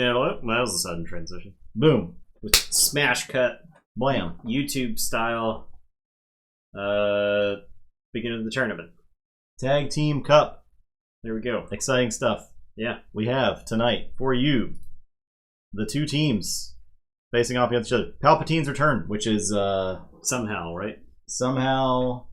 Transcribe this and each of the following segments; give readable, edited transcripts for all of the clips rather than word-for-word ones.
No, that was a sudden transition. Boom. With smash cut, Blam. YouTube style. Beginning of the tournament. Tag Team Cup. There we go. Exciting stuff. Yeah. We have tonight for you the two teams facing off against each other. Palpatine's Return, which is somehow, right? Somehow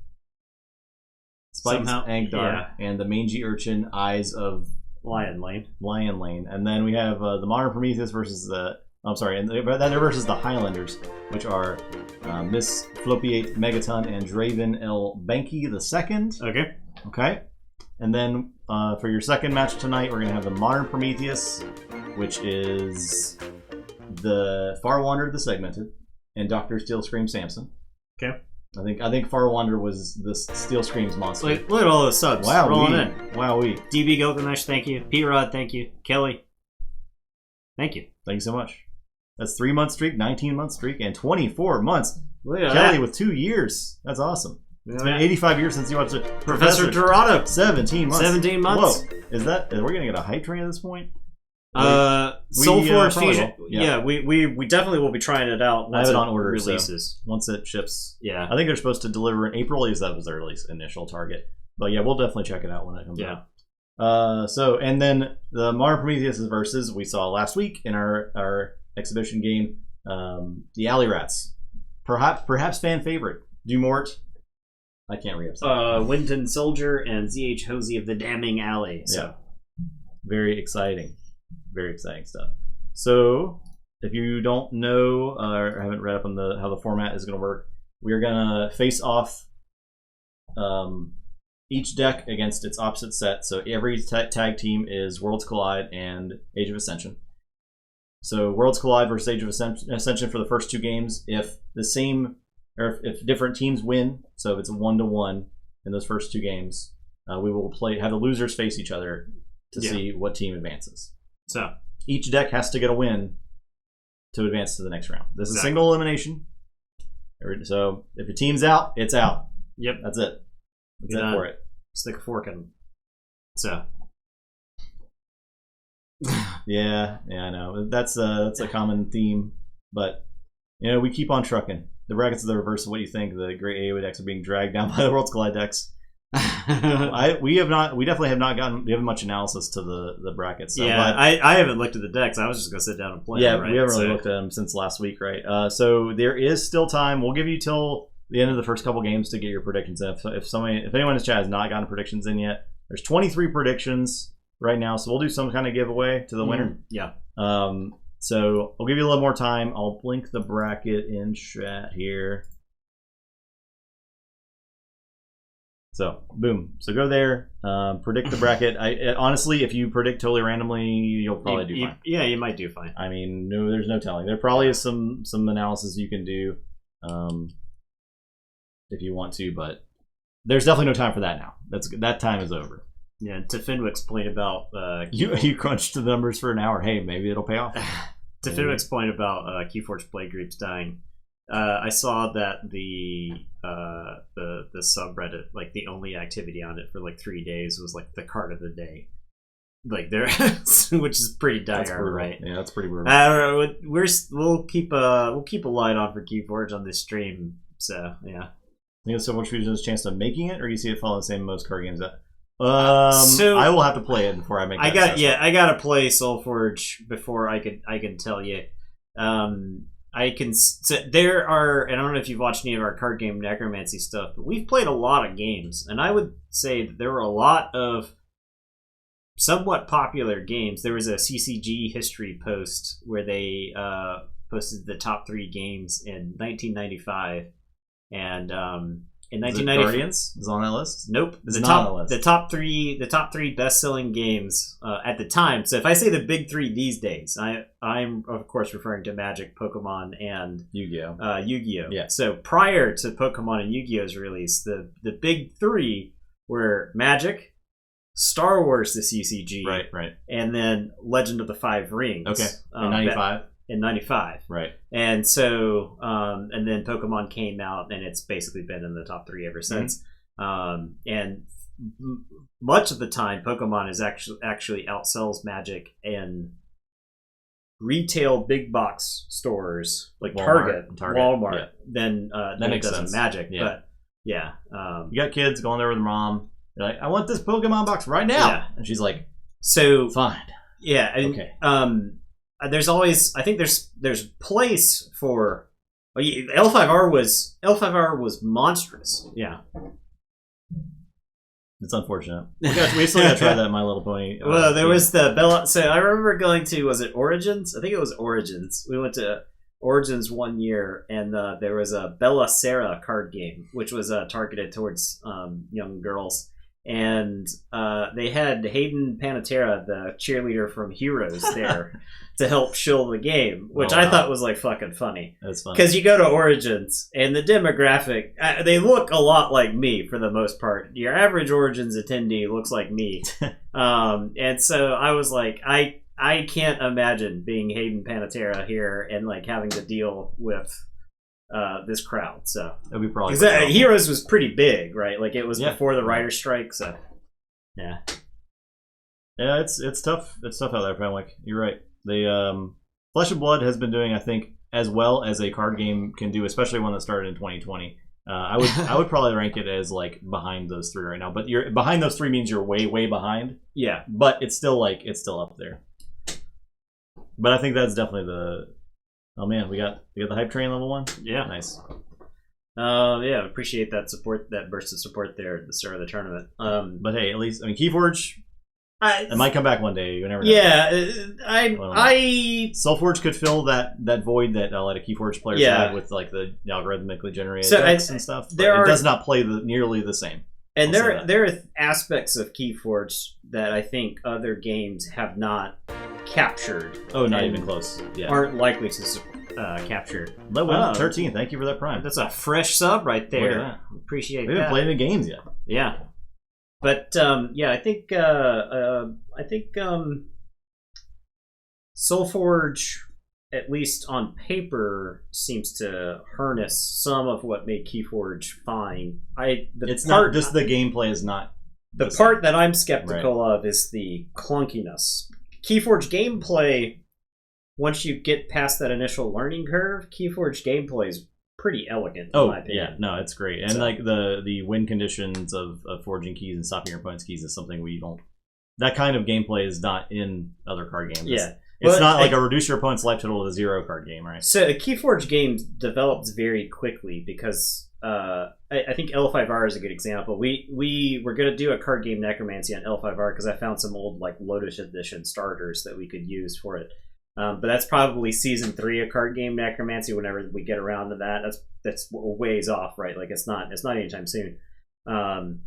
Spike's Angdar, yeah. and the Mangy Urchin Eyes of Lion Lane. And then we have the Modern Prometheus versus the versus the Highlanders, which are Miss Flopiate Megaton and Draven L. Banky II. Okay. Okay. And then for your second match tonight, we're going to have the Modern Prometheus, which is the Far Wanderer the Segmented, and Dr. Steel Scream Samson. Okay. I think Far Wanderer was the Steel Screams monster. Look at all those subs. Wow, rolling in. Wowee. DB Gilgamesh, thank you. P-Rod, thank you. Kelly, thank you. Thank you so much. That's 3-month streak, 19-month streak, and 24 months. Look at Kelly that. with 2 years. That's awesome. It's been 85 years since you watched it. Professor Dorado. 17 months. 17 months. Whoa. Is that? We're going to get a hype train at this point? Soulforge Fusion. Yeah, we definitely will be trying it out. I have it on order. Releases. So once it ships. Yeah. I think they're supposed to deliver in April. At least that was their initial target. But yeah, we'll definitely check it out when it comes out. And then the Modern Prometheus versus we saw last week in our exhibition game, the Alley Rats. Perhaps fan favorite. Dumort. I can't read it. Winton Soldier and ZH Hosey of the Damning Alley. So. Yeah. Very exciting. Very exciting stuff. So, if you don't know or haven't read up on how the format is going to work, we're going to face off each deck against its opposite set. So every tag team is Worlds Collide and Age of Ascension. So Worlds Collide versus Age of Ascension for the first 2 games. If different teams win, so if it's a 1-1 in those first 2 games, we will have the losers face each other to see what team advances. So each deck has to get a win to advance to the next round. This is single elimination. So if your team's out, it's out. Yep. That's it. That's it for it. Stick a fork in. So. yeah, I know. That's a common theme. But, we keep on trucking. The brackets are the reverse of what you think. The great AoE decks are being dragged down by the Worlds Collide decks. We definitely have not given much analysis to the brackets. So, yeah, I haven't looked at the decks. I was just gonna sit down and play. Yeah, right? We haven't really looked at them since last week, right? So there is still time. We'll give you till the end of the first couple games to get your predictions in. If anyone in the chat has not gotten predictions in yet, there's 23 predictions right now. So we'll do some kind of giveaway to the winner. Yeah. So I'll give you a little more time. I'll blink the bracket in chat here. So, boom. So go there, predict the bracket. Honestly, if you predict totally randomly, you'll probably do fine. Yeah, you might do fine. I mean, no, there's no telling. There probably is some analysis you can do if you want to, but there's definitely no time for that now. That time is over. Yeah, to Fenwick's point about... you crunched the numbers for an hour. Hey, maybe it'll pay off. To Fenwick's point about Keyforge play groups dying, I saw that the subreddit, like the only activity on it for like 3 days was like the card of the day, like there, which is pretty dire, right? Yeah, that's pretty brutal. We'll keep a light on for Keyforge on this stream. So yeah, I think so much Fusion has a chance of making it, or do you see it following the same most card games that? So I will have to play it before I make. I gotta play Soulforge before I can tell you. I can. There are, and I don't know if you've watched any of our card game necromancy stuff, but we've played a lot of games, and I would say that there were a lot of somewhat popular games. There was a CCG history post where they posted the top 3 games in 1995, and in 1995, Guardians is on that list. Nope, it's not on the list. The top three best-selling games at the time. So if I say the big 3 these days, I'm of course referring to Magic, Pokemon, and Yu-Gi-Oh. Yu-Gi-Oh. Yeah. So prior to Pokemon and Yu-Gi-Oh's release, the big 3 were Magic, Star Wars, the CCG, right, and then Legend of the Five Rings. Okay, in 95. In 95. Right. And so, and then Pokemon came out, and it's basically been in the top 3 ever since. And much of the time, Pokemon is actually outsells Magic in retail big box stores like Walmart, Target, Walmart than it makes does in sense. Magic. Yeah. But yeah, you got kids going there with mom. They're like, I want this Pokemon box right now. Yeah. And she's like, so fine. Yeah. And, okay. There's always, I think there's place for L5R was monstrous. Yeah. It's unfortunate. We still got to try that My Little Pony. Well, there was the Bella. So I remember going to, was it Origins? I think it was Origins. We went to Origins one year, and there was a Bella Sara card game, which was targeted towards young girls. And they had Hayden Panettiere, the cheerleader from Heroes, there to help shill the game, which I thought was like fucking funny. That's funny. Because you go to Origins, and the demographic, they look a lot like me for the most part. Your average Origins attendee looks like me. And so I was like, I can't imagine being Hayden Panettiere here and like having to deal with this crowd. So it'll be probably Heroes was pretty big, right? Like it was before the writer's strike. So yeah, it's tough. It's tough out there, Fenwick. You're right. The Flesh and Blood has been doing, I think, as well as a card game can do, especially one that started in 2020. I would probably rank it as like behind those three right now. But you're behind those three means you're way behind. Yeah, but it's still up there. But I think that's definitely the. Oh man, we got the hype train level 1. Yeah, nice. Yeah, appreciate that support, that burst of support there at the start of the tournament. But hey, at least Keyforge. It might come back one day. You never know. Yeah, Soulforge could fill that void that a lot of Keyforge players had with like the algorithmically generated decks and stuff. But it does not play nearly the same. And there are aspects of Keyforge that I think other games have not captured. Oh, not even close. Yeah, aren't likely to capture. Well, 13. Thank you for that prime. That's a fresh sub right there. Look at that. Appreciate that. We haven't played any games yet. Yeah, but yeah, I think Soulforge, at least on paper, seems to harness some of what made Keyforge fine. Not just the gameplay is not. The part that I'm skeptical of is the clunkiness. Keyforge gameplay, once you get past that initial learning curve, Keyforge gameplay is pretty elegant. In my opinion. Yeah, no, it's great, and like the win conditions of forging keys and stopping your opponent's keys is something we don't. That kind of gameplay is not in other card games. Yeah. It's not like a reduce your opponent's life total to 0 card game, right? So a Keyforge game develops very quickly because I think L5R is a good example. We were going to do a card game Necromancy on L5R because I found some old like Lotus Edition starters that we could use for it. But that's probably season 3 of card game Necromancy. Whenever we get around to that, that's ways off, right? Like it's not anytime soon. And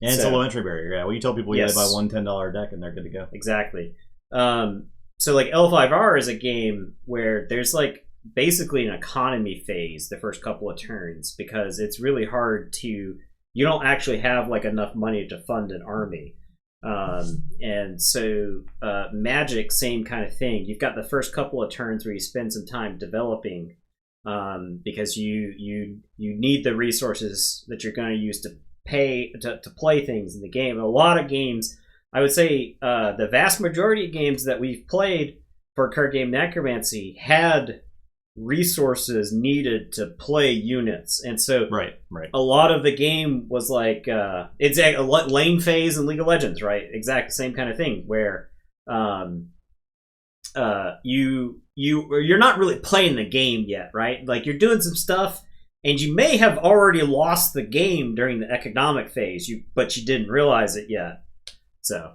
it's a low entry barrier. Yeah, well, you tell people you gotta buy one $10 deck and they're good to go. Exactly. So like L5R is a game where there's like basically an economy phase the first couple of turns because it's really hard to. You don't actually have like enough money to fund an army. And so Magic, same kind of thing. You've got the first couple of turns where you spend some time developing because you need the resources that you're going to use to pay to play things in the game. And a lot of games, I would say the vast majority of games that we've played for card game Necromancy had resources needed to play units, and so right. A lot of the game was like it's a lane phase in League of Legends, right? Exact same kind of thing where you're not really playing the game yet, right? Like you're doing some stuff, and you may have already lost the game during the economic phase, but you didn't realize it yet. So.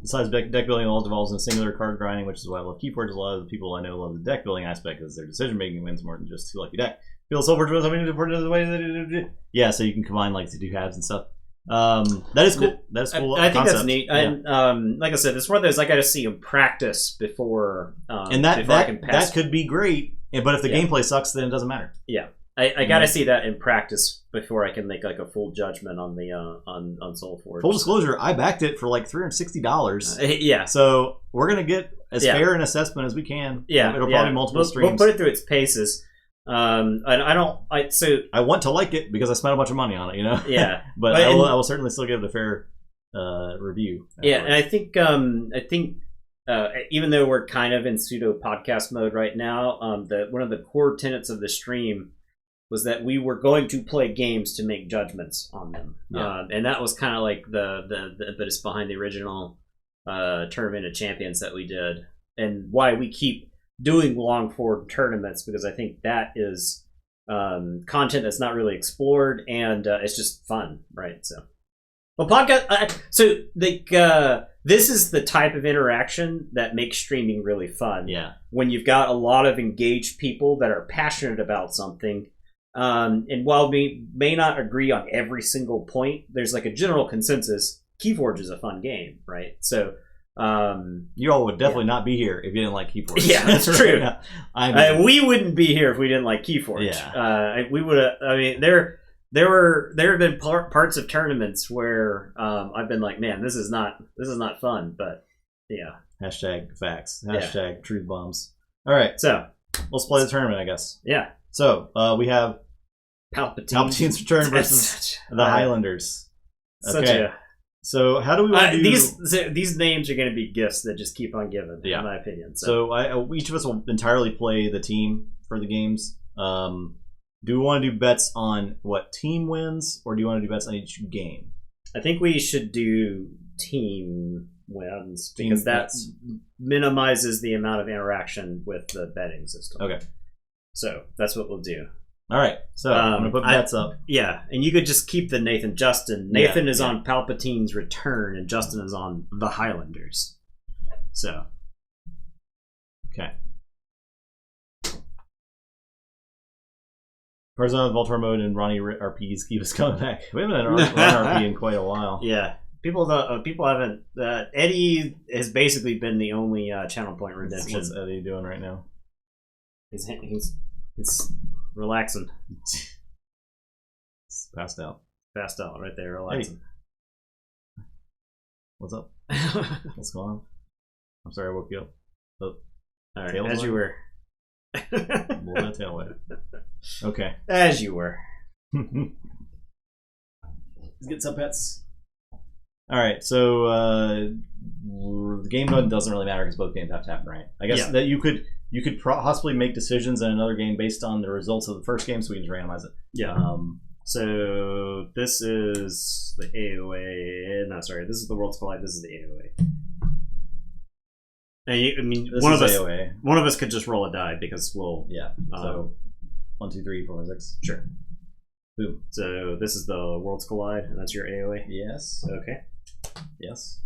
Besides deck building, all devolves in singular card grinding, which is why I love Keyforge. A lot of the people I know love the deck building aspect because their decision making wins more than just 2 lucky deck. Feel Soulforge was something important the way. Yeah, so you can combine like the 2 halves and stuff. That is cool. That is cool. I think that's neat. Yeah. And like I said, it's one of those I got to see in practice before. And that could be great, but if the gameplay sucks, then it doesn't matter. Yeah. I gotta see that in practice before I can make like a full judgment on the on Soulforge. Full disclosure, I backed it for like $360. Yeah. So we're gonna get as fair an assessment as we can. Yeah. It'll probably multiple streams. We'll put it through its paces. I want to like it because I spent a bunch of money on it, you know. Yeah. but I will certainly still give it a fair review. Yeah, and I think even though we're kind of in pseudo podcast mode right now, one of the core tenets of the stream was that we were going to play games to make judgments on them. And that was kind of like the impetus behind the original Tournament of Champions that we did, and why we keep doing long form tournaments, because I think that is content that's not really explored, and it's just fun, right? So, well, podcast. This is the type of interaction that makes streaming really fun. Yeah, when you've got a lot of engaged people that are passionate about something. And while we may not agree on every single point, there's like a general consensus. Keyforge is a fun game, right? So, you all would definitely not be here if you didn't like Keyforge. Yeah, that's true. We wouldn't be here if we didn't like Keyforge. Yeah. We would have. I mean, there have been parts of tournaments where I've been like, man, this is not fun. But yeah. Hashtag facts. Hashtag truth bombs. All right, so let's play the tournament, I guess. Yeah. So we have Palpatine's return versus the Highlanders. Okay. So how do we want to do... These names are going to be gifts that just keep on giving, in my opinion. So each of us will entirely play the team for the games. Do we want to do bets on what team wins, or do you want to do bets on each game? I think we should do team wins, because that minimizes the amount of interaction with the betting system. Okay. So that's what we'll do. All right, so I'm going to put bets up. Yeah, and you could just keep the Nathan Justin. Nathan is on Palpatine's return, and Justin is on the Highlanders. So. Okay. Tarzan, Voltor Mode, and Ronnie RPs keep us coming back. We haven't had an RP in quite a while. Yeah. People haven't... Eddie has basically been the only channel point redemption. What's Eddie doing right now? He's relaxing. It's passed out. Passed out right there, relaxing. Hey. What's up? What's going on? I'm sorry I woke you up. All right, as you were. Blow that tail away. Okay. As you were. Let's get some pets. All right, so the game doesn't really matter because both games have to happen, right? I guess that you could possibly make decisions in another game based on the results of the first game, so we can just randomize it. Yeah. So this is the AOA. No, sorry, this is the Worlds Collide. This is the AOA. One of us could just roll a die because we'll. Yeah. So 1, 2, 3, 4, 5, 6. Sure. Boom. So this is the Worlds Collide, and that's your AOA. Yes. Okay. Yes.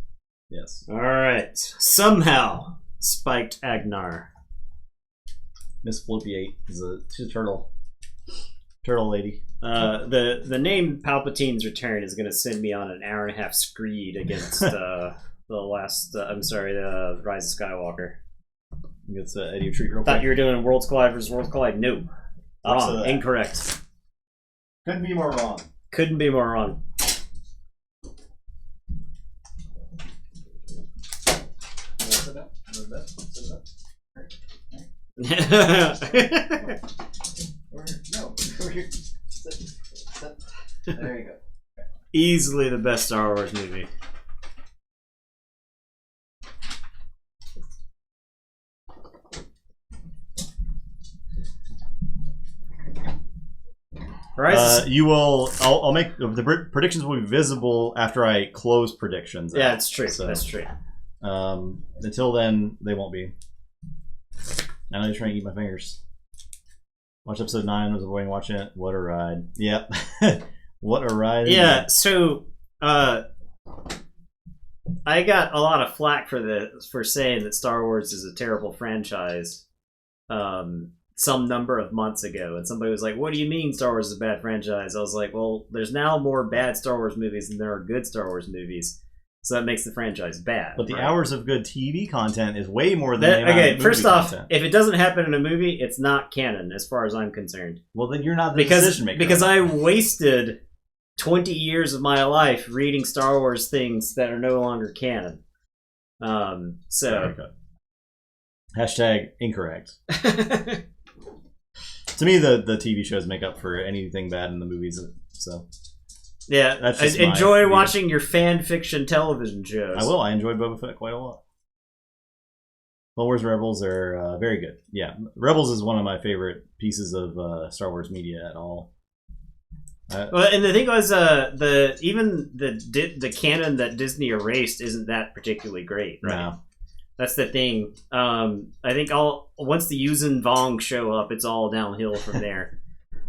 Yes. All right. Somehow spiked Agnar. Miss Floppy 8 she's a turtle. Turtle lady. The name Palpatine's Return is going to send me on an hour-and-a-half screed against the Rise of Skywalker. Against Eddie Retreat real quick. Thought you were doing Worlds Collide versus Worlds Collide. No. Wrong. Incorrect. Couldn't be more wrong. Couldn't be more wrong. There you go. Easily the best Star Wars movie. You will. I'll make the predictions will be visible after I close predictions. Yeah, that's true. So, that's true. Until then, they won't be. I know you're trying to eat my fingers. Watched episode 9. Was avoiding watching it. What a ride! Yep. What a ride! Yeah. So, I got a lot of flack for saying that Star Wars is a terrible franchise. Some number of months ago, and somebody was like, "What do you mean Star Wars is a bad franchise?" I was like, "Well, there's now more bad Star Wars movies than there are good Star Wars movies, so that makes the franchise bad." But the hours of good TV content is way more than the amount of movie first off, content. If it doesn't happen in a movie, it's not canon as far as I'm concerned. Well, then you're not the decision maker. Because I wasted 20 years of my life reading Star Wars things that are no longer canon. Hashtag incorrect. To me, the TV shows make up for anything bad in the movies. So yeah, that's I enjoy watching your fan fiction television shows. I will. I enjoy Boba Fett quite a lot. Clone Wars Rebels are very good. Yeah, Rebels is one of my favorite pieces of Star Wars media at all. Well, and the thing was, the canon that Disney erased isn't that particularly great, right? No. That's the thing. I think once the Yuuzhan Vong show up, it's all downhill from there.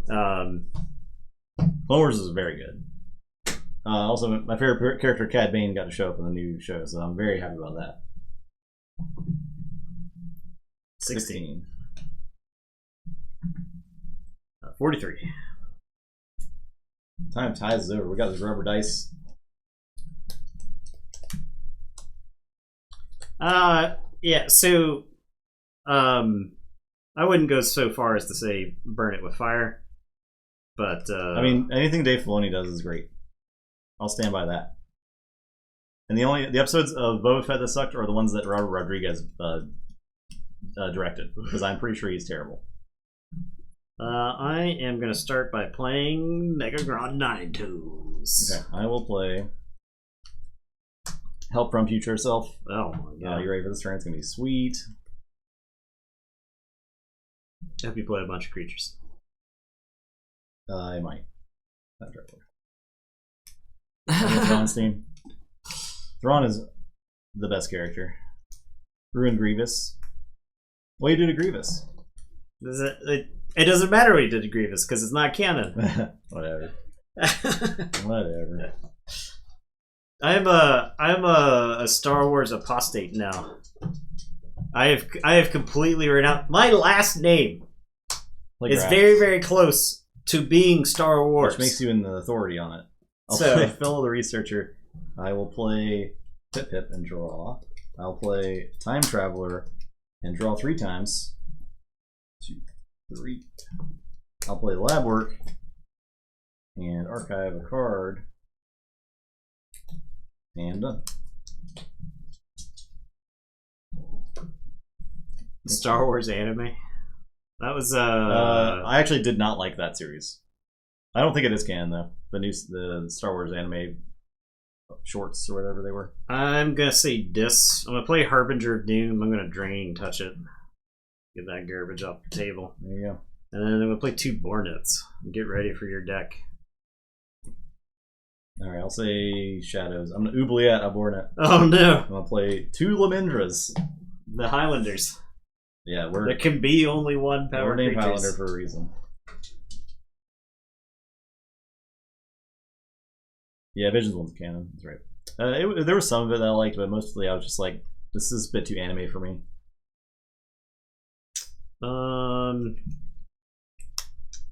Clone Wars is very good. Also, my favorite character, Cad Bane, got to show up in the new show, so I'm very happy about that. 16. 43. Time ties is over. We got this rubber dice. Yeah, so I wouldn't go so far as to say burn it with fire, but I mean, anything Dave Filoni does is great. I'll stand by that. And the episodes of Boba Fett that sucked are the ones that Robert Rodriguez directed, because I'm pretty sure he's terrible. I am going to start by playing Megagon Ninetales. Okay, I will play Help from Future Self. Oh my god. You ready for this turn? It's going to be sweet. I hope you play a bunch of creatures. I might. Not Thrawnstein. Thrawn is the best character. Ruin Grievous. What do you do to Grievous? It doesn't matter what he did to Grievous because it's not canon. Whatever. Whatever. I'm a Star Wars apostate now. I have completely renounced my last name. It's very, very close to being Star Wars, which makes you an authority on it. I'll play Phil the Researcher. I will play Pip Pip and draw. I'll play Time Traveler and draw 3 times. 2, 3. I'll play Lab Work and archive a card. And done. Star Wars anime. That was I actually did not like that series. I don't think it is canon though. The Star Wars anime shorts or whatever they were. I'm gonna say dis. I'm gonna play Harbinger of Doom. I'm gonna drain, touch it, get that garbage off the table. There you go. And then I'm gonna play 2 Bornets. Get ready for your deck. All right, I'll say Shadows. I'm gonna Oubliette a Bornet. Oh no! I'm gonna play 2 Lamindras. The Highlanders. Yeah, there can be only one power. We're named Highlander for a reason. Yeah, Visions one's canon. That's right. There was some of it that I liked, but mostly I was just like, this is a bit too anime for me. I'm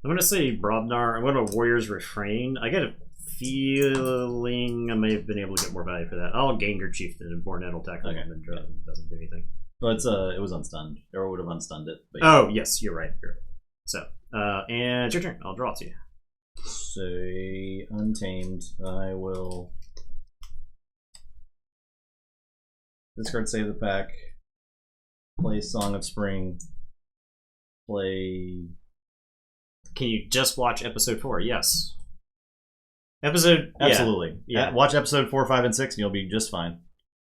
gonna say Brobnar. I'm gonna Warrior's Refrain. I get a feeling I may have been able to get more value for that. I'll Gengar Chieftain and Bornet will tackle him and doesn't do anything. But it was unstunned, or would have unstunned it. But oh yes, you're right. So, and it's your turn. I'll draw to you. Say Untamed. I will discard Save the Pack. Play Song of Spring. Play. Can you just watch episode 4? Yes. Absolutely. Yeah. Watch episode 4, 5, and 6, and you'll be just fine.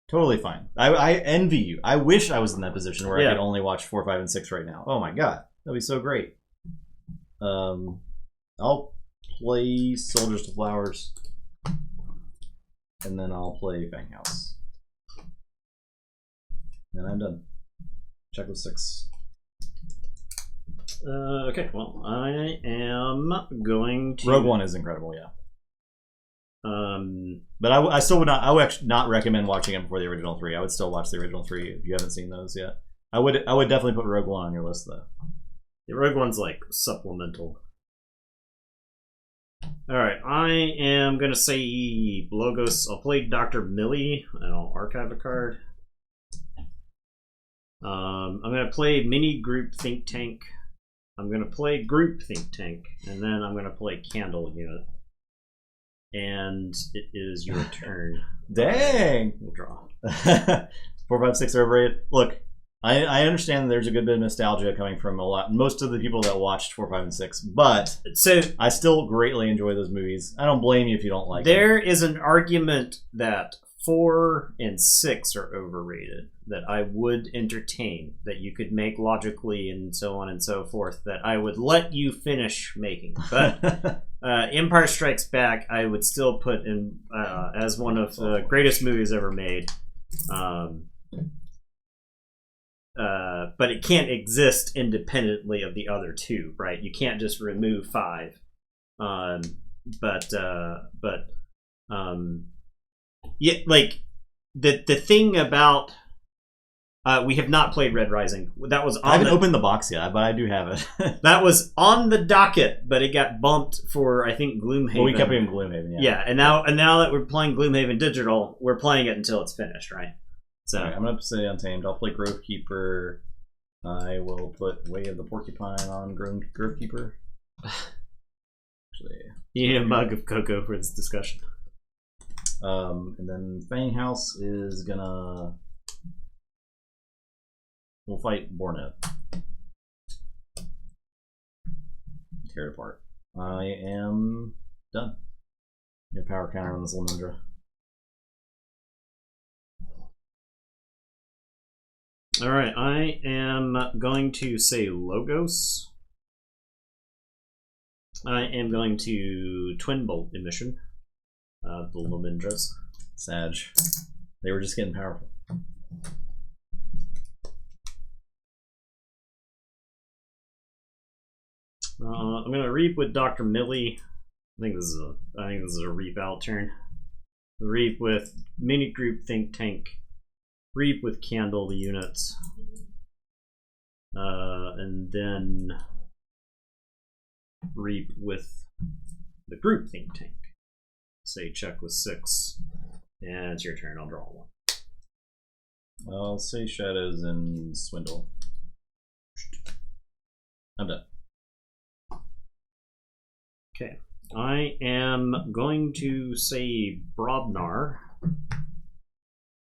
Totally fine. I envy you. I wish I was in that position where I could only watch 4, 5, and 6 right now. Oh my god, that'd be so great. I'll play Soldiers to Flowers, and then I'll play Fanghouse. And I'm done. Checklist 6. Okay, well, I am going to... Rogue One is incredible, yeah. But I still would not. I would actually not recommend watching it before the original 3. I would still watch the original 3 if you haven't seen those yet. I would definitely put Rogue One on your list though. Yeah, Rogue One's like supplemental. All right, I am gonna say Blogos. I'll play Dr. Millie and I'll archive a card. I'm gonna play Mini Group Think Tank. I'm gonna play Group Think Tank, and then I'm gonna play Candle Unit. And it is your turn. Dang! We'll draw. 4, 5, 6 are overrated. Look, I understand there's a good bit of nostalgia coming from most of the people that watched 4, 5, and 6, but so I still greatly enjoy those movies. I don't blame you if you don't like them. There is an argument that 4 and 6 are overrated, that I would entertain, that you could make logically and so on and so forth, that I would let you finish making. But Empire Strikes Back, I would still put in as one of the greatest movies ever made. But it can't exist independently of the other two, right? You can't just remove 5. Yeah, like the thing about we have not played Red Rising. That was I haven't opened the box yet, but I do have it. That was on the docket, but it got bumped for, I think, Gloomhaven. Well, we kept it in Gloomhaven, yeah. Yeah, and now that we're playing Gloomhaven Digital, we're playing it until it's finished, right? So right, I'm gonna say Untamed. I'll play Grovekeeper. I will put Way of the Porcupine on Grovekeeper. Actually, you need a mug of cocoa for this discussion. And then Fanghouse is gonna. We'll fight Bornev. Tear it apart. I am done. Your power counter on this Lamindra. All right, I am going to say Logos. I am going to Twin Bolt Emission. The Lamindras. Sag. They were just getting powerful. I'm gonna Reap with Dr. Millie. I think this is a Reap out turn. Reap with Mini Group Think Tank. Reap with Candle the units. And then Reap with the Group Think Tank. Say check with 6. And it's your turn, I'll draw 1. I'll say Shadows and Swindle. I'm done. Okay. I am going to say Brobnar.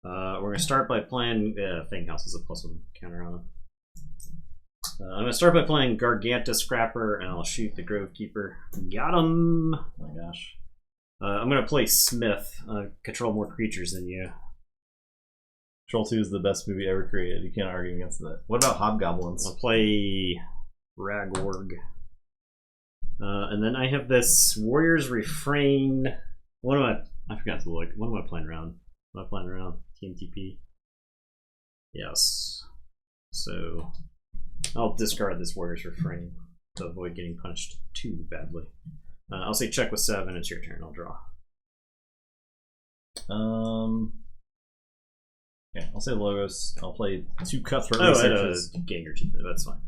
We're going to start by playing Fanghouse is a +1 counter on it. I'm going to start by playing Garganta Scrapper, and I'll shoot the Grovekeeper. Got him! Oh my gosh. I'm going to play Smith. Control more creatures than you. Troll 2 is the best movie ever created. You can't argue against that. What about Hobgoblins? I'll play Ragorg. And then I have this Warrior's Refrain. I forgot to look. What am I playing around? Am I playing around? TMTP? Yes. So I'll discard this Warrior's Refrain to avoid getting punched too badly. I'll say check with 7. It's your turn. I'll draw. Yeah, I'll say Logos. I'll play 2 Cutthroat Oh, Researchers. gain your 2. That's fine.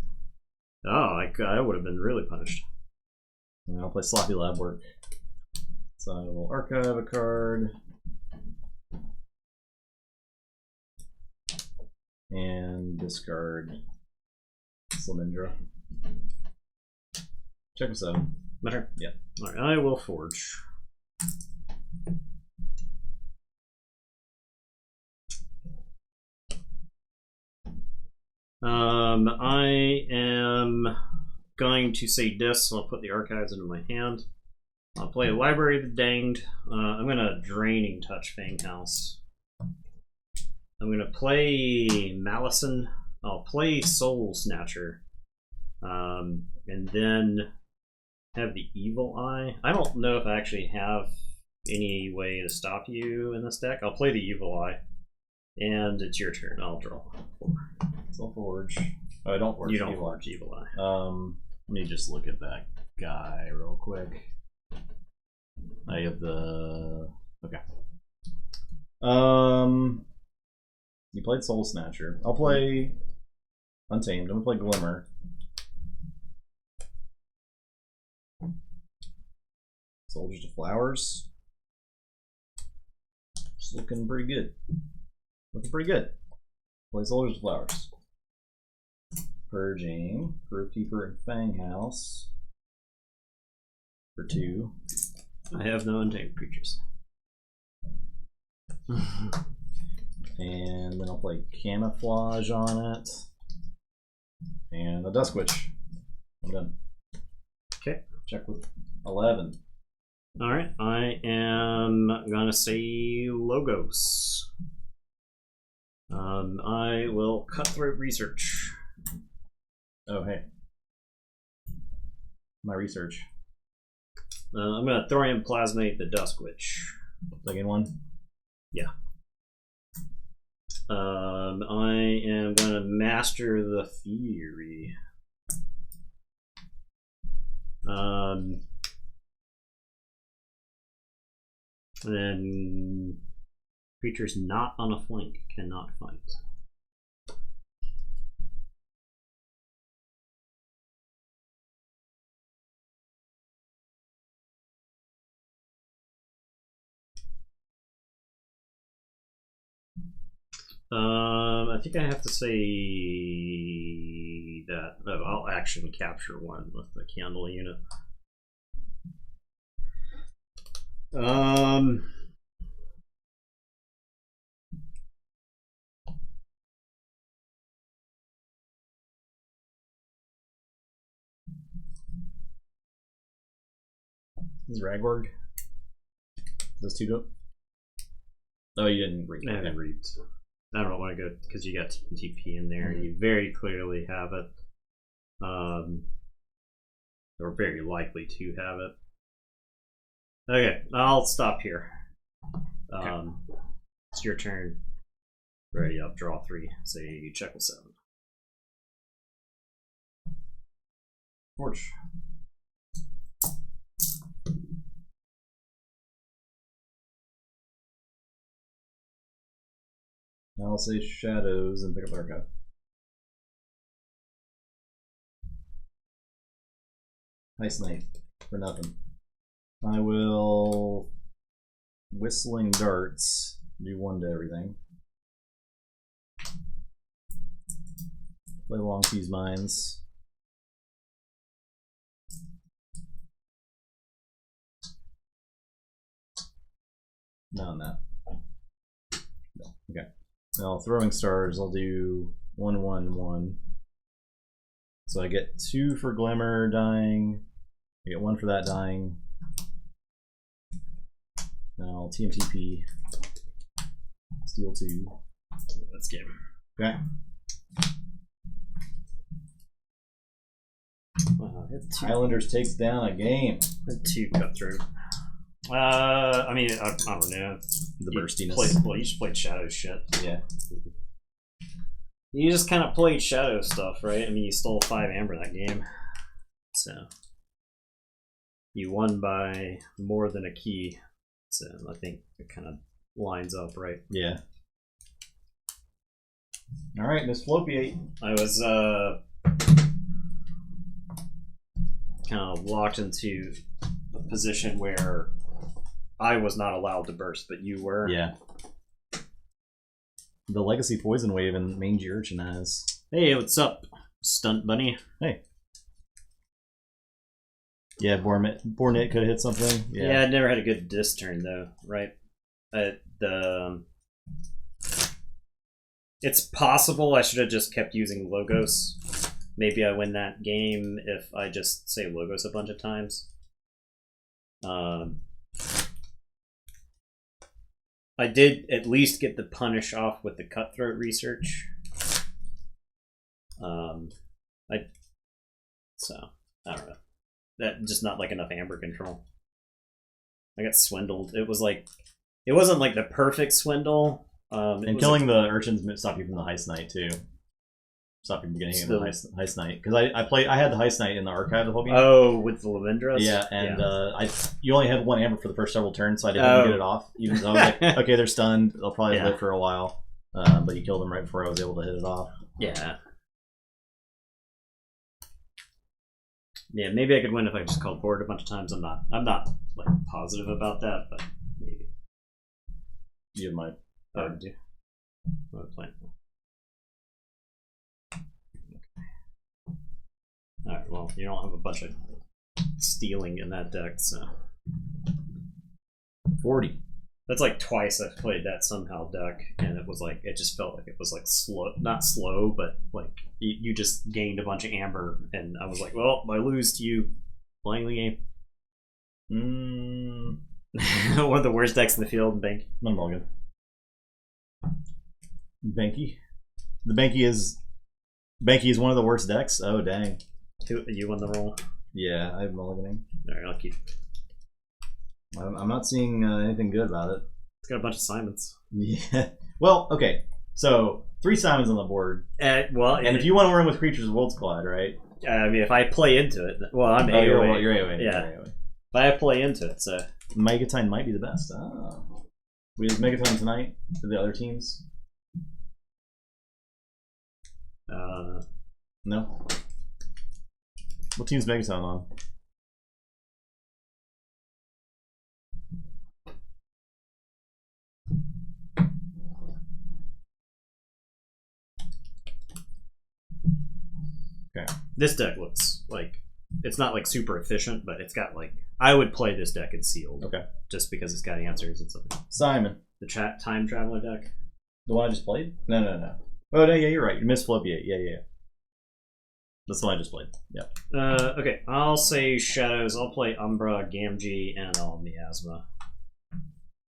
Oh, I would have been really punished. And I'll play Sloppy Lab Work. So I will archive a card. And discard Slamindra. Check with 7. My turn? Yeah. Alright, I will forge. I am going to say dis, so I'll put the archives into my hand. I'll play Library of the Danged. I'm going to Draining Touch Fanghouse. I'm going to play Malison. I'll play Soul Snatcher. And then have the Evil Eye. I don't know if I actually have any way to stop you in this deck. I'll play the Evil Eye. And it's your turn. I'll draw 4. So Forge. Oh, I don't forge. You don't forge Evil Eye. Let me just look at that guy real quick. I have the okay. You played Soul Snatcher. I'll play Untamed. I'm gonna play Glimmer. Soldiers to Flowers. Just looking pretty good. Looking pretty good. Play Soldiers to Flowers. Purging, Grovekeeper and Fanghouse for 2. I have no untamed creatures. And then I'll play Camouflage on it. And a Dusk Witch. I'm done. Okay. Check with 11. All right, I am gonna say Logos. I will Cutthroat Research. Oh, hey. My research. I'm gonna Thorium Plasmate the Dusk Witch. Second one? Yeah. I am gonna Master the Fury. And then creatures not on a flank cannot fight. I think I have to say that I'll action capture one with the candle unit. This is Ragborg. Those two go. Oh, you didn't read. I haven't read. I don't want to go because you got TP in there. Mm-hmm. You very clearly have it, or very likely to have it. Okay, I'll stop here. Okay. It's your turn. Ready up, draw 3. Say check with 7. Forge. Now I'll say Shadows and pick up Archive. Nice night for nothing. I will Whistling Darts, do 1 to everything. Play Long Fuse Mines. No, that. No. Okay. Now, Throwing Stars, I'll do 1, 1, 1. So I get 2 for Glimmer dying. I get 1 for that dying. Now I'll TMTP. Steal 2. Let's game. Okay. Highlanders takes down a game. 2 Cutthroat. I mean, I don't know. The burstiness. You just played Shadow shit. Yeah. You just kind of played Shadow stuff, right? I mean, you stole 5 Amber that game. So. You won by more than a key. So I think it kind of lines up, right? Yeah. Alright, Miss Flopiate. I was kind of locked into a position where I was not allowed to burst, but you were. Yeah. The Legacy Poison Wave and Mangy Urchin has. Hey, what's up, Stunt Bunny? Hey. Yeah, Bornit could have hit something. Yeah, I never had a good disc turn though, right? It's possible I should have just kept using Logos. Maybe I win that game if I just say Logos a bunch of times. I did at least get the punish off with the Cutthroat Research. So I don't know. That just not like enough Amber control. I got swindled. It wasn't like the perfect swindle. And killing the urchins stopped you from the Heist Knight too. Stop you from getting hit with the Heist Knight because I had the Heist Knight in the archive the whole game. Oh, with the Lavendras. Yeah, and you only had 1 Amber for the first several turns, so I didn't get it off. Even though I was like, okay, they're stunned. They'll probably live for a while. But you killed them right before I was able to hit it off. Yeah. Yeah, maybe I could win if I just called forward a bunch of times. I'm not like positive about that, but maybe. You have my card. Do. What plan? Okay. Alright, well, you don't have a bunch of stealing in that deck, so 40. That's like twice I've played that somehow deck, and it was like it just felt like it was like slow, not slow, but like you just gained a bunch of Amber, and I was like, well, I lose to you playing the game. Mm, One of the worst decks in the field, Bank. Mulligan. Banky. The Banky is one of the worst decks. Oh dang. You won the roll. Yeah, I have mulliganing. Alright, I'll keep. I'm not seeing anything good about it. It's got a bunch of Simons. Yeah. Well, okay. So 3 Simons on the board. Well, And if you want to run with creatures, Worlds Collide, right? I mean, if I play into it, well, I'm Oh, AOA. you're AOA. Yeah. You're AOA. If I play into it, so Megatine might be the best. We have Megatine tonight for the other teams. No. What team's Megatine on? Okay. This deck looks like it's not like super efficient, but it's got like I would play this deck in sealed. Okay. Just because it's got answers and something. Simon. The time traveler deck. The one I just played? No. Oh no, yeah, you're right. You missed Flopiate. Yeah. That's the one I just played. Yeah. Okay, I'll say Shadows. I'll play Umbra, Gamgee, and I'll Miasma.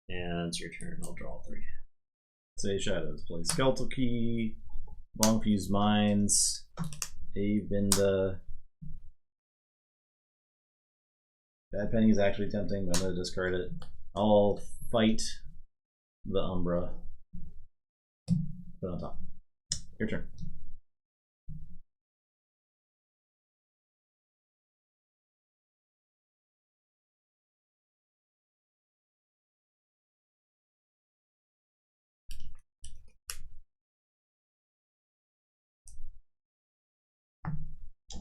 And it's your turn. I'll draw 3. Say Shadows. Play Skeletal Key, Long Fused Mines, Avinda. Bad Penny is actually tempting, but I'm going to discard it. I'll fight the Umbra. Put it on top. Your turn.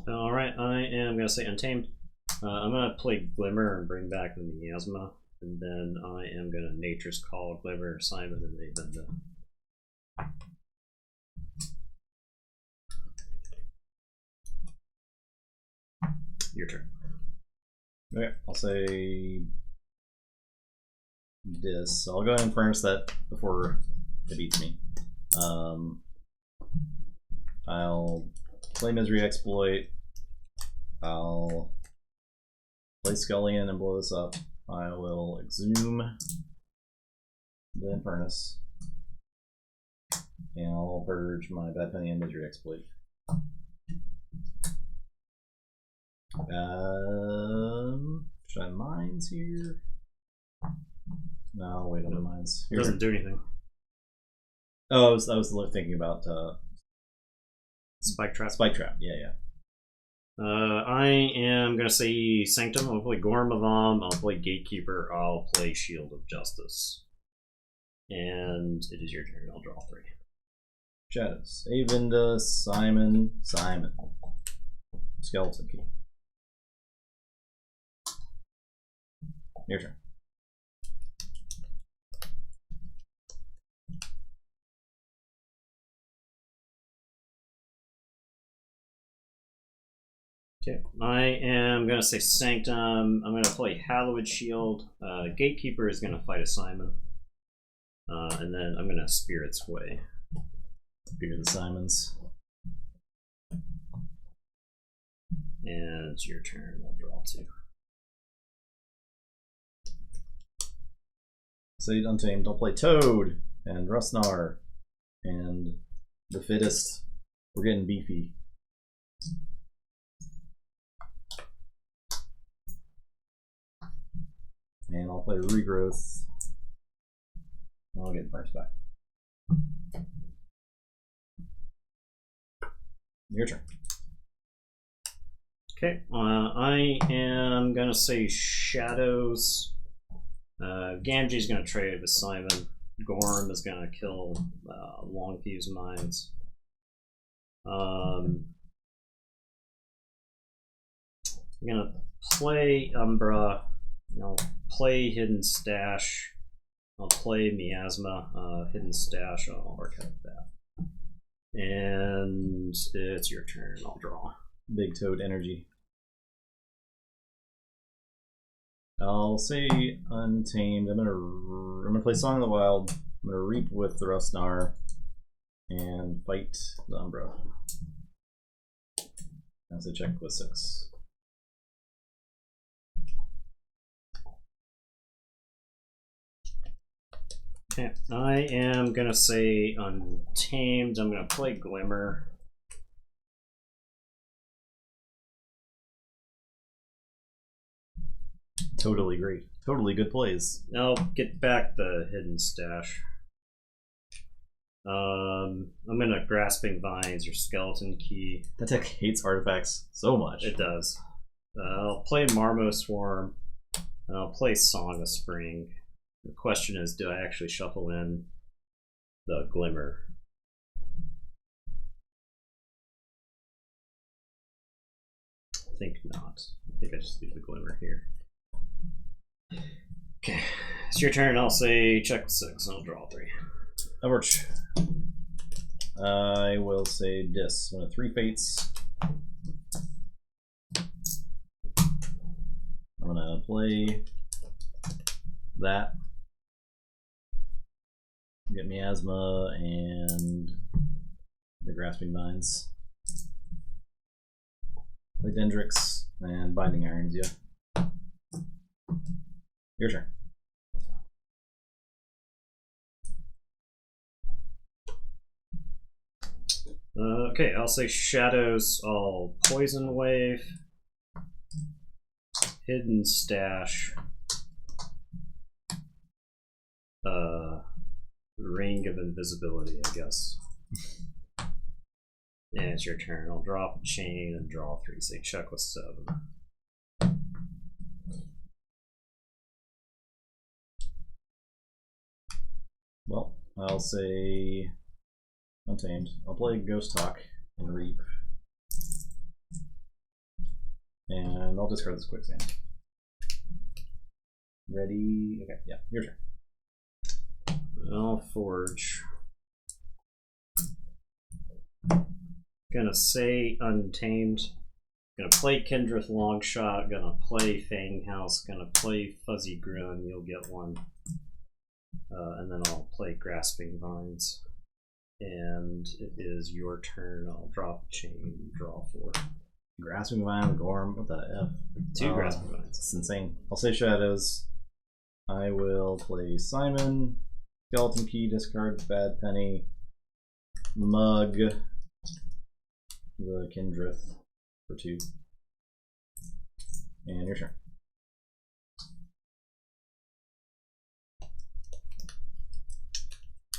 Alright, I am going to say Untamed. I'm going to play Glimmer and bring back the Miasma. And then I am going to Nature's Call, Glimmer, Simon, and Avinda. Your turn. Okay, I'll say this. I'll go ahead and furnace that before it beats me. I'll play Misery Exploit. I'll play Scullion and blow this up. I will Exhume the Infernus. And I'll purge my Bad Penny and Misery Exploit. Should I mines here? No, wait on the mines. It doesn't do anything. Oh, I was thinking about Spike Trap. Spike Trap. Yeah. I am gonna say Sanctum. I'll play Gorm Avam. I'll play Gatekeeper. I'll play Shield of Justice. And it is your turn. I'll draw 3. Shadows. Avinda, Simon. Skeleton Key. Your turn. Okay, I am going to say Sanctum. I'm going to play Hallowed Shield. Gatekeeper is going to fight a Simon. And then I'm going to Spirit's Way. Fear the Simons. And it's your turn. I'll draw 2. Say Untamed. I'll play Toad and Rustnar and the Fittest. We're getting beefy. And I'll play Regrowth. I'll get first back. Your turn. Okay, I am going to say Shadows. Gamgee's going to trade with Simon. Gorm is going to kill Long Fuse Mines. I'm going to play Umbra. I'll play Hidden Stash. I'll play Miasma. Hidden Stash. I'll archive that. And it's your turn. I'll draw. Big Toad energy. I'll say Untamed. I'm gonna play Song of the Wild. I'm gonna Reap with the Rustnar and fight the Umbra. That's a check with 6. Okay, I am gonna say Untamed. I'm gonna play Glimmer. Totally great. Totally good plays. I'll get back the Hidden Stash. I'm gonna Grasping Vines or Skeleton Key. That deck hates artifacts so much. It does. I'll play Marmo Swarm, and I'll play Song of Spring. The question is, do I actually shuffle in the Glimmer? I think not. I think I just leave the Glimmer here. Okay, it's your turn. I'll say check 6, and I'll draw 3. Overwatch. I will say Dis. One of 3 fates. I'm gonna play that. Get Miasma and the Grasping Vines. Play Dendrix and Binding Irons, yeah. Your turn. Okay, I'll say Shadows. I'll Poison Wave. Hidden Stash. Ring of Invisibility, I guess. And it's your turn. I'll drop a chain and draw 3. Say check with 7. Well, I'll say Untamed. I'll play Ghost Talk and Reap. And I'll discard this Quicksand. Ready? Okay, yeah, your turn. I'll Forge. Gonna say Untamed. Gonna play Kendrith Longshot. Gonna play Fang House. Gonna play Fuzzy Gruen. You'll get one. And then I'll play Grasping Vines. And it is your turn. I'll drop a chain, draw 4. Grasping Vine, Gorm, what the F? 2 Grasping Vines. It's insane. I'll say Shadows. I will play Simon. Skeleton Key, discard Bad Penny. Mug. The Kindrith for 2. And your turn.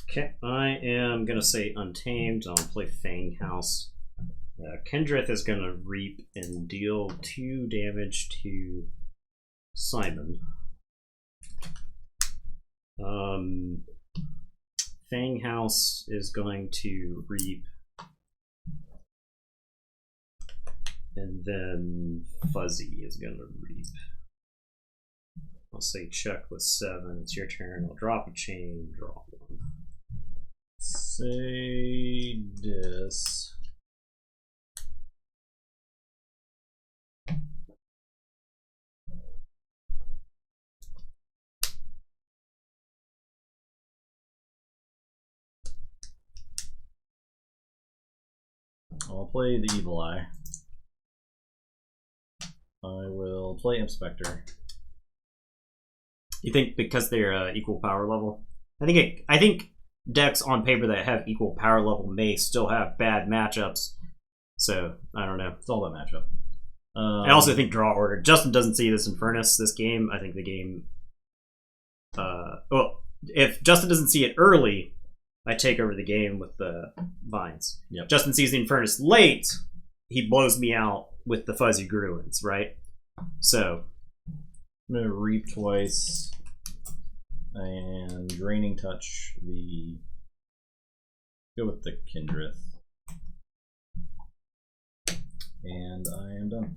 Okay, I am gonna say Untamed. I'll play Fang House. Kendrith is gonna Reap and deal 2 damage to Simon. Fang House is going to Reap, and then Fuzzy is gonna Reap. I'll say check with 7. It's your turn. I'll drop a chain, draw 1. Say Dis. I'll play the Evil Eye. I will play Inspector. You think because they're equal power level? I think decks on paper that have equal power level may still have bad matchups. So I don't know. It's all that matchup. I also think draw order. Justin doesn't see this in Furnace this game. I think the game. Well, if Justin doesn't see it early, I take over the game with the Vines. Yep. Justin sees the Infernus late, he blows me out with the Fuzzy Gruens, right? So I'm gonna Reap twice and Draining Touch the. Go with the Kindrith. And I am done.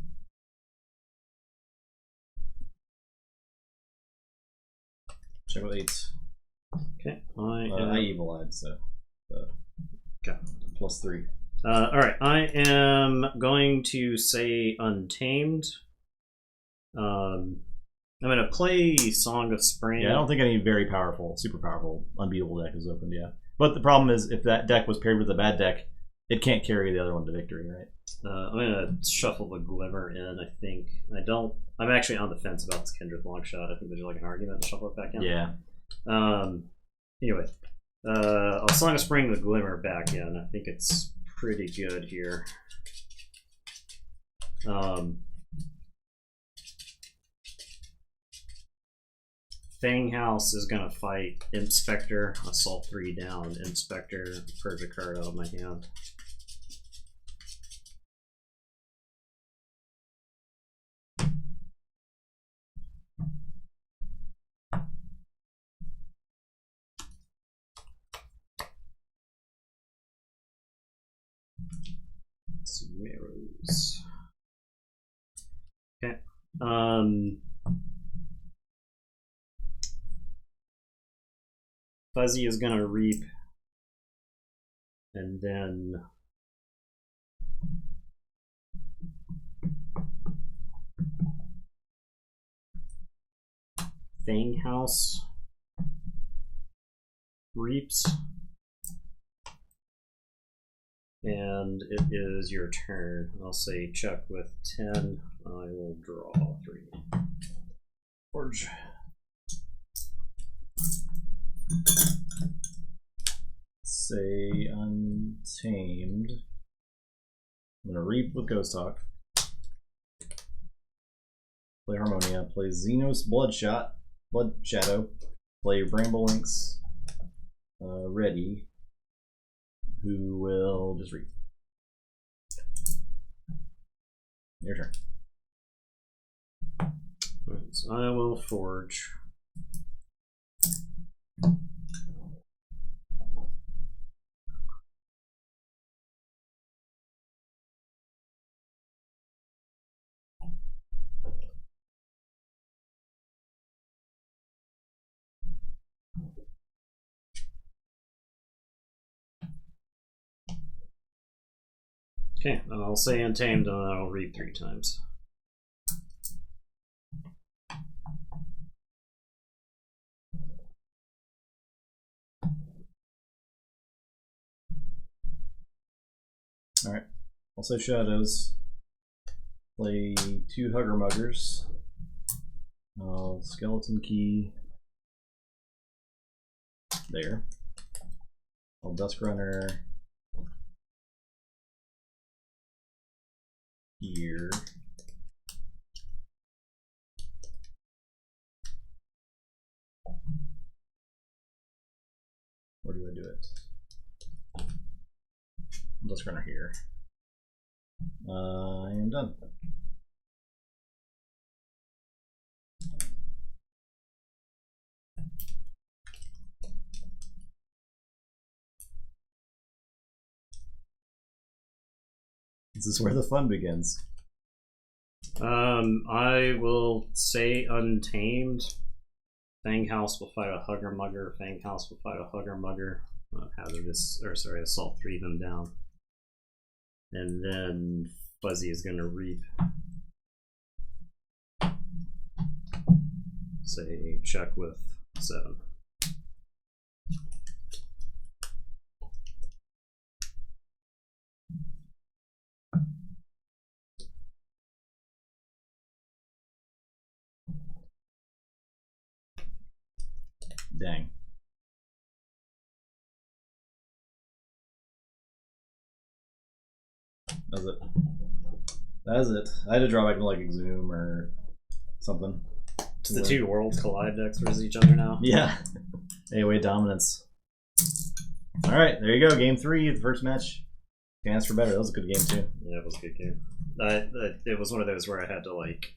Check with 8. okay, I Evil-Eyed, so okay. +3. All right, I am going to say Untamed. I'm going to play Song of Spring. Yeah, I don't think any very powerful, super powerful, unbeatable deck is opened yet. But the problem is, if that deck was paired with a bad deck, it can't carry the other one to victory, right? I'm going to shuffle the Glimmer in, I think. I'm actually on the fence about this Kendrick Longshot. I think there's like an argument to shuffle it back in. Yeah. Anyway, I'll Song of Spring the Glimmer back in. I think it's pretty good here. Fang House is gonna fight Inspector, Assault 3 down, Inspector, purge a card out of my hand. Some arrows. Okay. Fuzzy is gonna reap, and then Fang House reaps, and it is your turn. I'll say check with 10. I will draw 3. Forge. Say Untamed. I'm gonna reap with Ghost Hawk. Play Harmonia. Play Xenos Blood Shadow. Play Bramble Lynx. Ready. Who will just reap. Your turn. Right, so I will forge. Okay, and I'll say Untamed, and then I'll read 3 times. Alright, I'll say Shadows. Play 2 Hugger Muggers. Skeleton Key. There. I'll Dusk Runner. Here. Where do I do it? Dusk Runner here. I am done. This is where the fun begins. I will say Untamed. Fang House will fight a Hugger Mugger. Fang House will fight a Hugger Mugger. Assault 3 them down. And then Fuzzy is gonna reap. Say check with 7. Dang. That's it. That's it. I had to draw back to like Exhume or something. It's the 2 Worlds Collide decks versus each other now. Yeah. AOA dominance. Alright, there you go. Game 3, the first match. Can't ask for better. That was a good game too. Yeah, it was a good game. It was one of those where I had to like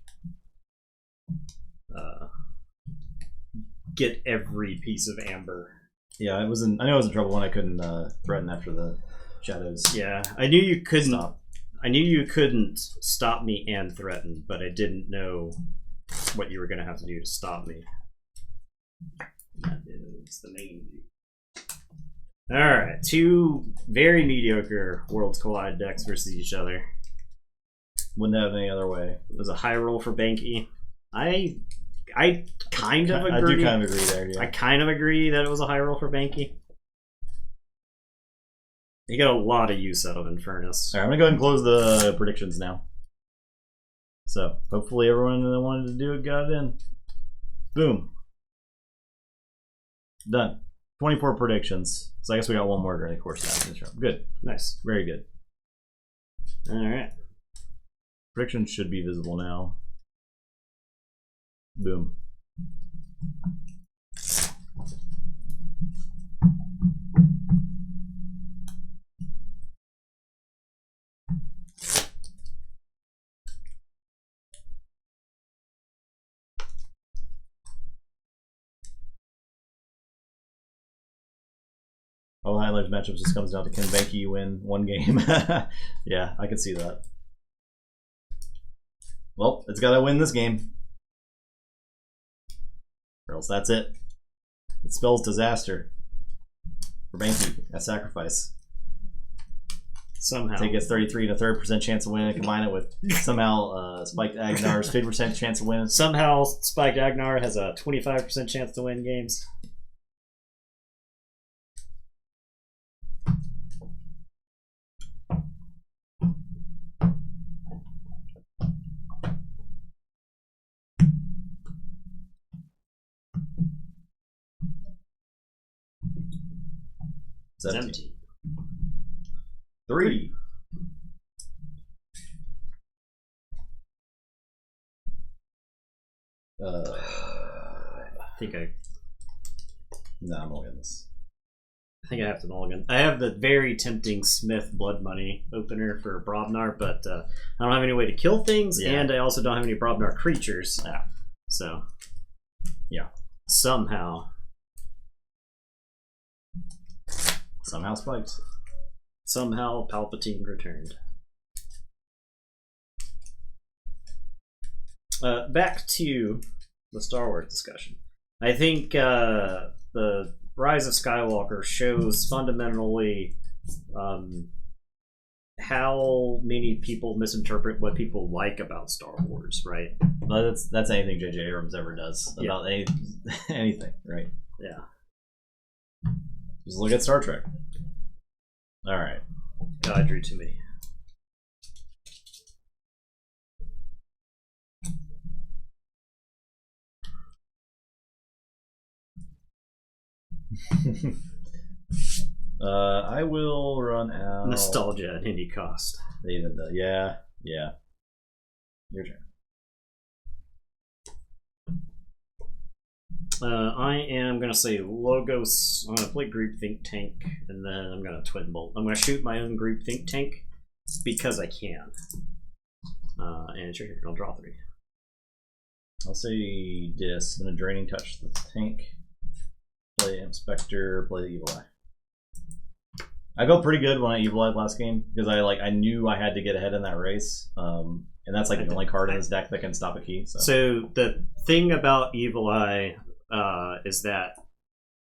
get every piece of amber. Yeah, I know I was in trouble when I couldn't threaten after the shadows. Yeah, I knew you couldn't. Stop. I knew you couldn't stop me and threaten, but I didn't know what you were going to have to do to stop me. That is the main view. Alright, 2 very mediocre Worlds Collide decks versus each other. Wouldn't have any other way. It was a high roll for Banky. I kind of agree. I do kind of agree there, yeah. I kind of agree that it was a high roll for Banky. You got a lot of use out of Infernus. Alright, I'm going to go ahead and close the predictions now. So, hopefully everyone that wanted to do it got it in. Boom. Done. 24 predictions. So I guess we got one more during the course of this round. Good. Nice. Very good. All right. Predictions should be visible now. Boom. All the highlights matchups just comes down to can Banky win one game. Yeah, I can see that. Well, it's got to win this game. Or else that's it. It spells disaster for Banky at sacrifice. Somehow. Take a 33 and a third % chance of winning and combine it with somehow Spiked Agnar's 50% chance of winning. Somehow Spiked Agnar has a 25% chance to win games. It's empty. 3. No, I'm only in this. I think I have to mulligan. I have the very tempting Smith Blood Money opener for Brobnar, but I don't have any way to kill things, and I also don't have any Brobnar creatures. Yeah. So, yeah. Somehow Spiked. Somehow Palpatine returned. Back to the Star Wars discussion. I think the Rise of Skywalker shows fundamentally how many people misinterpret what people like about Star Wars, right? Well, that's anything J.J. Abrams ever does about anything, right? Yeah. Just look at Star Trek. All right. God, I drew too many. I will run out. Nostalgia at any cost. Yeah. Your turn. I am going to say Logos. I'm going to play Group Think Tank, and then I'm going to Twin Bolt. I'm going to shoot my own Group Think Tank because I can. And it's your turn. I'll draw 3. I'll say Dis. I'm going to Draining Touch the tank. Play Inspector. Play the Evil Eye. I felt pretty good when I Evil Eyed last game because I knew I had to get ahead in that race. And that's like the only card in this deck that can stop a key. So the thing about Evil Eye is that,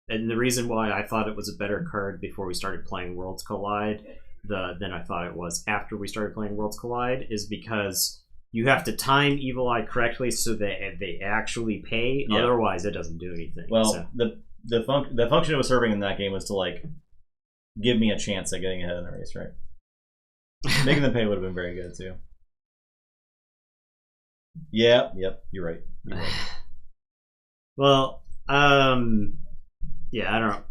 and the reason why I thought it was a better card before we started playing Worlds Collide than I thought it was after we started playing Worlds Collide is because you have to time Evil Eye correctly so that they actually pay. Yeah. Otherwise, it doesn't do anything. Well, the function it was serving in that game was to give me a chance at getting ahead in the race, right? Making them pay would have been very good too. Yeah, yep, you're right. Well, yeah, I don't know.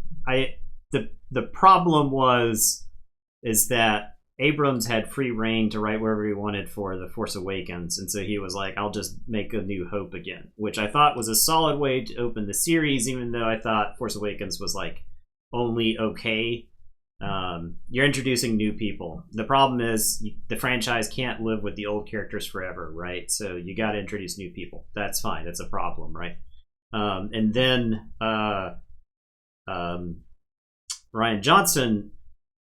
The problem is that Abrams had free reign to write wherever he wanted for The Force Awakens, and so he was like, I'll just make A New Hope again, which I thought was a solid way to open the series, even though I thought Force Awakens was only okay. You're introducing new people. The problem is the franchise can't live with the old characters forever, right? So you got to introduce new people. That's fine. That's a problem, right? And then Ryan Johnson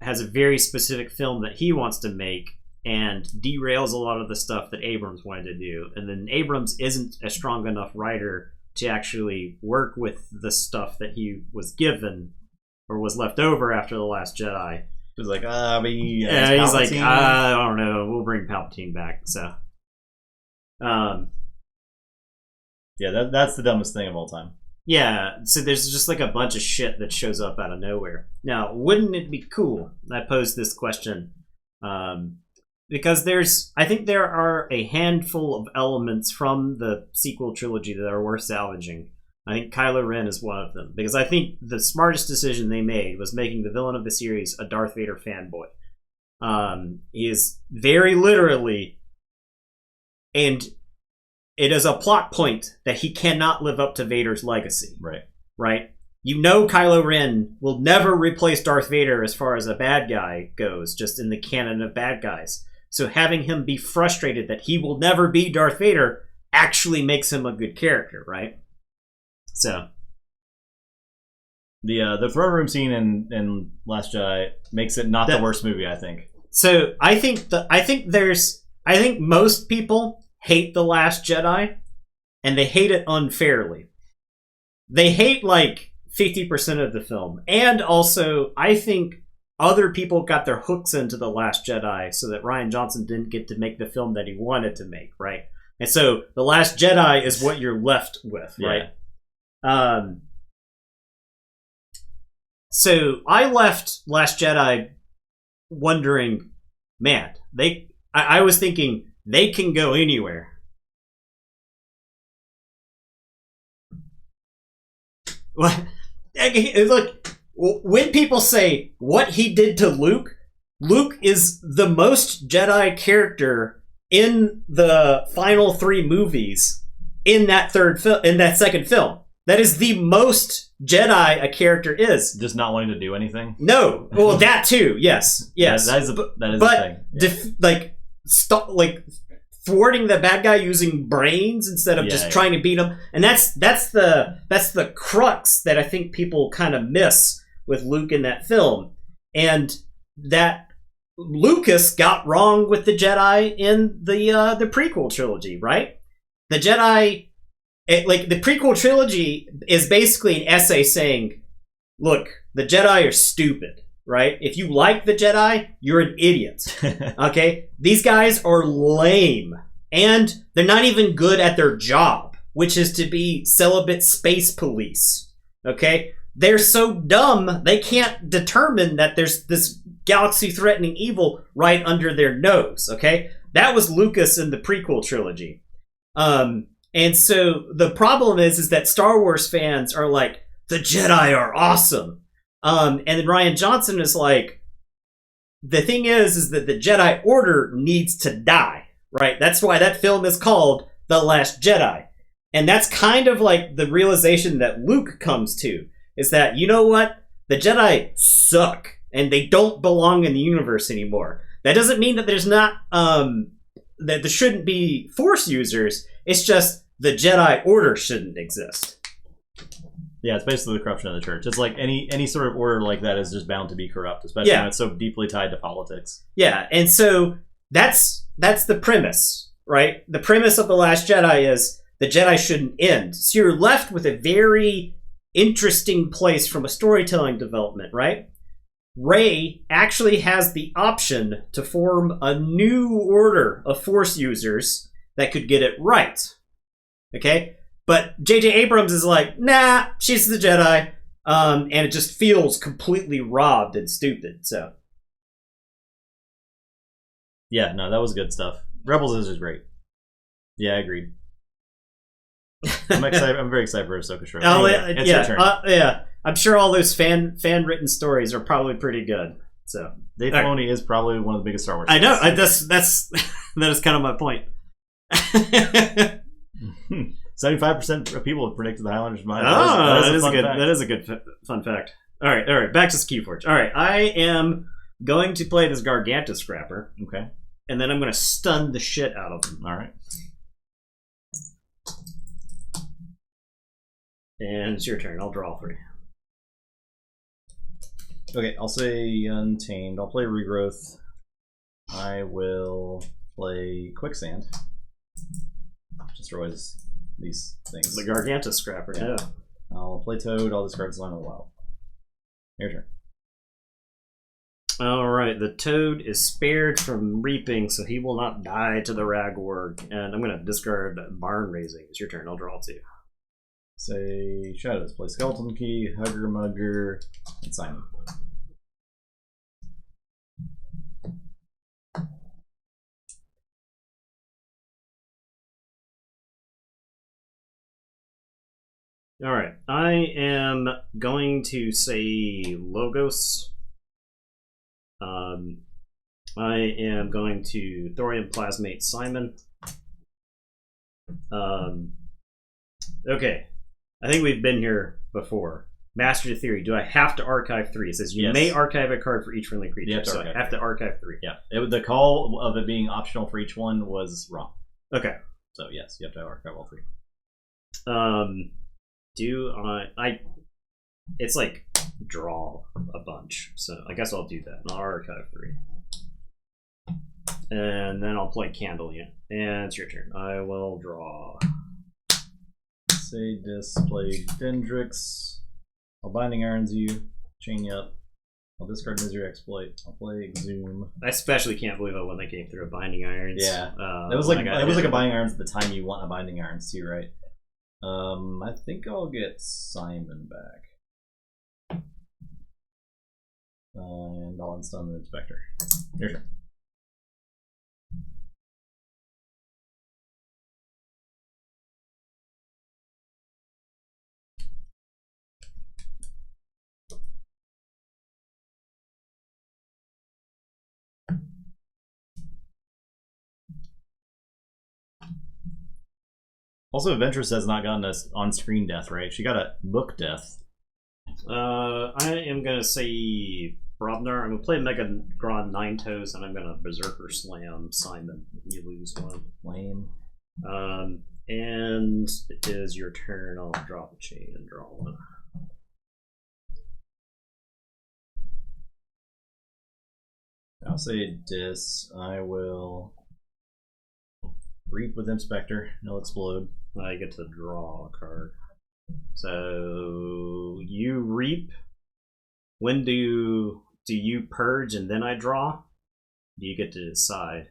has a very specific film that he wants to make and derails a lot of the stuff that Abrams wanted to do. And then Abrams isn't a strong enough writer to actually work with the stuff that he was given or was left over after The Last Jedi. He was like, he's like, I don't know, we'll bring Palpatine back. So, yeah, that's the dumbest thing of all time. Yeah, so there's just a bunch of shit that shows up out of nowhere. Now, wouldn't it be cool? I posed this question because I think there are a handful of elements from the sequel trilogy that are worth salvaging. I think Kylo Ren is one of them because I think the smartest decision they made was making the villain of the series a Darth Vader fanboy. He is very literally, and it is a plot point that he cannot live up to Vader's legacy. Right. Right? You know Kylo Ren will never replace Darth Vader as far as a bad guy goes, just in the canon of bad guys. So having him be frustrated that he will never be Darth Vader actually makes him a good character, right? So the throne room scene in Last Jedi makes it not the worst movie, I think. So I think most people hate The Last Jedi, and they hate it unfairly. They hate like 50% of the film, and also I think other people got their hooks into The Last Jedi so that Rian Johnson didn't get to make the film that he wanted to make, right? And so The Last Jedi is what you're left with, right? So I left Last Jedi wondering, man, I was thinking they can go anywhere. Look, when people say what he did to Luke, Luke is the most Jedi character in the final 3 movies in that second film. That is the most Jedi a character is. Just not wanting to do anything? No. Well, that too. Yes. Yes. That is a thing. Yeah. Thwarting the bad guy using brains instead of just trying to beat him. And that's the crux that I think people kind of miss with Luke in that film. And that Lucas got wrong with the Jedi in the prequel trilogy, right? The Jedi... the prequel trilogy is basically an essay saying, look, the Jedi are stupid, right? If you like the Jedi, you're an idiot. Okay? These guys are lame. And they're not even good at their job, which is to be celibate space police. Okay? They're so dumb, they can't determine that there's this galaxy-threatening evil right under their nose. Okay? That was Lucas in the prequel trilogy. And so the problem is that Star Wars fans are like, the Jedi are awesome. And then Rian Johnson is like, the thing is that the Jedi Order needs to die, right? That's why that film is called The Last Jedi. And that's kind of like the realization that Luke comes to, is that, you know what? The Jedi suck, and they don't belong in the universe anymore. That doesn't mean that there's not, that there shouldn't be Force users. It's just the Jedi Order shouldn't exist. Yeah, it's basically the corruption of the church. It's like any sort of order like that is just bound to be corrupt, especially when it's so deeply tied to politics. Yeah, and so that's the premise, right? The premise of The Last Jedi is the Jedi shouldn't end. So you're left with a very interesting place from a storytelling development, right? Rey actually has the option to form a new order of Force users that could get it right. Okay? But J.J. Abrams is like, nah, she's the Jedi. And it just feels completely robbed and stupid, so. Yeah, no, that was good stuff. Rebels is great. Yeah, I agreed. I'm excited. I'm very excited for Ahsoka Show. Anyway, it's your turn. Yeah. I'm sure all those fan-written stories are probably pretty good. So Dave Filoni is probably one of the biggest Star Wars fans. I know. That is kind of my point. 75% of people have predicted the Highlanders might. That is a good fun fact. All right. Back to Keyforge. All right, I am going to play this Gargantua Scrapper. Okay. And then I'm going to stun the shit out of him. All right. And it's your turn. I'll draw 3. Okay, I'll say Untamed. I'll play Regrowth. I will play Quicksand. Just realize these things. The Gargantua Scrapper, yeah. I'll play Toad. I'll discard Slime of the Wild. Your turn. Alright, the Toad is spared from reaping, so he will not die to the Ragworg. And I'm going to discard Barn Raising. It's your turn. I'll draw 2. Say Shadows. Play Skeleton Key, Hugger Mugger, and Simon. All right, I am going to say Logos. I am going to Thorium Plasmate Simon. Okay, I think we've been here before. Master the Theory. Do I have to archive 3? It says you may archive a card for each friendly creature. So I have to archive 3. Yeah. The call of it being optional for each one was wrong. Okay. So yes, you have to archive all 3. Do I? It's like draw a bunch. So I guess I'll do that. I'll archive 3. And then I'll play Candle Unit. And it's your turn. I will draw. Say display Dendrix. I'll Binding Irons you, chain you up. I'll discard Misery Exploit. I'll play Exhume. I especially can't believe I won that game through a Binding Irons. Yeah, it was like a Binding Irons at the time you want a Binding Irons too, right? I think I'll get Simon back, and I'll install the Inspector. Your turn. Also, Ventress has not gotten a on-screen death, right? She got a book death. I am going to say Brobnar. I'm going to play Mega Gron 9 Toes, and I'm going to Berserker Slam Simon. You lose 1. Lame. And it is your turn. I'll drop a chain and draw 1. I'll say Dis. I will Reap with Inspector. It'll explode. I get to draw a card. So you reap. When do you purge and then I draw? Do you get to decide?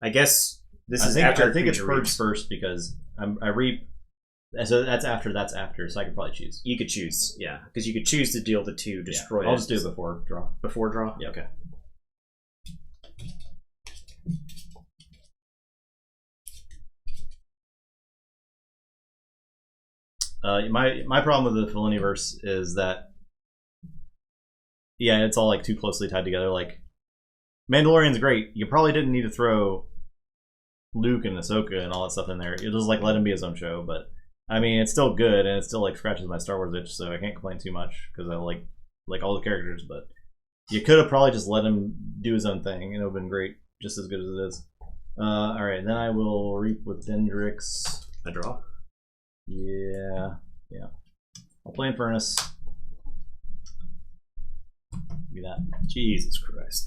I guess this is after. I think it's purge first because I reap. So that's after. So I could probably choose. You could choose, yeah, because you could choose to deal the 2, destroy it. I'll just do it before draw. Before draw. Yeah. Okay. My problem with the Feloniverse is that, yeah, it's all like too closely tied together. Like, Mandalorian's great. You probably didn't need to throw Luke and Ahsoka and all that stuff in there. You just like let him be his own show. But I mean, it's still good and it still like scratches my Star Wars itch, so I can't complain too much because I like all the characters. But you could have probably just let him do his own thing and it would have been great, just as good as it is. All right, then I will Reap with Dendrix. I draw. Yeah. I'll play Infernus. Give me that. Jesus Christ.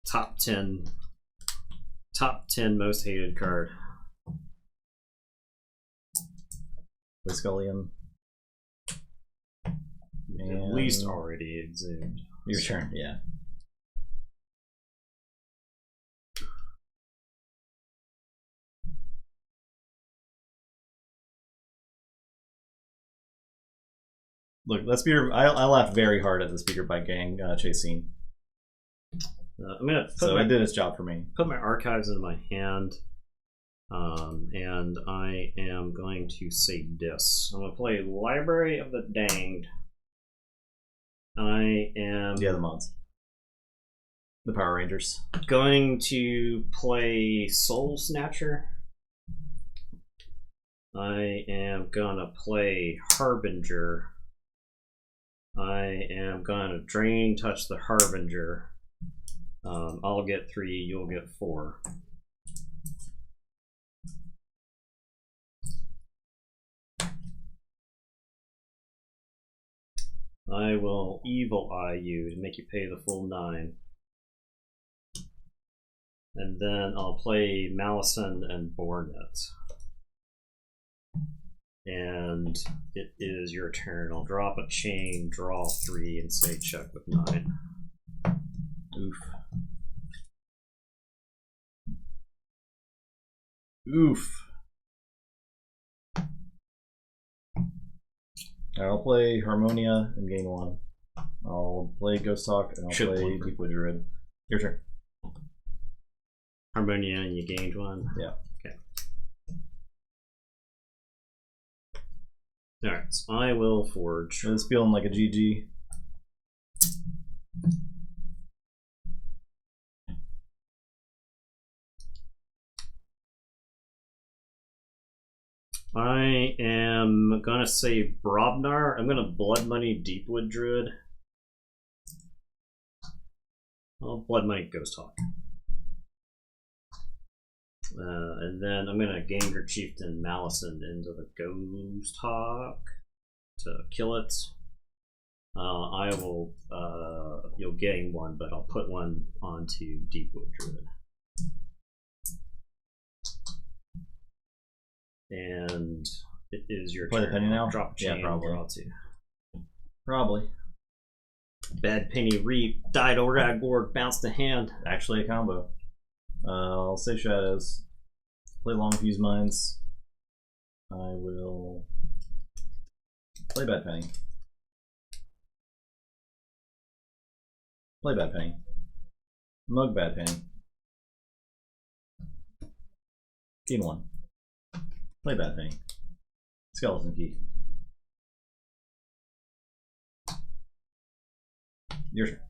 Top 10 most hated card. Whiskalium. At least already exhumed. Your turn, yeah. Look, that speeder. I laughed very hard at the speeder bike gang chase scene. I'm gonna it did its job for me. Put my archives in my hand, and I am going to say this. I'm gonna play Library of the Danged. I am the mods, the Power Rangers. Going to play Soul Snatcher. I am gonna play Harbinger. I am gonna Drain Touch the Harbinger. I'll get 3, you'll get 4. I will Evil Eye you to make you pay the full 9. And then I'll play Malison and Bornet. And it is your turn. I'll drop a chain, draw 3, and say check with 9. Oof. Oof. I'll play Harmonia and gain 1. I'll play Ghost Talk and I'll play Deepwood Druid. Your turn. Harmonia and you gained 1? Yeah. Okay. Alright, so I will forge. It's feeling like a GG. I am gonna say Brobnar. I'm gonna Blood Money Deepwood Druid. Well, Blood Money Ghost Hawk. And then I'm gonna Ganger Chieftain Malison into the Ghost Hawk to kill it. I will. You'll gain one, but I'll put one onto Deepwood Druid. And it is your Play turn. the penny now? Drop a chain, Yeah, probably. draw two. Probably. Bad Penny Reap, died to Ragborg, bounce to hand. Actually a combo. I'll say Shadows. Play Long Fuse Mines. I will play Bad Penny. Play Bad Penny. Mug Bad Penny. Gain one. Play Bad Penny. Skeleton Key. Your turn.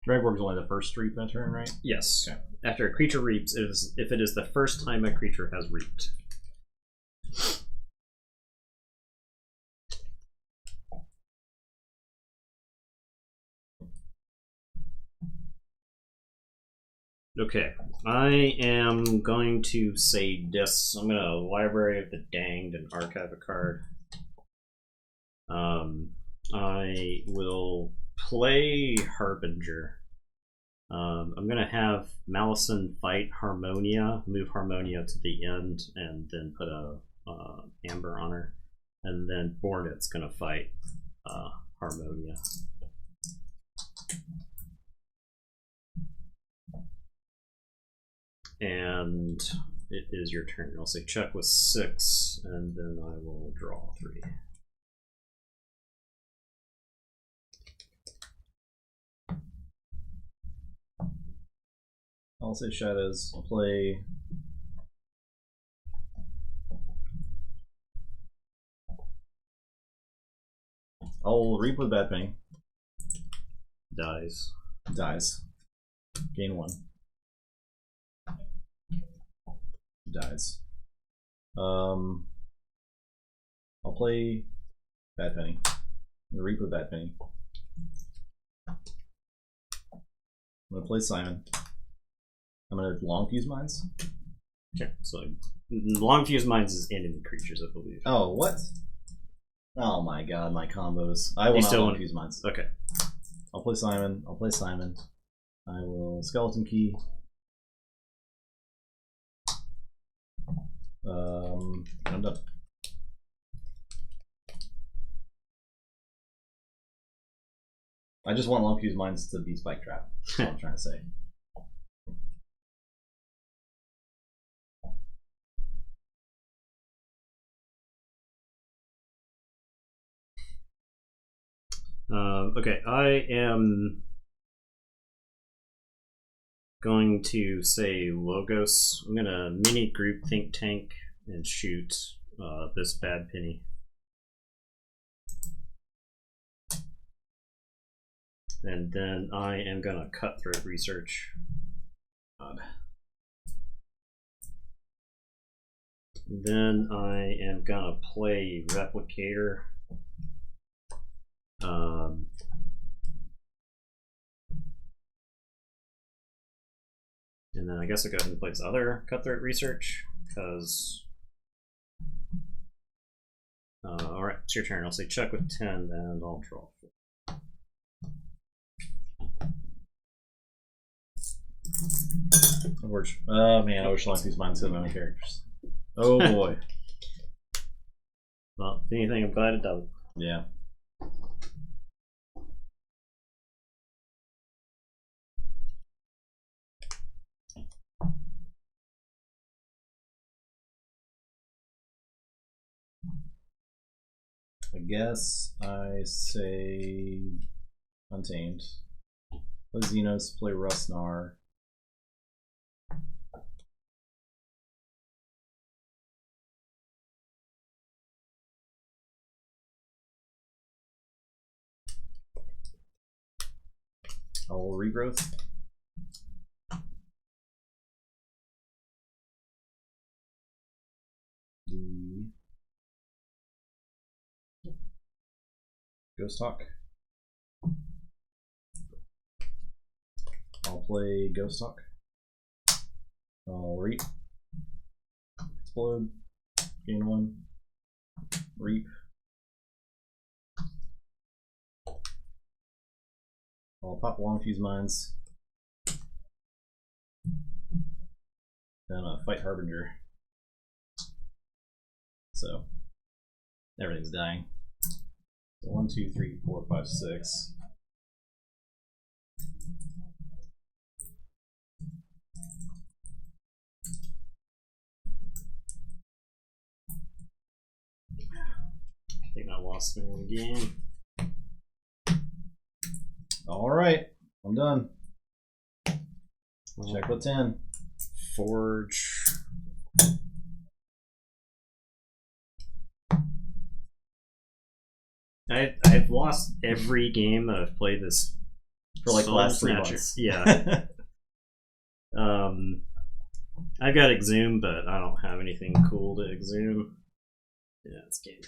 Dragborg's only the first reap that turn, right? Yes. Okay. After a creature reaps, if it is the first time a creature has reaped. Okay, I am going to say this. I'm gonna Library of the Danged and archive a card. I will play Harbinger. I'm gonna have Malison fight Harmonia, move Harmonia to the end, and then put a Amber on her, and then Bornet's gonna fight Harmonia. And it is your turn. I'll say check with 6, and then I will draw 3. I'll say Shadows. I'll play. I'll Reap with Bad Penny. Dies. Dies. Gain one. Dies. I'll play Bad Penny. I'm gonna Reap with Bad Penny. I'm gonna play Simon. I'm gonna Long Fuse Mines. Okay, so Long Fuse Mines is enemy creatures, I believe. Oh, what? Oh my god, my combos. I will not Long Fuse Mines. Okay. I'll play Simon. I'll play Simon. I will Skeleton Key. I'm done. I just want Long Fuse Mines to be Spike Trap. That's what I'm trying to say. Okay, I am going to say Logos. I'm gonna mini group Think Tank and shoot this Bad Penny. And then I am gonna Cutthroat Research. God. Then I am gonna play Replicator. And then I guess I'll go ahead and play this other Cutthroat Research, because... Alright, it's your turn. I'll say check with 10, and I'll draw 4. Oh man, I wish Long Fuse Mines had my own characters. Oh boy. Well, if anything, I'm glad it doesn't. Yeah. guess I say Untamed. Play Xenos, play Rustnar. All Regrowth. The Ghost Hawk. I'll play Ghost Hawk. I'll Reap. Explode. Gain 1. Reap. I'll pop Long Fuse Mines. Then Fight Harbinger. So everything's dying. So 1, 2, 3, 4, 5, 6. I think I lost me in the game. All right, I'm done. Check with 10. Forge. I've lost every game that I've played this For like the last 3 Snatcher. months. Yeah. I've got Exhume, but I don't have anything cool to Exhume. Yeah, it's game.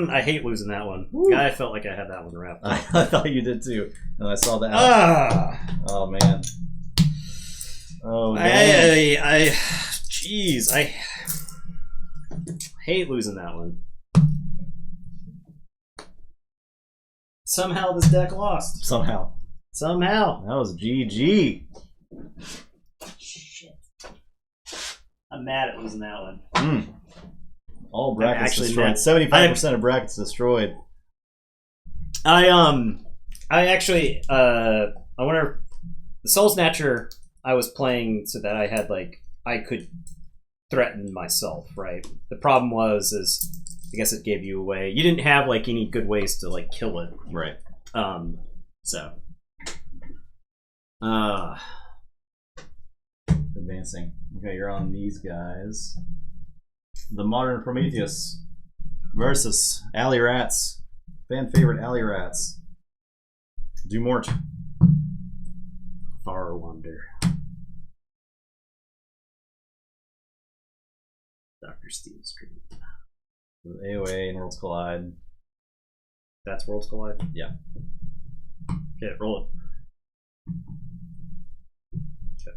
I hate losing that one. I felt like I had that one wrapped up. I thought you did too, and I saw that. Oh man. Oh man. Jeez, I hate losing that one. Somehow this deck lost. Somehow. Somehow. That was GG. Shit. I'm mad at losing that one. All brackets actually destroyed. 75% of brackets destroyed. I actually I wonder, the Soul Snatcher I was playing so that I had I could threaten myself, right? The problem is I guess it gave you away. You didn't have any good ways to kill it. Right. So Advancing. Okay, you're on these guys. The Modern Prometheus versus Alley Rats. Fan favorite Alley Rats. Dumort. Far Wonder. Dr. Steve Screen. With AOA and Worlds Collide. That's Worlds Collide? Yeah. Okay, roll it. Okay.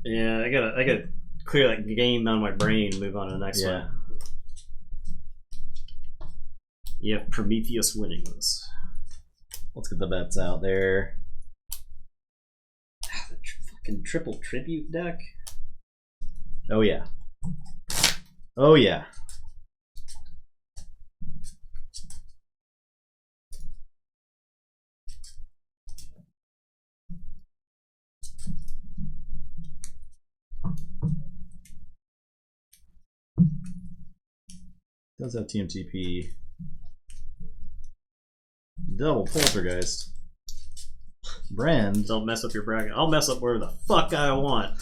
Yeah, I gotta clear that game out of my brain and move on to the next one. You have Prometheus winning this. Let's get the bets out there. The fucking triple tribute deck. Oh yeah. Oh yeah. Does have TMTP. Double Poltergeist. Brand. Don't mess up your bracket. I'll mess up where the fuck I want.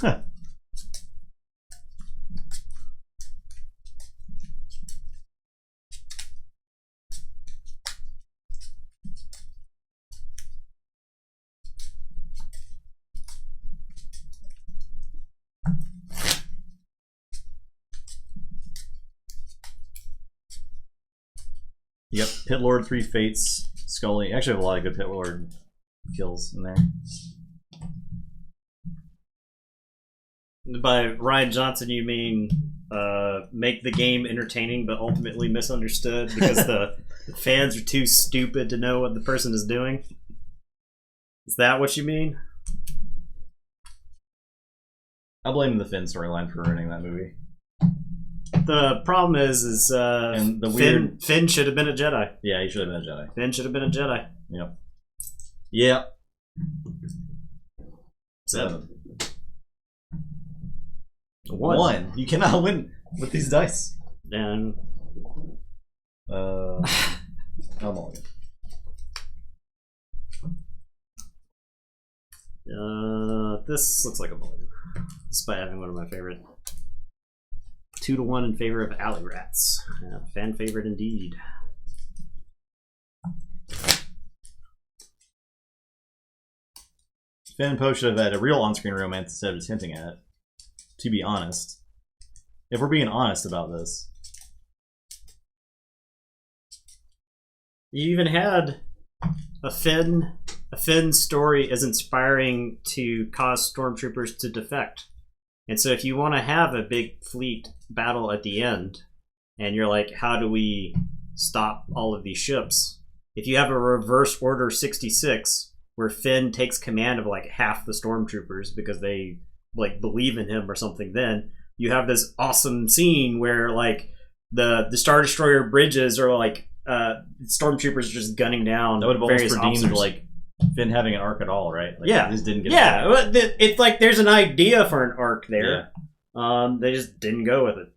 Yep, Pit Lord, 3 Fates, Scully. Actually, I have a lot of good Pit Lord kills in there. By Ryan Johnson, you mean make the game entertaining but ultimately misunderstood because the fans are too stupid to know what the person is doing? Is that what you mean? I blame the Finn storyline for ruining that movie. The problem is and the weird Finn should have been a Jedi. Yeah, he should have been a Jedi. Finn should have been a Jedi. Yep. Yep. 7. 1. You cannot win with these dice. And I'll mulligan. This looks like a mulligan, despite having one of my favorite. 2-1 in favor of Alley Rats. Fan favorite indeed. Finn and Poe should have had a real on-screen romance instead of just hinting at it. To be honest. If we're being honest about this. You even had a Finn story as inspiring to cause stormtroopers to defect. And so if you want to have a big fleet battle at the end, and you're like, how do we stop all of these ships? If you have a reverse order 66, where Finn takes command of like half the stormtroopers because they like believe in him or something, then you have this awesome scene where like the Star Destroyer bridges are like stormtroopers just gunning down. That would have almost various redeemed officers. like Finn having an arc at all, right? Like, yeah, they just didn't get it. It's like there's an idea for an arc there. Yeah. They just didn't go with it.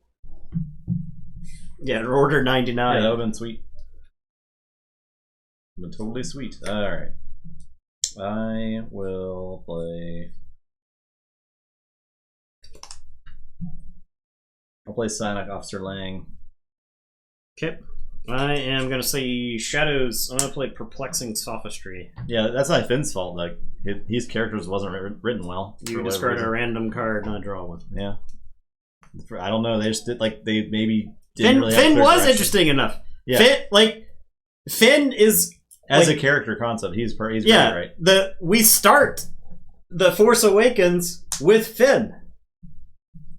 Yeah, Order 99. Yeah, that would have been sweet. Been totally sweet. All right, I will play. I'll play Sonic Officer Lang. Okay. I am going to say Shadows. I'm going to play Perplexing Sophistry. Yeah, that's not Finn's fault. Like his characters wasn't written well. You discard a random card and I draw one. Yeah. I don't know. They just did like they maybe didn't really have Finn clear was direction. interesting enough. Yeah. Finn is as like, a character concept. He's yeah, really right. We start the Force Awakens with Finn.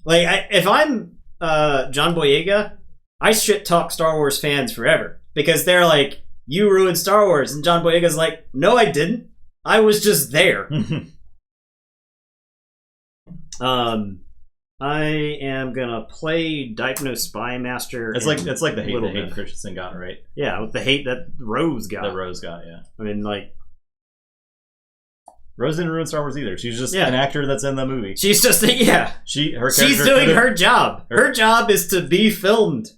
Like if I'm John Boyega, I shit talk Star Wars fans forever because they're like, you ruined Star Wars, and John Boyega's like, no, I didn't. I was just there. I am gonna play Dipno Spy Master. It's like the hate that Hayden bit. Christensen got, right? Yeah, with the hate that Rose got. That Rose got, yeah. I mean, like, Rose didn't ruin Star Wars either. She's just Yeah. an actor that's in the movie. she's just yeah. She's doing her job. Her job is to be filmed,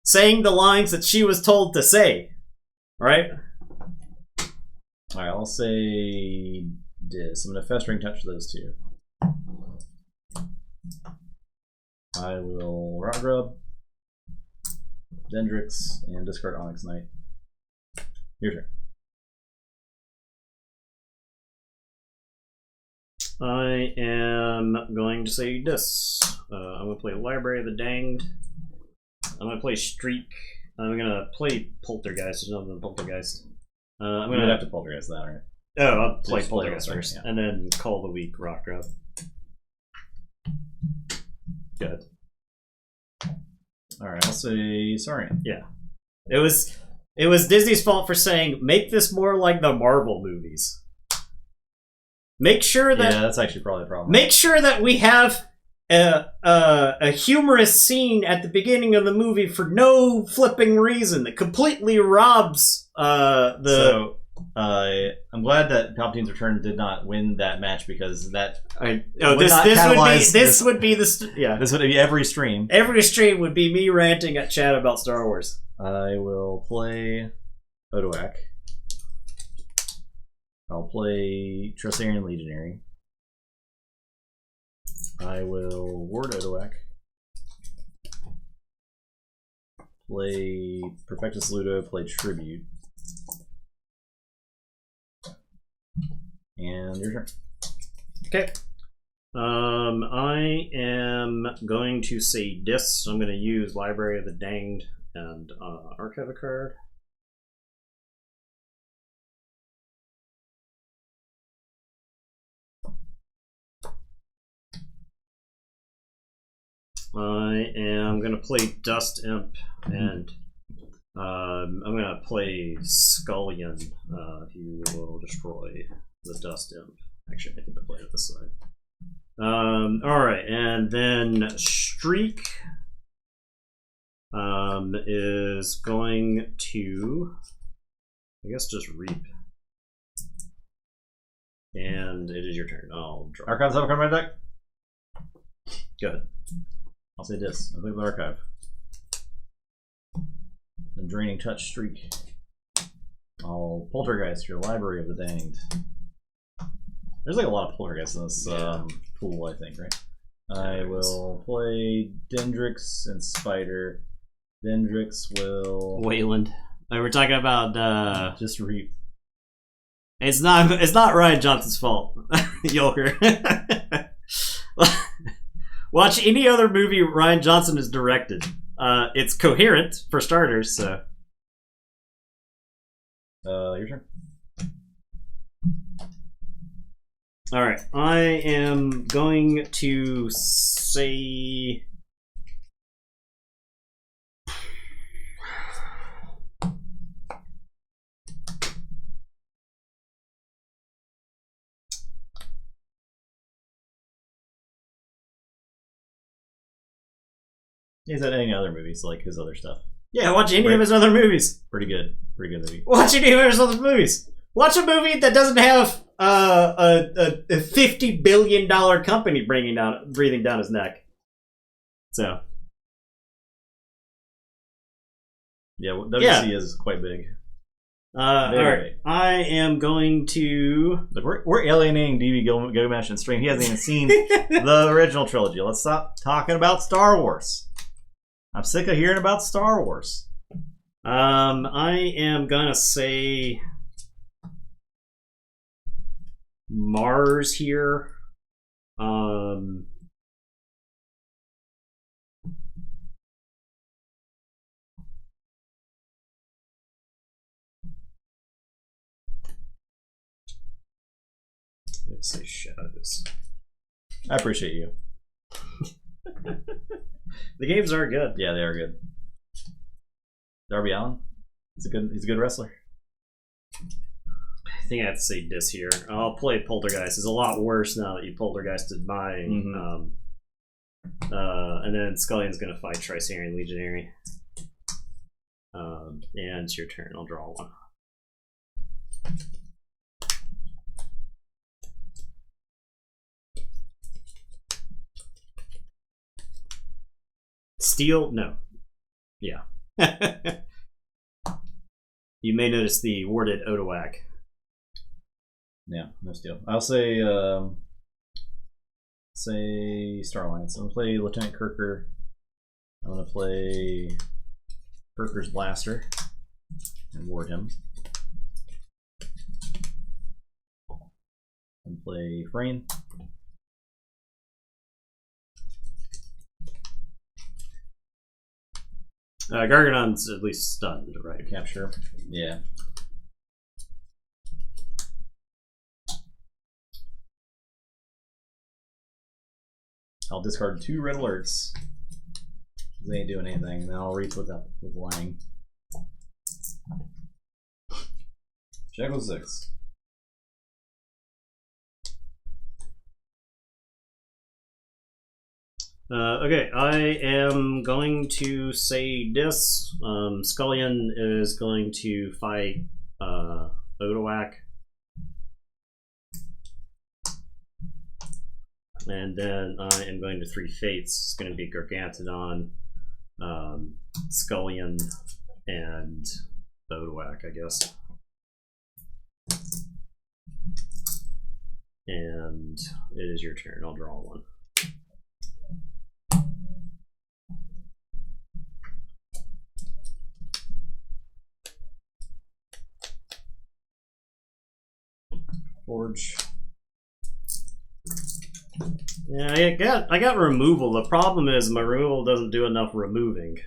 saying the lines that she was told to say. Right? All right, I'll say this. I'm gonna Festering Touch those two. I will Rock Grub, Dendrix, and discard Onyx Knight. Your turn. I am going to say this. I'm going to play Library of the Danged. I'm going to play Streak. I'm going to play Poltergeist. There's nothing than Poltergeist. I'm going to have to Poltergeist that, right? Oh, I'll play Just Poltergeist play first. yeah. And then Call of the Week, Rock Grub. Good. Alright, I'll say Saurian. Yeah. It was Disney's fault for saying, make this more like the Marvel movies. Make sure that... Yeah, that's actually probably a problem. Make sure that we have a humorous scene at the beginning of the movie for no flipping reason that completely robs So, I'm glad that Palpatine's Return did not win that match because that this would be every stream. Every stream would be me ranting at chat about Star Wars. I will play Odoak. I'll play Tressarian Legionary. I will Ward Odoak. Play Perfectus Ludo, play Tribute. And your turn. Okay. I am going to say this. I'm going to use Library of the Danged and archive a card. I am going to play Dust Imp and I'm going to play Scullion if you will destroy the Dust Imp. Actually, I think I played it this side. Alright, and then Streak is going to, I guess, just Reap. And it is your turn. I'll draw. Archives have a card in my deck? Good. I'll say this. I think the archive. The Draining Touch Streak. I'll Poltergeist, your Library of the Danged. There's like a lot of Poltergeists in this pool, I think, right? I will play Dendrix and Spider. Dendrix will... Wayland. We're talking about... just Reap. It's not Ryan Johnson's fault, Yolker. Watch any other movie Ryan Johnson has directed. It's coherent, for starters, so... Your turn. Alright, I am going to say... He's had any other movies, like his other stuff. Yeah, watch any of his other movies. Pretty good movie. Watch any of his other movies. Watch a movie that doesn't have a $50 billion company breathing down his neck. So. Yeah, WC is quite big. Alright, I am going to... Look, we're alienating DB Gilgamesh and Stream. He hasn't even seen the original trilogy. Let's stop talking about Star Wars. I'm sick of hearing about Star Wars. I am gonna say Mars here. Let's say Shadows. I appreciate you. The games are good. Yeah, they are good. Darby Allin, he's a good wrestler. I think I have to say this here. I'll play Poltergeist. It's a lot worse now that you Poltergeisted mine. And then Scullion's going to fight Tricerian Legionary. And it's your turn. I'll draw one. Steel? No. Yeah. You may notice the warded Odoak. Yeah, no steel. I'll say Star Alliance. I'm gonna play Lieutenant Kirker. I'm gonna play Kirker's Blaster and ward him. And play Frayne. Gargadon's at least stunned, right? Capture. Yeah. I'll discard 2 red alerts. They ain't doing anything. And then I'll reach with Lang. Shackle 6. Okay, I am going to say this. Scullion is going to fight Odoak. And then I am going to 3 Fates. It's going to be Gargantodon, Scullion, and Odoak, I guess. And it is your turn. I'll draw one. Forge. Yeah, I got removal. The problem is my removal doesn't do enough removing.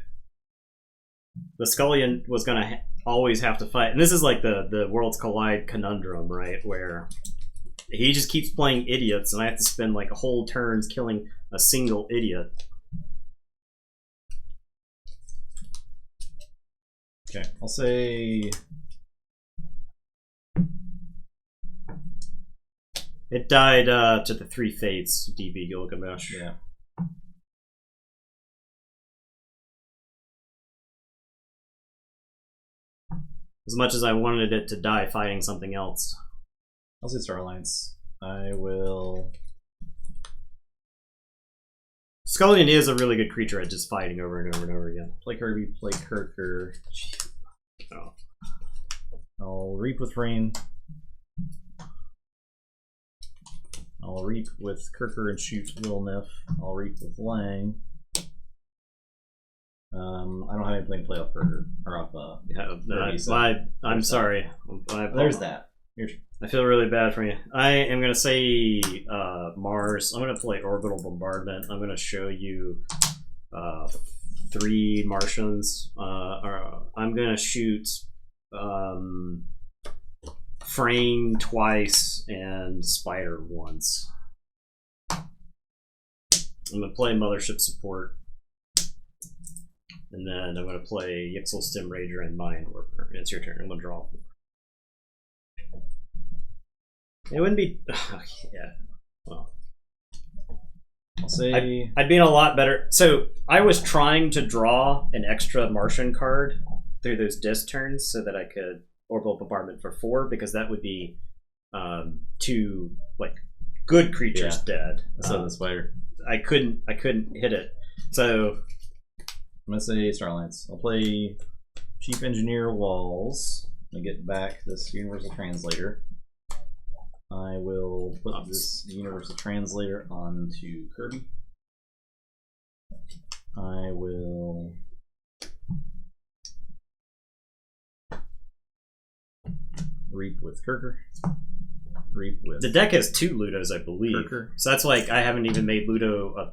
The Scullion was gonna always have to fight, and this is like the Worlds Collide conundrum, right? Where he just keeps playing idiots, and I have to spend like a whole turns killing a single idiot. Okay, I'll say. It died to the 3 Fates, DB Gilgamesh. Yeah. As much as I wanted it to die fighting something else. I'll say Star Alliance. I will Scullion is a really good creature at just fighting over and over and over again. Play Kirby, play Kirker. Oh. I'll Reap with Rain. I'll Reap with Kirker and shoot Wilnif. I'll Reap with Lang. I don't have anything to play off Kirker or off. Kirby, so I'm sorry. There's that. I feel really bad for you. I am going to say Mars. I'm going to play Orbital Bombardment. I'm going to show you 3 Martians. I'm going to shoot Frame twice and Spider once. I'm going to play Mothership Support. And then I'm going to play Yixel Stim Rager and Mind Warper. It's your turn. I'm going to draw. It wouldn't be. Yeah. Well, I'll say I'd be in a lot better. So I was trying to draw an extra Martian card through those disc turns so that I could Orbital Bombardment for 4 because that would be 2 like good creatures dead. So the spider. I couldn't hit it. So I'm gonna say Starlines. I'll play Chief Engineer Walls. I get back this Universal Translator. I will put this Universal Translator onto Kirby. I will Reap with Kirker. Reap with the deck has 2 Ludos, I believe. Kirker. So that's like I haven't even made Ludo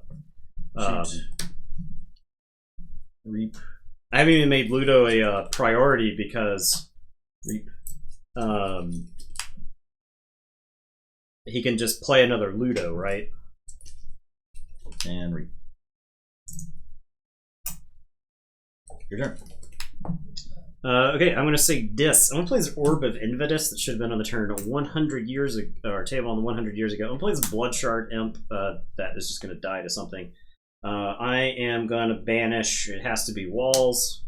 Reap. I haven't even made Ludo a priority because Reap. He can just play another Ludo, right? And Reap. Your turn. Okay, I'm going to say Dis. I'm going to play this Orb of Invidus that should have been on the turn 100 years ago, or table on the 100 years ago. I'm going to play this Blood Shard Imp that is just going to die to something. I am going to banish. It has to be walls.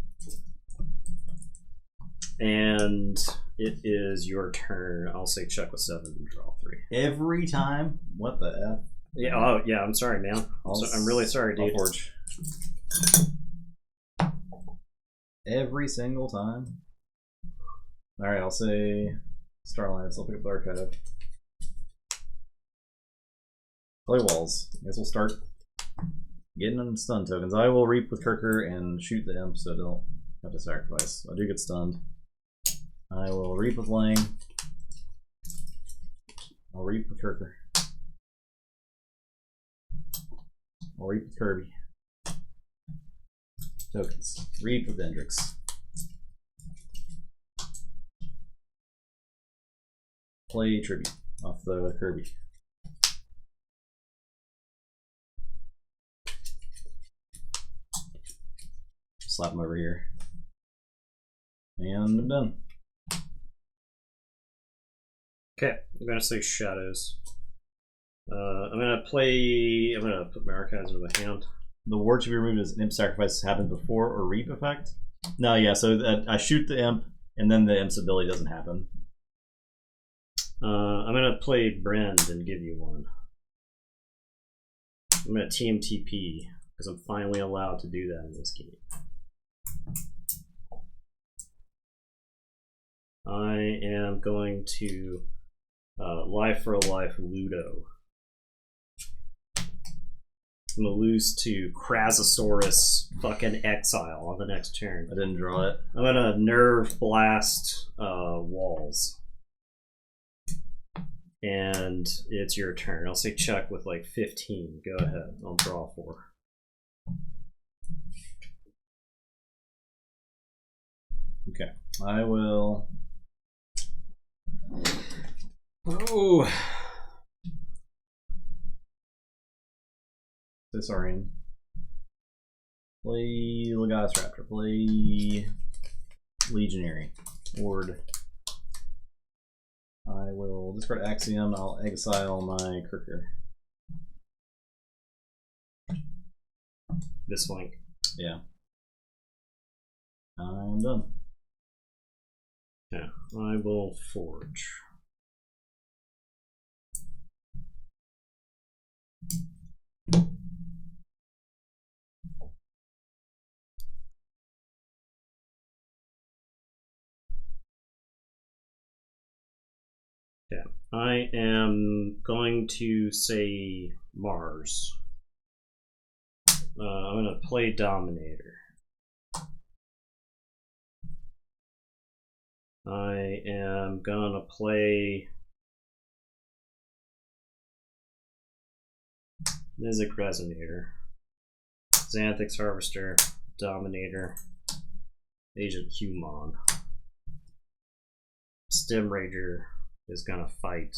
And it is your turn. I'll say check with 7 and draw 3. Every time? What the F? Yeah. Oh, yeah. I'm sorry, man. I'm really sorry, dude. Keyforge. Every single time. All right, I'll say Starlines. I'll pick up the archive. Play walls. I guess we'll start getting them stun tokens. I will Reap with Kirker and shoot the imp, so don't have to sacrifice. I do get stunned. I will Reap with Lang. I'll Reap with Kirker. I'll Reap with Kirby. Tokens. Reap with Hendrix. Play Tribute off the Kirby. Slap him over here. And I'm done. Okay, I'm going to say Shadows. I'm going to put my archives in my hand. The ward to be removed as an imp sacrifice happened before or Reap effect? No, yeah, so I shoot the imp, and then the imp's ability doesn't happen. I'm going to play Brand and give you one. I'm going to TMTP, because I'm finally allowed to do that in this game. I am going to Life for a Life Ludo. I'm gonna lose to Krasosaurus fucking Exile on the next turn. I didn't draw it. I'm gonna Nerve Blast Walls. And it's your turn. I'll say check with like 15. Go ahead. I'll draw 4. Okay. I will. Oh. Disorion. Play Legatus Raptor. Play Legionary. Ward. I will discard Axiom. I'll exile my Kirker. This flank. Yeah. I'm done. Yeah. I will forge. I am going to say Mars. I'm going to play Dominator. I am going to play Mizik Resonator, Xanthix Harvester, Dominator, Agent Human. Stem Rager is gonna fight.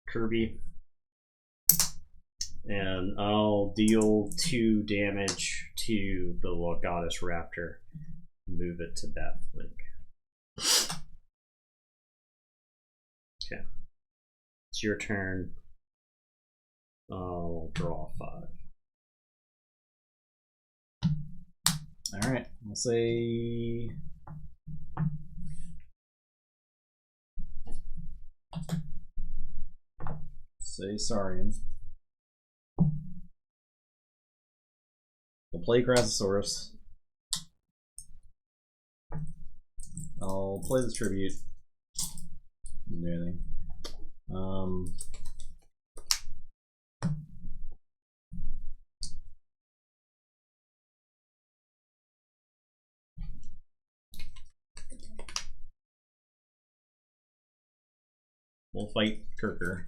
Kirby. And I'll deal 2 damage to the Logotis Raptor. Move it to that flank. Okay. It's your turn. I'll draw 5. Alright, I'll say... Say Saurian. We'll play Crassosaurus. I'll play this tribute. Didn't do anything. We'll fight Kirker.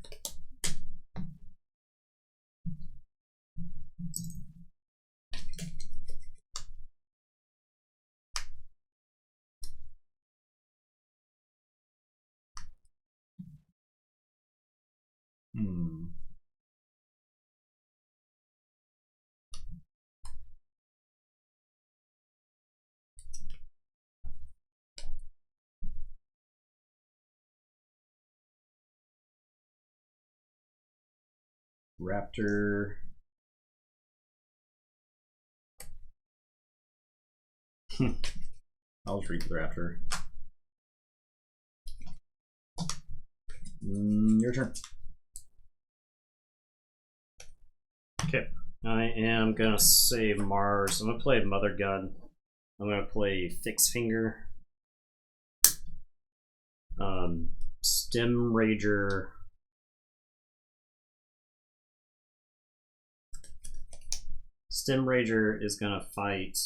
Raptor. I'll just read the Raptor. Your turn. Okay. I am gonna save Mars. I'm gonna play Mother Gun. I'm gonna play Fix Finger. Stem Rager. Stem Rager is gonna fight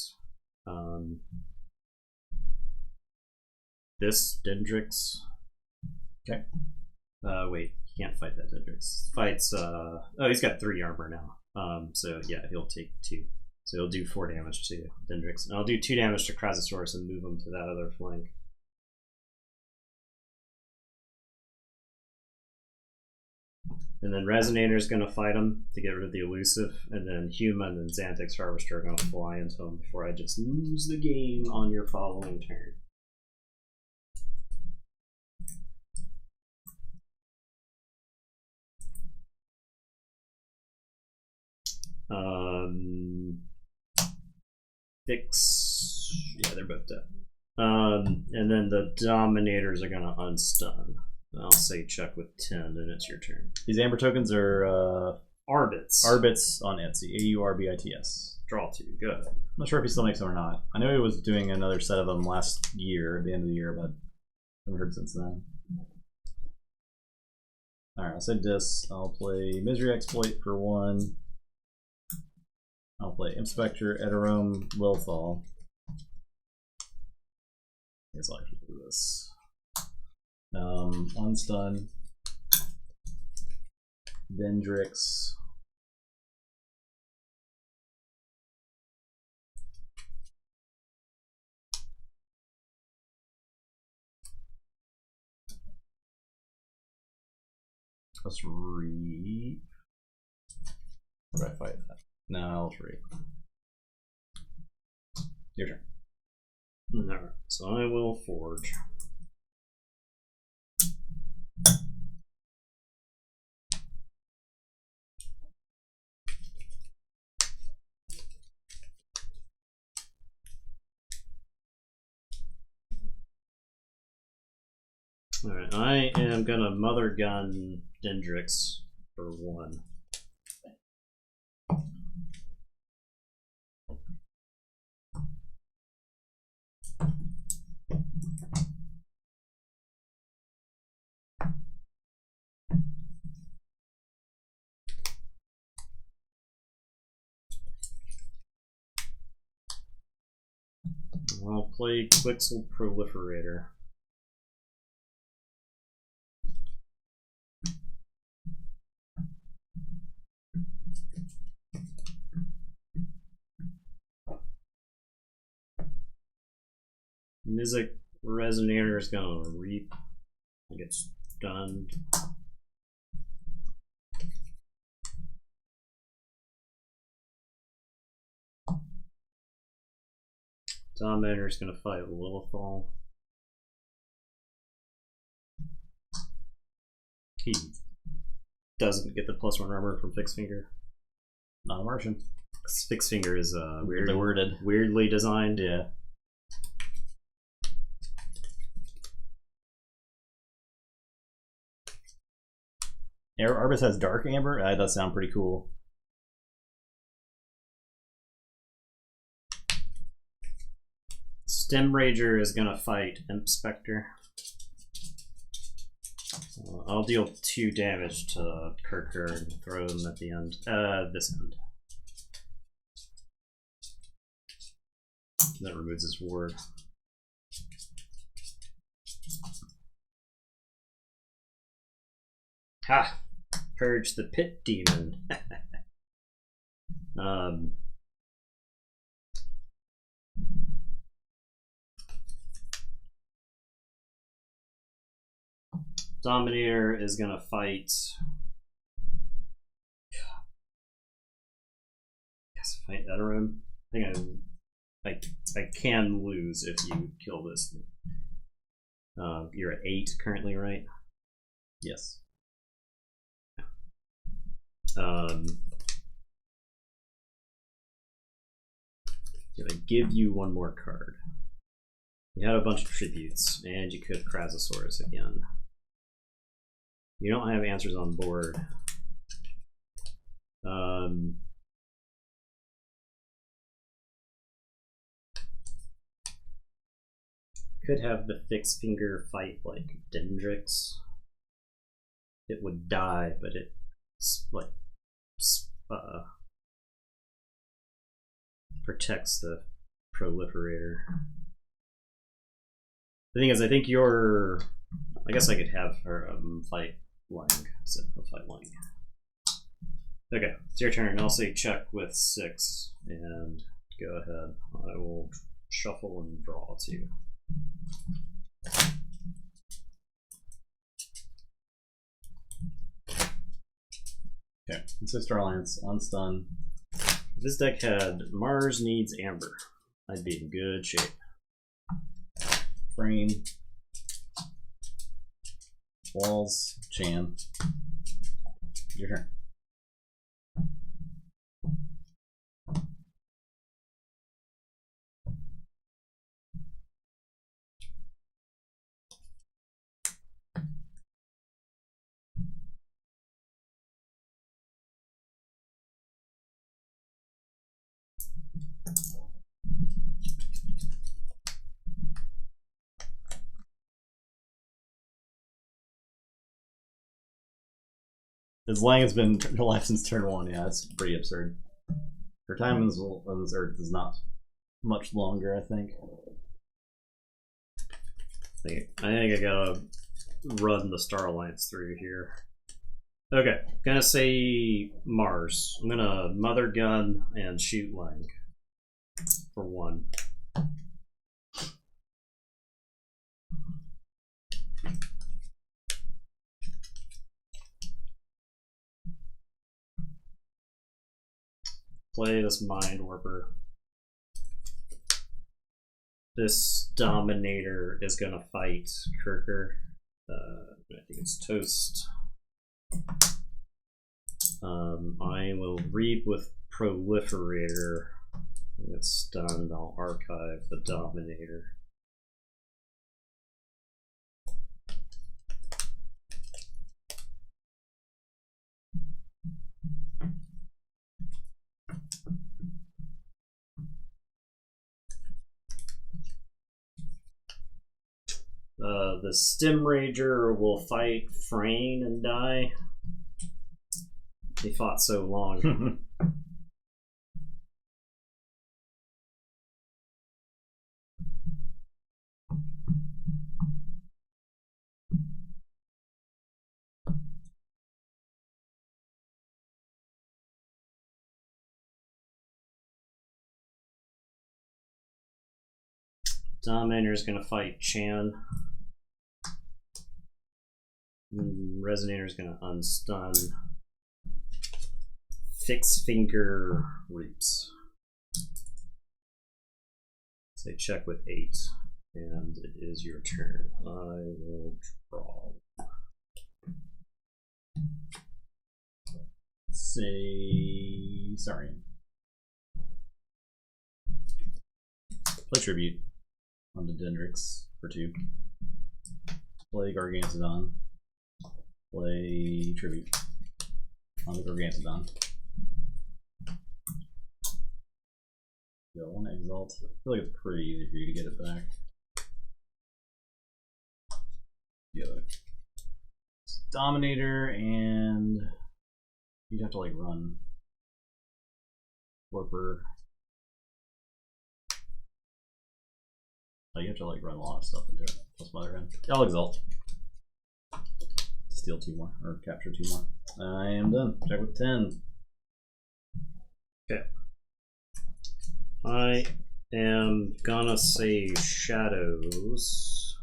this Dendrix. Okay. Wait, he can't fight that Dendrix. Fights oh, he's got 3 armor now. So yeah, he'll take 2. So he'll do 4 damage to Dendrix. And I'll do 2 damage to Crassosaurus and move him to that other flank. And then Resonator's gonna fight him to get rid of the elusive, and then Human and Xanthix Harvester are gonna fly into him before I just lose the game on your following turn. Fix. Yeah, they're both dead. And then the Dominators are gonna unstun. I'll say check with 10, and it's your turn. These Amber tokens are Arbits. Arbits on Etsy. AURBITS. Draw 2. Good. I'm not sure if he still makes them or not. I know he was doing another set of them last year, at the end of the year, but I haven't heard since then. Alright, I'll say this. I'll play Misery Exploit for 1. I'll play Inspector, Eterome, Lilthal. I guess I'll actually do this. Unstun. Dendrix. Let's read. Or do I fight that? No, I'll read. Your turn. Alright, so I will forge. Alright, I am gonna Mother Gun Dendrix for 1. I'll play Quixel Proliferator. Music Resonator is gonna reap. I get stunned. Dominator is gonna fight Lilithal. He doesn't get the +1 armor from Fixed Finger. Not a Martian. Fixed Finger is worded. Weirdly designed. Yeah. Arbus has Dark Amber? That does sound pretty cool. Stem Rager is gonna fight Imp Spectre. I'll deal 2 damage to Kirker and throw them at the end. This end. That removes his ward. Ha! Purge the Pit Demon. Dominator is gonna fight. Yes, fight Edoram. I think I can lose if you kill this thing. You're at 8 currently, right? Yes. Gonna give you 1 more card. You had a bunch of tributes, and you could Krasosaurus again. You don't have answers on board. Could have the Fixed Finger fight like Dendrix. It would die, but it like protects the Proliferator. The thing is, I think you're. I guess I could have her fight Lang. So I'll fight Lang. Okay, it's your turn. I'll say check with 6, and go ahead. I will shuffle and draw 2. Okay, Sister Alliance on stun. If this deck had Mars needs Amber, I'd be in good shape. Frame. Walls. Chan. Your turn. His Lang has been alive since turn 1. Yeah, that's pretty absurd. Her time on this earth is not much longer, I think. I think I gotta run the Star Alliance through here. Okay, gonna say Mars. I'm gonna Mother Gun and shoot Lang for 1. Play this Mind Warper. This Dominator is gonna fight Kirker. I think it's Toast. I will reap with Proliferator. It's stunned. I'll archive the Dominator. The Stem Rager will fight Frayne and die. He fought so long. Dominator is going to fight Chan. Resonator is going to unstun. Fix Finger Reaps. So they check with 8, and it is your turn. I will draw. Say sorry. Play Tribute onto Dendrix for 2. Play Gargantodon. Play Tribute onto Gargantodon. Yeah, I want to Exalt. I feel like it's pretty easy for you to get it back. Yeah. Dominator, and you'd have to like run Warper. Oh, you have to like run a lot of stuff into it. Plus my other hand. I'll Exalt. Steal 2 more, or capture 2 more. I am done. Check with 10. Okay. I am gonna say Shadows.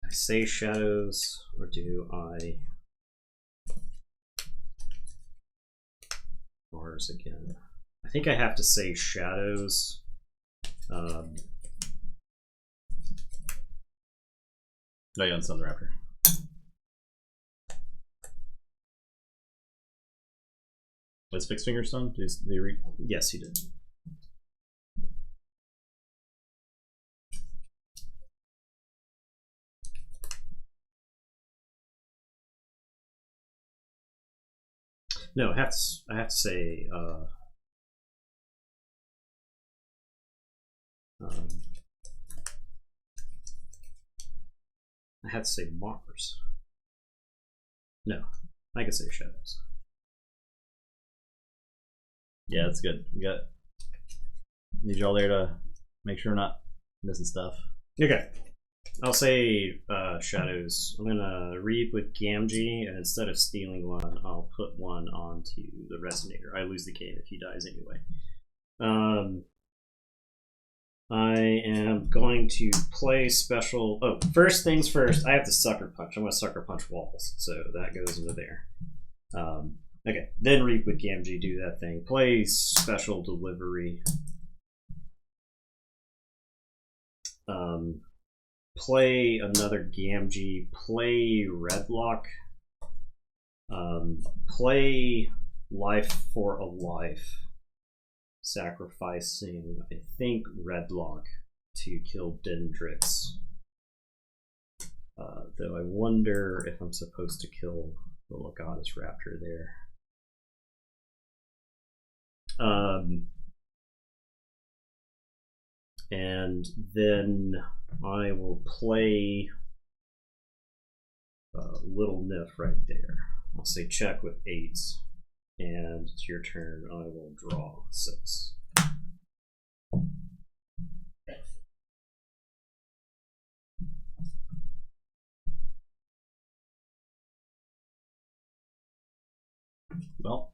I say Shadows, or do I? Mars again. I think I have to say Shadows. No, you unstun the Raptor. Was Fixed Finger stun? Yes, he did. No, I have to say I have to say Mars. No, I can say Shadows. Yeah, that's good. We got need y'all there to make sure we're not missing stuff. Okay. I'll say Shadows. I'm gonna read with Gamgee, and instead of stealing one, I'll put one onto the Resonator. I lose the game if he dies anyway. I am going to play special. Oh, first things first, I have to Sucker Punch. I'm gonna Sucker Punch walls, so that goes into there. Okay, then Reap with Gamgee, do that thing. Play Special Delivery. Play another Gamgee. Play Redlock. Play Life for a Life. Sacrificing, I think, Redlock to kill Dendrix. Though I wonder if I'm supposed to kill the Legatus Raptor there. And then I will play Little Niff right there. I'll say check with 8, and it's your turn. I will draw 6. Well,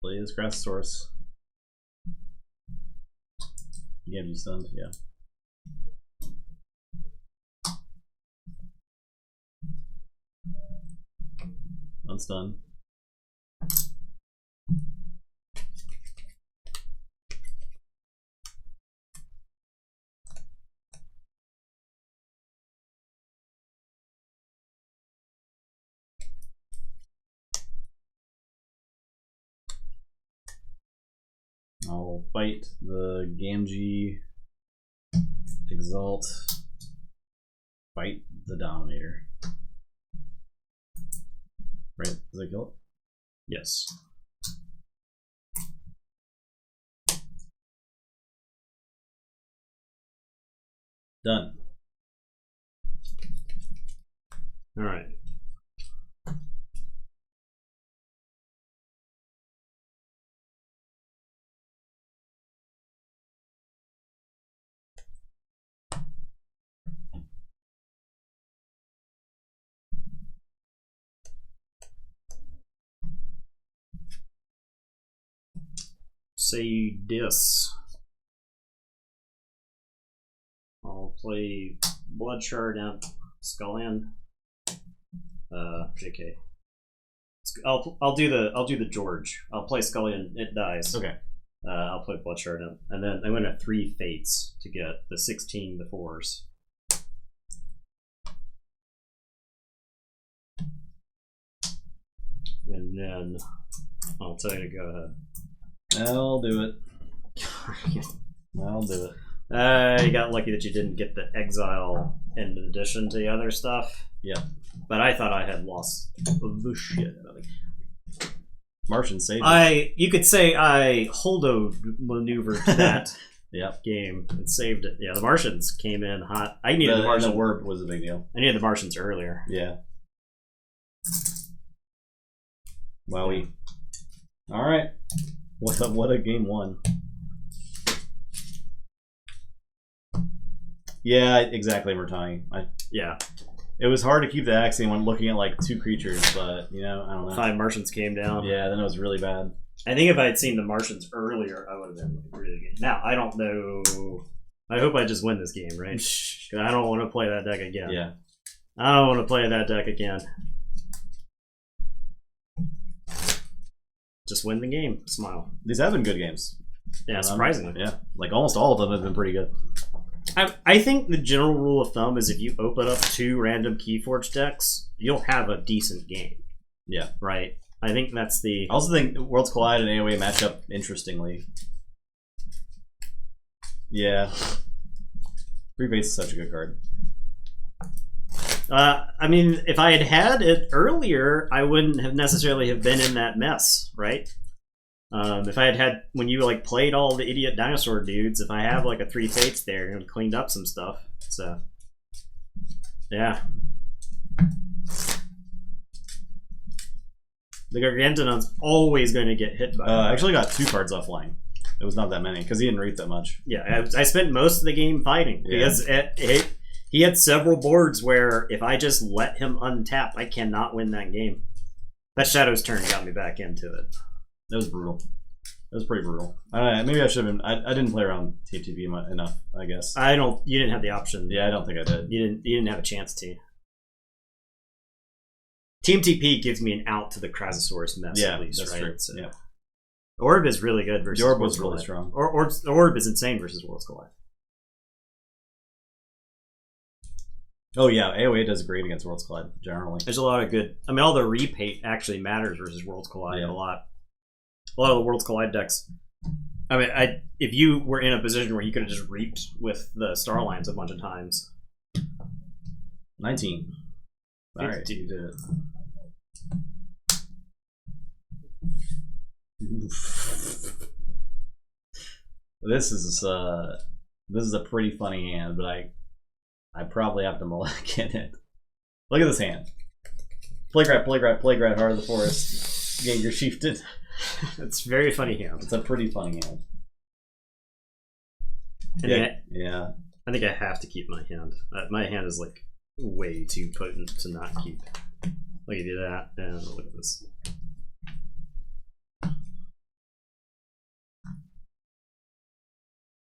play this Grass Source. Yeah, you stunned, yeah. Unstun. I'll fight the Gamgee, Exalt, fight the Dominator. Right? Does that kill it? Yes. Done. All right. Say this. I'll play Blood Shard and Skullion. JK. I'll do the George. I'll play Skullion. It dies. Okay. I'll play Blood Shard and then I'm gonna 3 Fates to get the 16 4s. And then I'll tell you to go ahead. I'll do it. I'll do it. You got lucky that you didn't get the exile in addition to the other stuff. Yeah. But I thought I had lost the shit out of the game. Martian saved it. You could say I holdo maneuvered that Yep. game and saved it. Yeah, the Martians came in hot. I needed the Martians. The word was a big deal. I needed the Martians earlier. Yeah. Wowie. All right. What a game one. Yeah, exactly, Murtani. Yeah. It was hard to keep the axiom when looking at like 2 creatures, but you know, I don't know. 5 Martians came down. Yeah, then it was really bad. I think if I had seen the Martians earlier, I would have been really good. Now, I don't know. I hope I just win this game, right? Because I don't want to play that deck again. Yeah. I don't want to play that deck again. Just win the game. Smile. These have been good games. Yeah, surprisingly. Yeah, like almost all of them have been pretty good. I think the general rule of thumb is if you open up 2 random Keyforge decks, you'll have a decent game. Yeah. Right? I think that's the... I also think Worlds Collide and AoE match up interestingly. Yeah. 3 Base is such a good card. I mean, if I had had it earlier, I wouldn't have necessarily have been in that mess, right? If I had when you like played all the idiot dinosaur dudes, if I have like a 3 Fates there and cleaned up some stuff, so yeah. The Gargantuan's always going to get hit by. I actually got 2 cards offline. It was not that many because he didn't read that much. Yeah, I spent most of the game fighting because he had several boards where if I just let him untap, I cannot win that game. That Shadow's turn got me back into it. It was brutal. It was pretty brutal. Maybe I should have been. I didn't play around TTV enough, I guess. You didn't have the option. Yeah, I don't think I did. You didn't have a chance to. Team TP gives me an out to the Krasosaurus mess, yeah, at least, that's right? true. So. Yeah. Orb is really good versus the Orb Worlds was really Collide. strong. Orb is insane versus Worlds Collide. Oh yeah, AoE does great against Worlds Collide generally. There's a lot of good. I mean, all the repate actually matters versus Worlds Collide a lot. A lot of the Worlds Collide decks. I mean, if you were in a position where you could have just reaped with the Starlines a bunch of times. 19. All right, you did it. This is a pretty funny hand, but I probably have to mulligan it. Look at this hand. Playgrat, Heart of the Forest. Ganger Chieftain. It's a very funny hand. It's a pretty funny hand. Yeah. I think I have to keep my hand. My hand is like way too potent to not keep. Look at that, and look at this.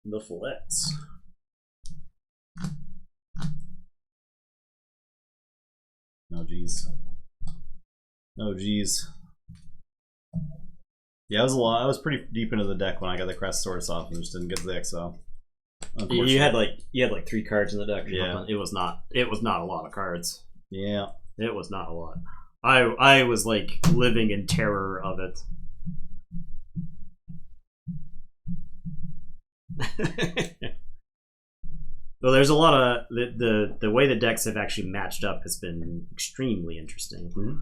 The flex. No geez. No geez. Yeah, it was a lot. I was pretty deep into the deck when I got the Krasosaurus off and just didn't get the XO. You had like 3 cards in the deck. Yeah. It was not a lot of cards. Yeah. It was not a lot. I was like living in terror of it. Well, there's a lot of the way the decks have actually matched up has been extremely interesting. Mm-hmm.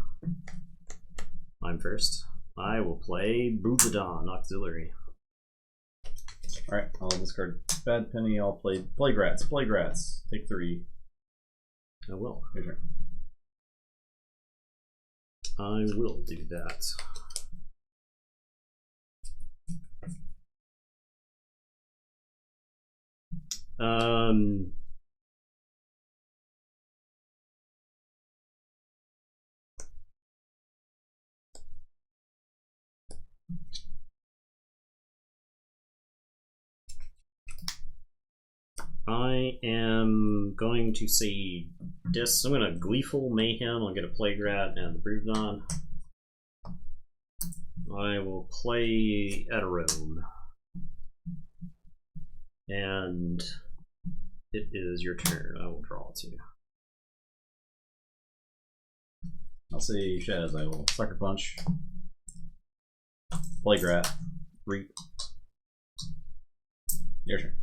I'm first. I will play Boobadon Auxiliary. Alright, I'll discard Bad Penny, I'll play Playgrats. Take 3. I will. Your turn. I will do that. I am going to say this. I'm going to Gleeful Mayhem. I'll get a Plague Rat and the Broodon. I will play Eterome. And it is your turn. I will draw 2. I'll say Shaz. I will Sucker Punch. Plague Rat. Reap. Your turn.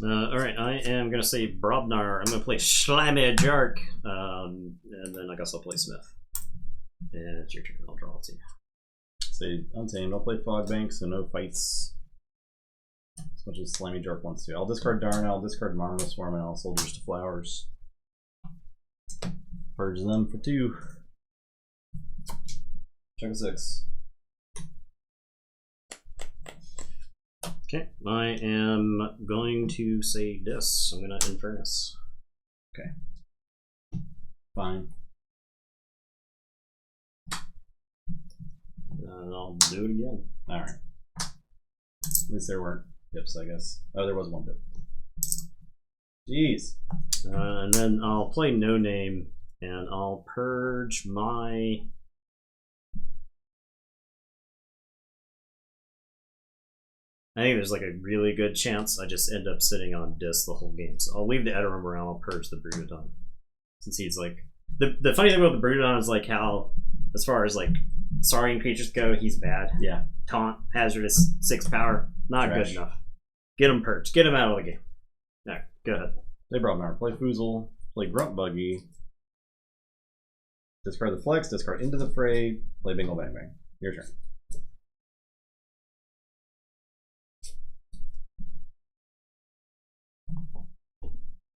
Alright, I am going to say Brobnar. I'm going to play Slimy Jerk. And then I guess I'll play Smith. And it's your turn. I'll draw 2. Say Untamed. I'll play Fogbank, so no fights. As much as Slimy Jerk wants to. I'll discard Darn, I'll discard Marma Swarm, and I'll Soldiers to Flowers. Purge them for 2. Check a 6. Okay, I am going to say this. I'm going to Infernus. Okay. Fine. And I'll do it again. Alright. At least there weren't dips, I guess. Oh, there was one dip. Jeez. And then I'll play No Name, and I'll purge my... I think there's like a really good chance I just end up sitting on Dis the whole game. So I'll leave the Eterome around, I'll purge the Broodon. Since he's like... The funny thing about the Broodon is like how, as far as like Saurian creatures go, he's bad. Yeah. Taunt, hazardous, 6 power, not Trash. good enough. Get him purged. Get him out of the game. Alright, go ahead. They brought Power. Play Foozle. Play Grunt Buggy. Discard the Flex. Discard Into the Fray. Play Bingle Bang Bang. Your turn.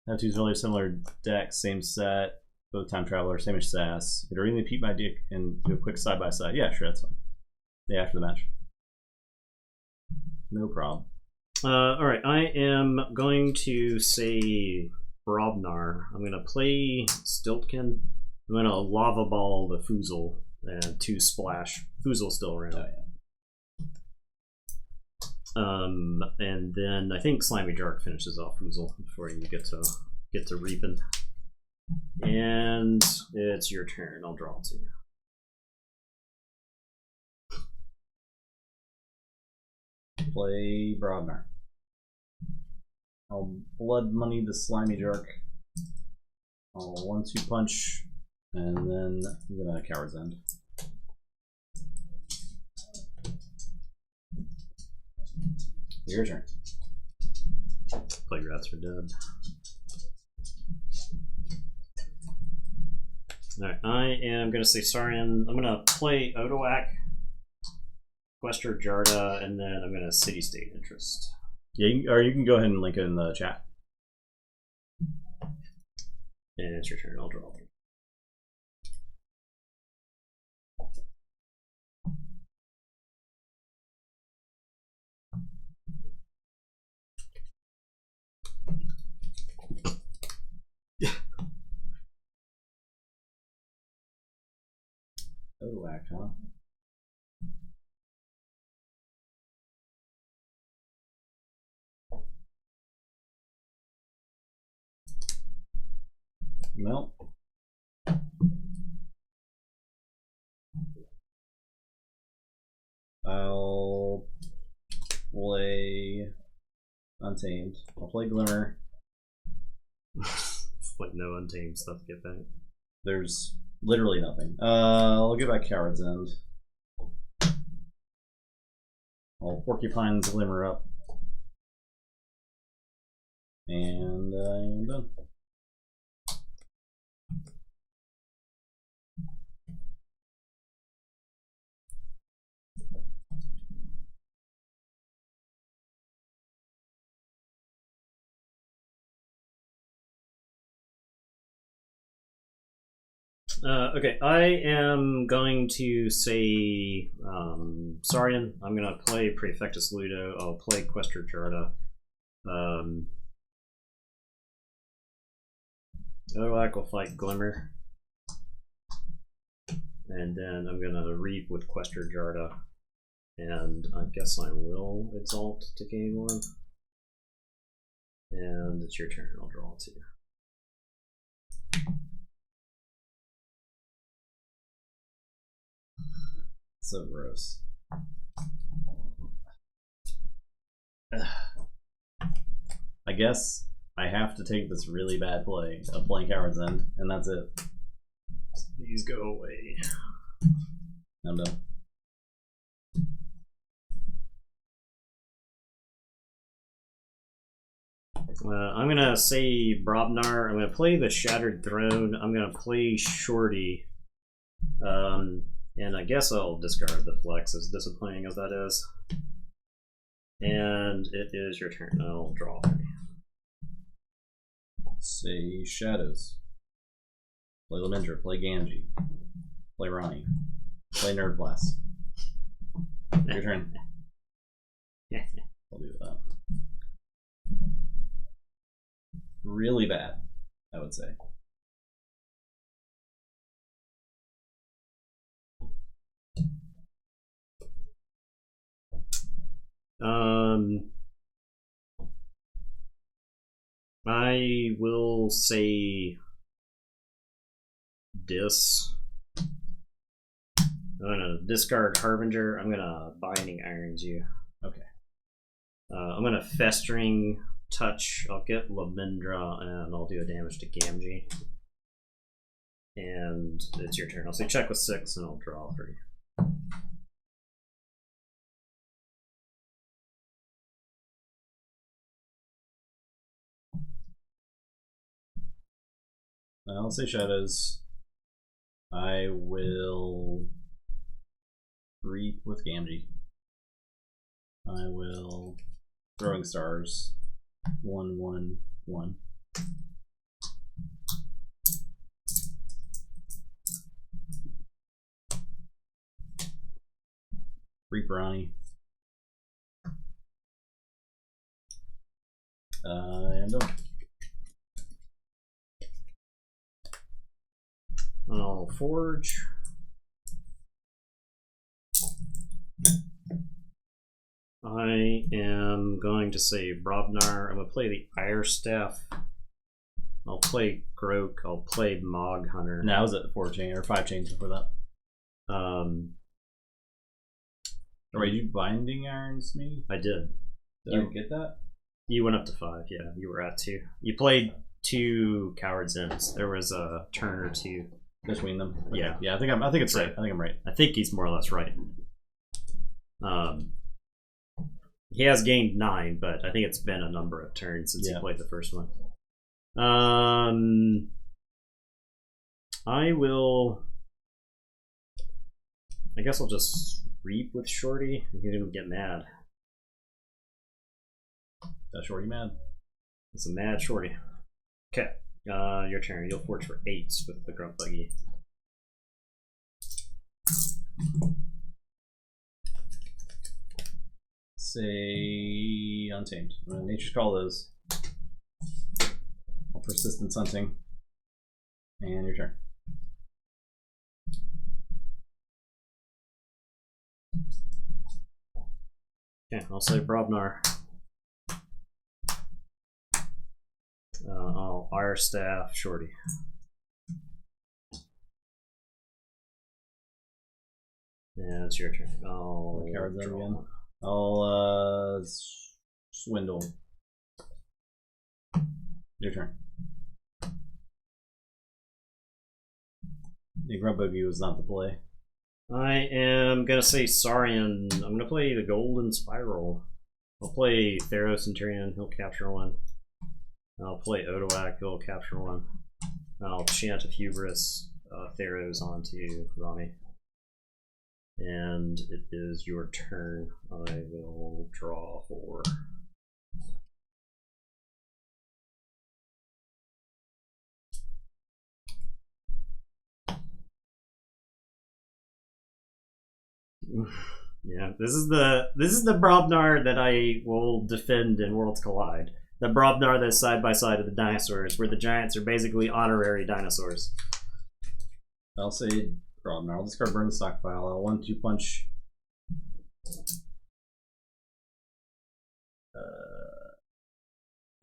Have 2 really similar decks, same set, both Time Traveler, same as Sass. Could I really peep my dick and do a quick side by side? Yeah, sure, that's fine. Yeah, after the match. No problem. Alright, I am going to say Brobnar. I'm going to play Stiltkin. I'm going to Lava Ball the Foozle and 2 Splash. Foozle's still around. Oh, yeah. And then I think Slimy Jark finishes off Foozle before you get to Reapin. And it's your turn. I'll draw 2. Play Brobnar. I'll Blood Money the Slimy Jerk. I'll 1-2 punch, and then I'm gonna Coward's End. Your turn. Plague Rats are dead. Alright, I am going to say Saurian. I'm going to play Odoak, Quester Jarda, and then I'm going to City State Interest. Yeah, or you can go ahead and link it in the chat. And it's your turn. I'll draw 3. Odoak, huh? Well, I'll play Untamed. I'll play Glimmer. It's like no Untamed stuff to get back. There's literally nothing. I'll give back Coward's End. I'll Porcupine's Glimmer up. And I'm done. Okay, I am going to say Saurian. I'm going to play Praefectus Ludo. I'll play Questor Jarda. Oak will fight Glimmer. And then I'm going to reap with Questor Jarda. And I guess I will exalt to gain 1. And it's your turn. I'll draw 2. So gross. I guess I have to take this really bad play of playing Coward's End, and that's it. These go away. I'm done. I'm gonna say Brobnar. I'm gonna play the Shattered Throne. I'm gonna play Shorty. And I guess I'll discard the Flex, as disappointing as that is. And it is your turn. I'll draw 3. Say Shadows. Play Lemindra. Play Gamgee. Play Ronnie. Play Nerd Blast. Your turn. I'll do that. Really bad, I would say. I will say Dis. I'm gonna discard Harbinger. I'm gonna Binding Irons you. Okay. I'm gonna Festering Touch. I'll get Lemindra and I'll do a damage to Gamgee. And it's your turn. I'll say check with 6 and I'll draw 3. I'll say Shadows. I will reap with Gamgee. I will Throwing Stars. 1/1/1. Reaperani. I'm done. I'll Forge. I am going to say Brobnar. I'm going to play the Ire Staff. I'll play Grok. I'll play Mog Hunter. No, I was at 4 chain or 5 chains before that. Or did you Binding Irons me? I did. Did I get that? You went up to 5, yeah. You were at 2. You played 2 Coward's Ends. There was a turn or 2 between them. Okay. Yeah. Yeah, I think it's right. I think I'm right. I think he's more or less right. He has gained 9, but I think it's been a number of turns since he played the first one. I guess I'll just reap with Shorty. He's gonna get mad. That Shorty mad? It's a mad Shorty. Okay, your turn. You'll forge for 8s with the Grunt Buggy. Say Untamed. Nature's Call those. Persistence Hunting. And your turn. Okay, I'll say Brobnar. I'll Ire Staff Shorty. Yeah, it's your turn. I'll cards again. I'll Swindle. Your turn. The Grunt Buggy was not the play. I am gonna say Saurian. I'm gonna play the Golden Spiral. I'll play Theros Centurion. He'll capture 1. I'll play Odoak. He'll capture 1. I'll chant of Hubris Theros onto Rami. And it is your turn. I will draw 4. Yeah, this is the Brobnar that I will defend in Worlds Collide. The Brobnar that's side by side of the dinosaurs, where the giants are basically honorary dinosaurs. I'll say Brobnar. I'll discard burn the stockpile. I'll 1-2 punch.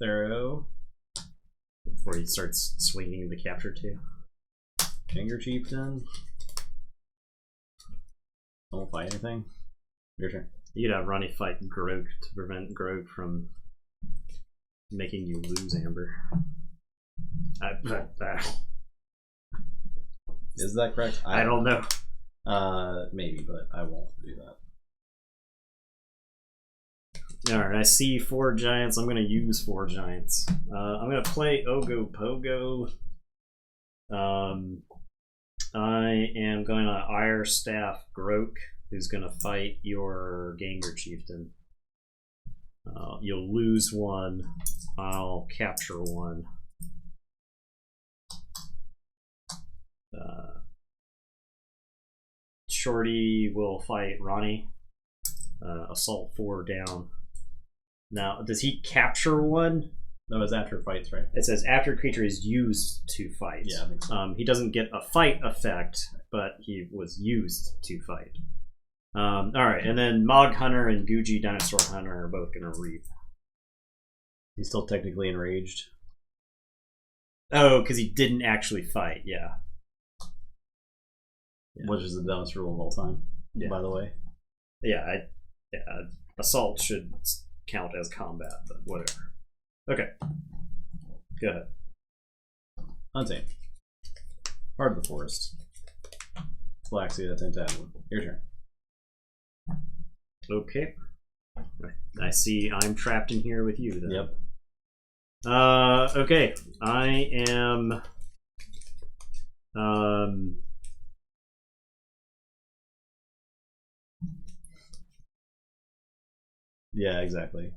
Thero. Before he starts swinging the capture too. Anger Chieftain. I won't fight anything. Your turn. You could have Ronnie fight Grog to prevent Grog from making you lose Amber. Is that correct? I don't know. Maybe, but I won't do that. Alright, I see 4 giants. I'm going to use 4 giants. I'm going to play Ogo Pogo. I am going to Ire Staff Grok, who's going to fight your Ganger Chieftain. You'll lose 1. I'll capture 1. Shorty will fight Ronnie. Assault 4 down. Now, does he capture 1? That was after fights, right? It says after creature is used to fight. Yeah, I think so. He doesn't get a fight effect, but he was used to fight. Alright, and then Mog Hunter and Guji Dinosaur Hunter are both going to reap. He's still technically enraged. Oh, because he didn't actually fight, yeah. Which is the dumbest rule of all time, by the way. Yeah, assault should count as combat, but whatever. Okay. Go ahead. Untamed. Heart of the Forest. Flaxia, Tentacle. Your turn. Okay. I see I'm trapped in here with you then. Yep. Okay. I am yeah, exactly.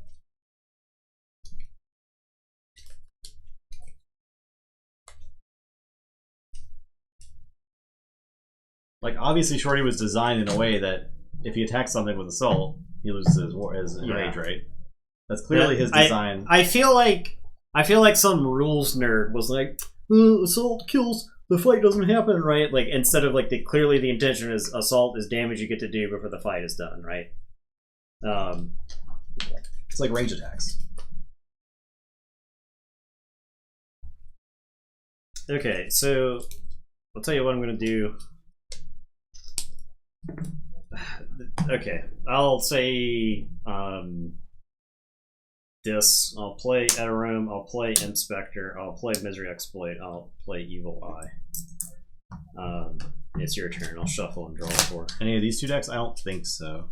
Like, obviously Shorty was designed in a way that if he attacks something with assault, he loses his rage, right? That's clearly his design. I feel like some rules nerd was like, assault kills, the fight doesn't happen, right? Like, instead of like clearly the intention is assault is damage you get to do before the fight is done, right? It's like range attacks. Okay, so I'll tell you what I'm gonna do. Okay, I'll say this. I'll play Eterum, I'll play Inspector, I'll play Misery Exploit, I'll play Evil Eye. It's your turn. I'll shuffle and draw 4. Any of these 2 decks? I don't think so.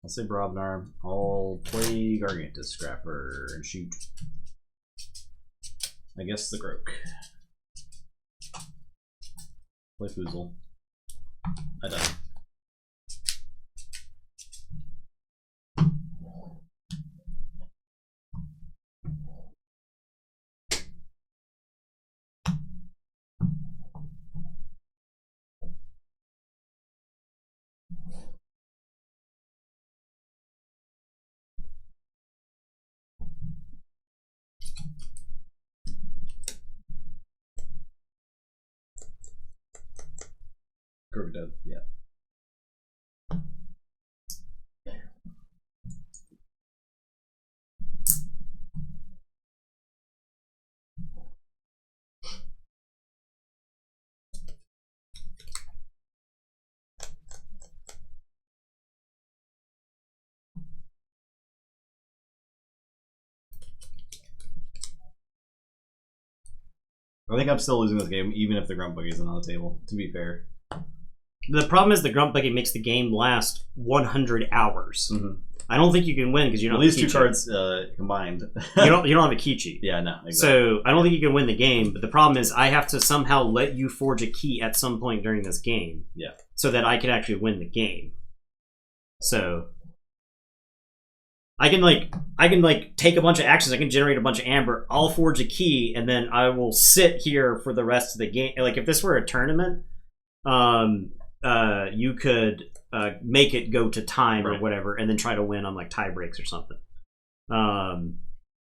I'll say Brobnar. I'll play Gargantus Scrapper and shoot. I guess the Grok. Play Foozle. I die. Grok dead, yeah. I think I'm still losing this game, even if the Grunt Buggy isn't on the table, to be fair. The problem is the Grunt Buggy makes the game last 100 hours. Mm-hmm. I don't think you can win because you don't have these two cards combined. you don't have a key cheat. Yeah, no, exactly. So I don't think you can win the game, but the problem is I have to somehow let you forge a key at some point during this game. Yeah. So that I can actually win the game. So I can take a bunch of actions. I can generate a bunch of amber. I'll forge a key, and then I will sit here for the rest of the game. Like if this were a tournament, you could make it go to time or whatever, and then try to win on like tie breaks or something.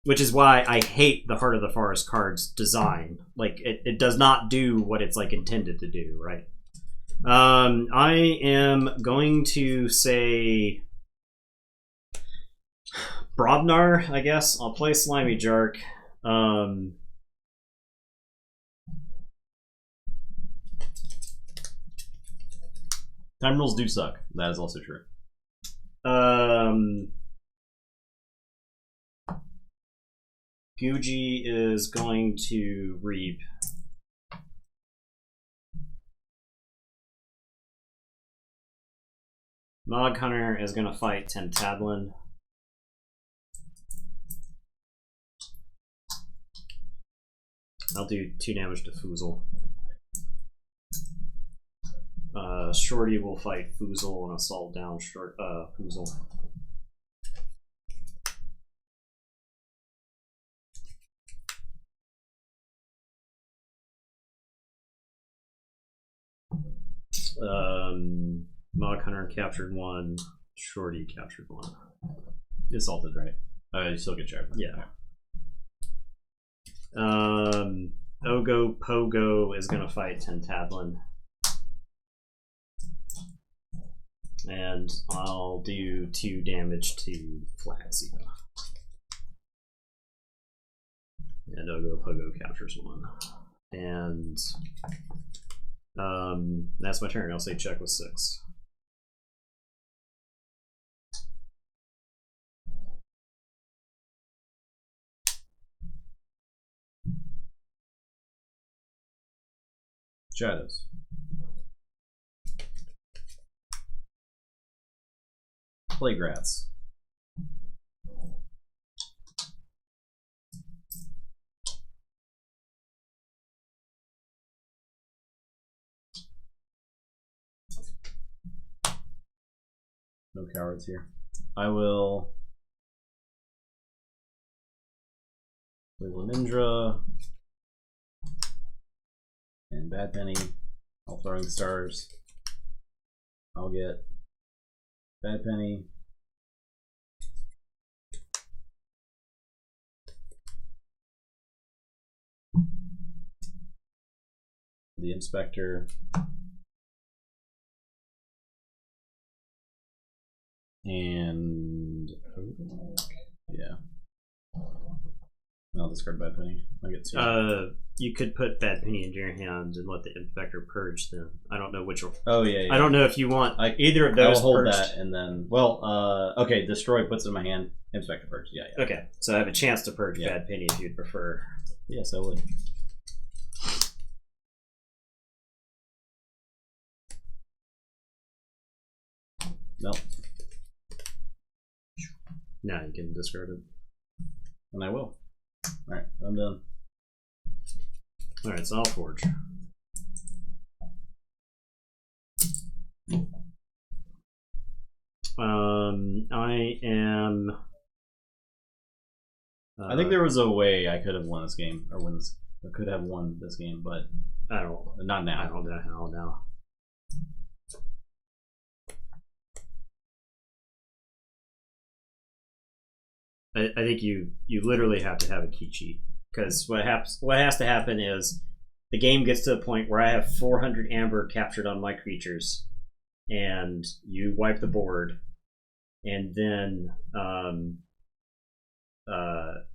Which is why I hate the Heart of the Forest card's design. Like it does not do what it's like intended to do, right? I am going to say Brobnar, I guess. I'll play Slimy Jark. Time rules do suck. That is also true. Guji is going to reap. Mog Hunter is going to fight Tentadlin. I'll do 2 damage to Foozle. Shorty will fight Foozle and assault down Foozle. Mog Hunter captured 1. Shorty captured 1. Assaulted, right? You still get charged. Yeah. Ogo Pogo is gonna fight Tentadlin. And I'll do 2 damage to Flaxia. And Ogo Pogo captures 1. And that's my turn. I'll say check with 6. Shadows. Plague Rats. No cowards here. I will play Lemindra and Bad Penny. All throwing stars. I'll get Bad Penny. The Inspector. And yeah, I'll discard Bad Penny. I get 2. You could put Bad Penny into your hand and let the Inspector purge them. I don't know which. Oh yeah. I don't know if you want either of those. I'll hold purged. that and then okay. Destroy puts it in my hand. Inspector purge. Yeah. Okay, so I have a chance to purge Bad Penny if you'd prefer. Yes, I would. Nope. No, you can discard it. And I will. Alright, I'm done. Alright, so I'll forge. I am... I think there was a way I could have won this game, or I could have won this game, but I don't. Not now. I don't know how now. I think you literally have to have a key cheat, because what has to happen is the game gets to the point where I have 400 amber captured on my creatures, and you wipe the board, and then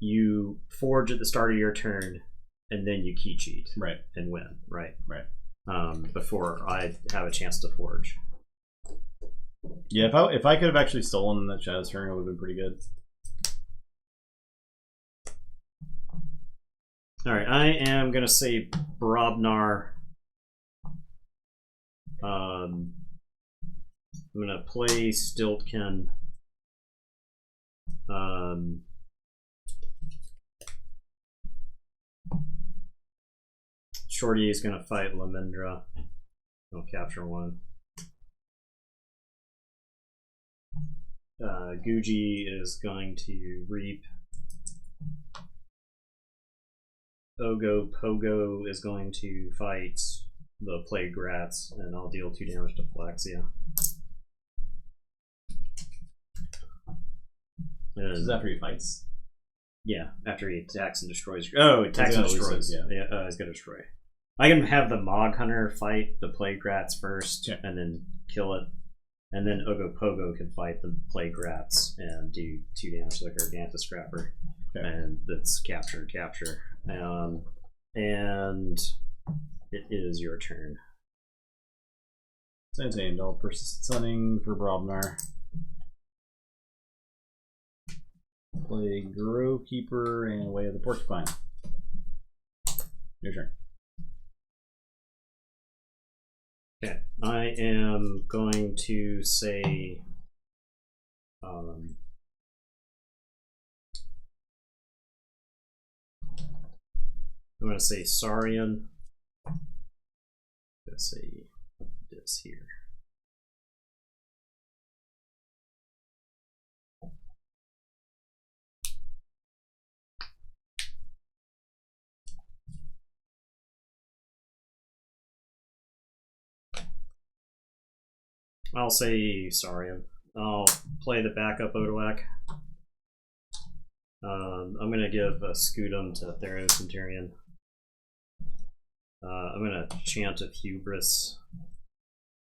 you forge at the start of your turn, and then you key cheat, right, and win, right. Before I have a chance to forge. Yeah, if I could have actually stolen that Shadow's turn, it would have been pretty good. Alright, I am going to say Brobnar. I'm going to play Stiltkin. Shorty is going to fight Lemindra. I'll capture 1. Guji is going to reap. Ogo Pogo is going to fight the Plague Rats, and I'll deal 2 damage to Flaxia. This is after he fights? Yeah, after he attacks and destroys. Oh, attacks and destroys. Yeah, he's going to destroy. I can have the Mog Hunter fight the Plague Rats first, and then kill it. And then Ogo Pogo can fight the Plague Rats and do 2 damage to the Gargantua Scrapper. Okay. And that's capture. And it is your turn. Same all persistent stunning for Brobnar. Play Grove Keeper and Way of the Porcupine. Your turn. Okay, I am going to say I'm going to say Saurian. I'm going to say this here. I'll say Saurian. I'll play the backup Odoak. I'm going to give a Scutum to Theros Centurion. I'm going to chant of Hubris.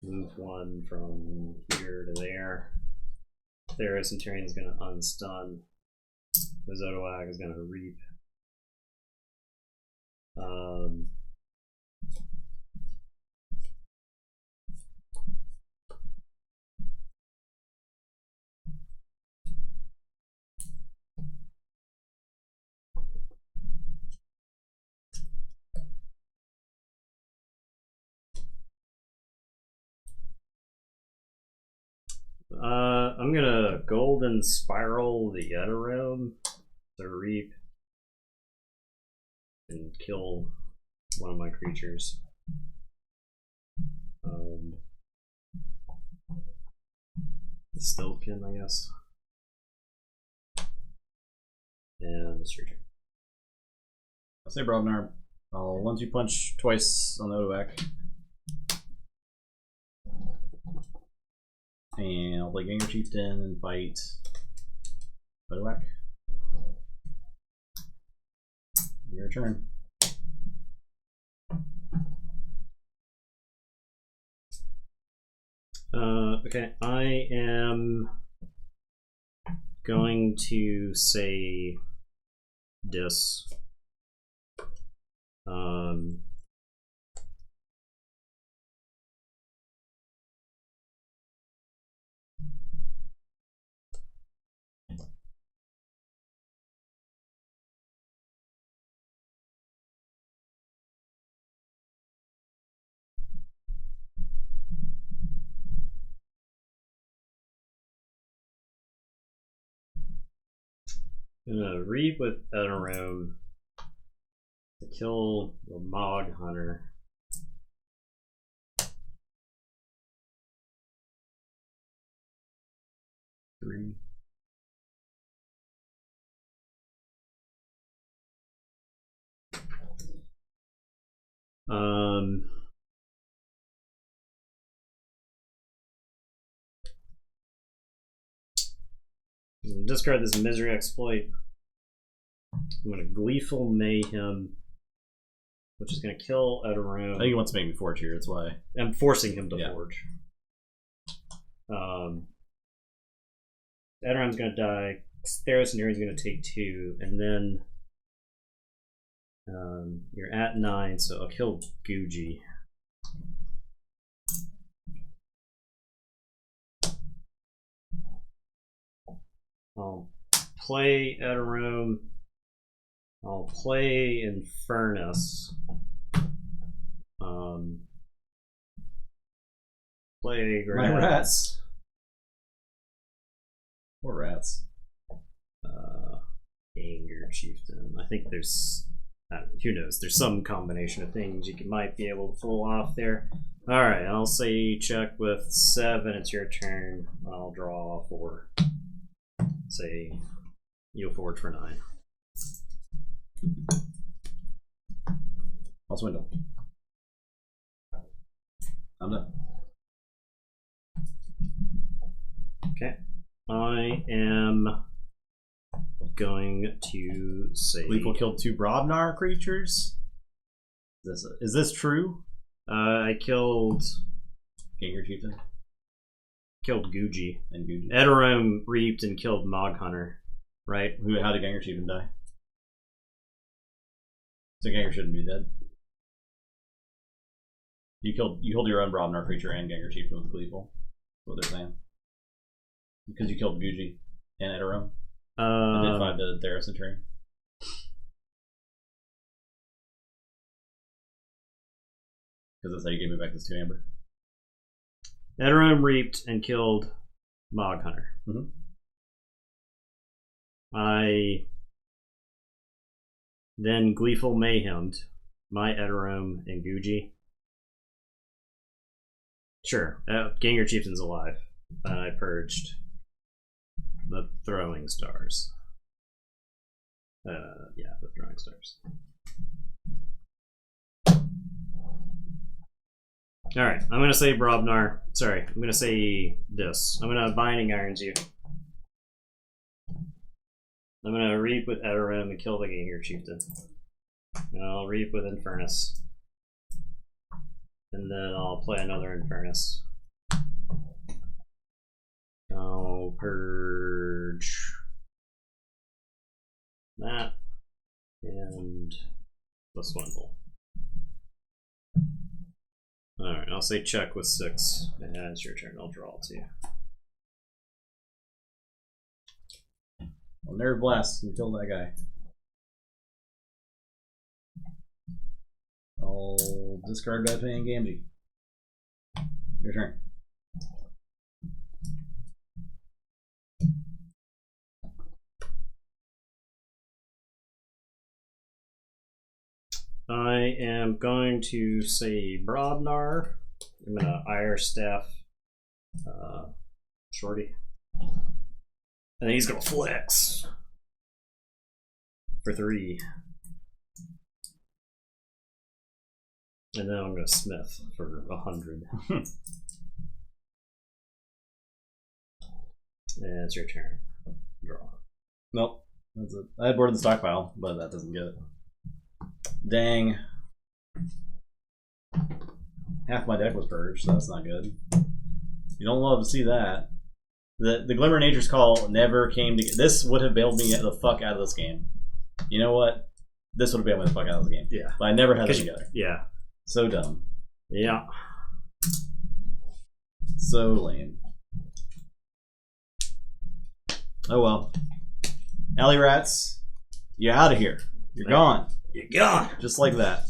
Move 1 from here to there. Theros Centurion is going to unstun. The Odoak is going to reap. I'm gonna Golden Spiral the Eterome to reap and kill one of my creatures. Stiltkin, I guess. And it's your turn. I'll say Brobnar. I'll 1-2 punch twice on the Odoak. And I'll play Ganger Chieftain and fight Odoak. Your turn. Okay, I am going to say this. I'm gonna reap with Eterome to kill the Mog Hunter. Three. Discard this Misery Exploit. I'm going to Gleeful Mayhem, which is going to kill Eterome. I think he wants to make me forge here, that's why. I'm forcing him to forge. Eterome's going to die. Theros Centurion's going to take 2, and then you're at 9, so I'll kill Guji. I'll play Eterome. I'll play Infernus. Play My rats. Poor rats. Anger Chieftain. I think there's Who knows? There's some combination of things you might be able to pull off there. All right, I'll say check with 7. It's your turn. I'll draw 4. Say you'll forward for 9. I'll swindle. I'm done. Okay. I am going to say Gleeful killed 2 Brobnar creatures. Is this true? I killed Ganger Chieftain killed Guji. and Guji. Edoram reaped and killed Mog Hunter. Right? How did Ganger Chieftain die? So Ganger shouldn't be dead. You killed your own Brobnar creature and Ganger Chieftain with Gleeful. That's what they're saying. Because you killed Guji and Edoram. And did 5 to Theros Centurion. Because that's how you gave me back this 2 amber. Edoram reaped and killed Mog Hunter. Mm-hmm. I then Gleeful Mayhemmed my Edoram and Guji. Sure, Ganger Chieftain's alive. And I purged the Throwing Stars. Yeah, the Throwing Stars. Alright, I'm gonna say Brobnar. Sorry, I'm gonna say this. I'm gonna Binding Irons you. I'm gonna Reap with Edoram and kill the Ganger Chieftain. And I'll Reap with Infernus. And then I'll play another Infernus. I'll purge that and the Swindle. Alright, I'll say check with 6. And it's your turn, I'll draw 2. I'll Nerve Blast and kill that guy. I'll discard Bethany and Gamgee. Your turn. I am going to say Brobnar. I'm gonna Ire Staff Shorty. And he's gonna flex for 3. And then I'm gonna Smith for 100. And it's your turn. Draw. Nope. That's it. I had board in the stockpile, but that doesn't get it. Dang. Half my deck was purged, so that's not good. You don't love to see that. The Glimmer Nature's Call never came to. This would have bailed me the fuck out of this game. You know what? This would have bailed me the fuck out of this game. Yeah. But I never had it together. Yeah. So dumb. Yeah. So lame. Oh well. Alley Rats, you're out of here. You're gone. You're gone. Just like that.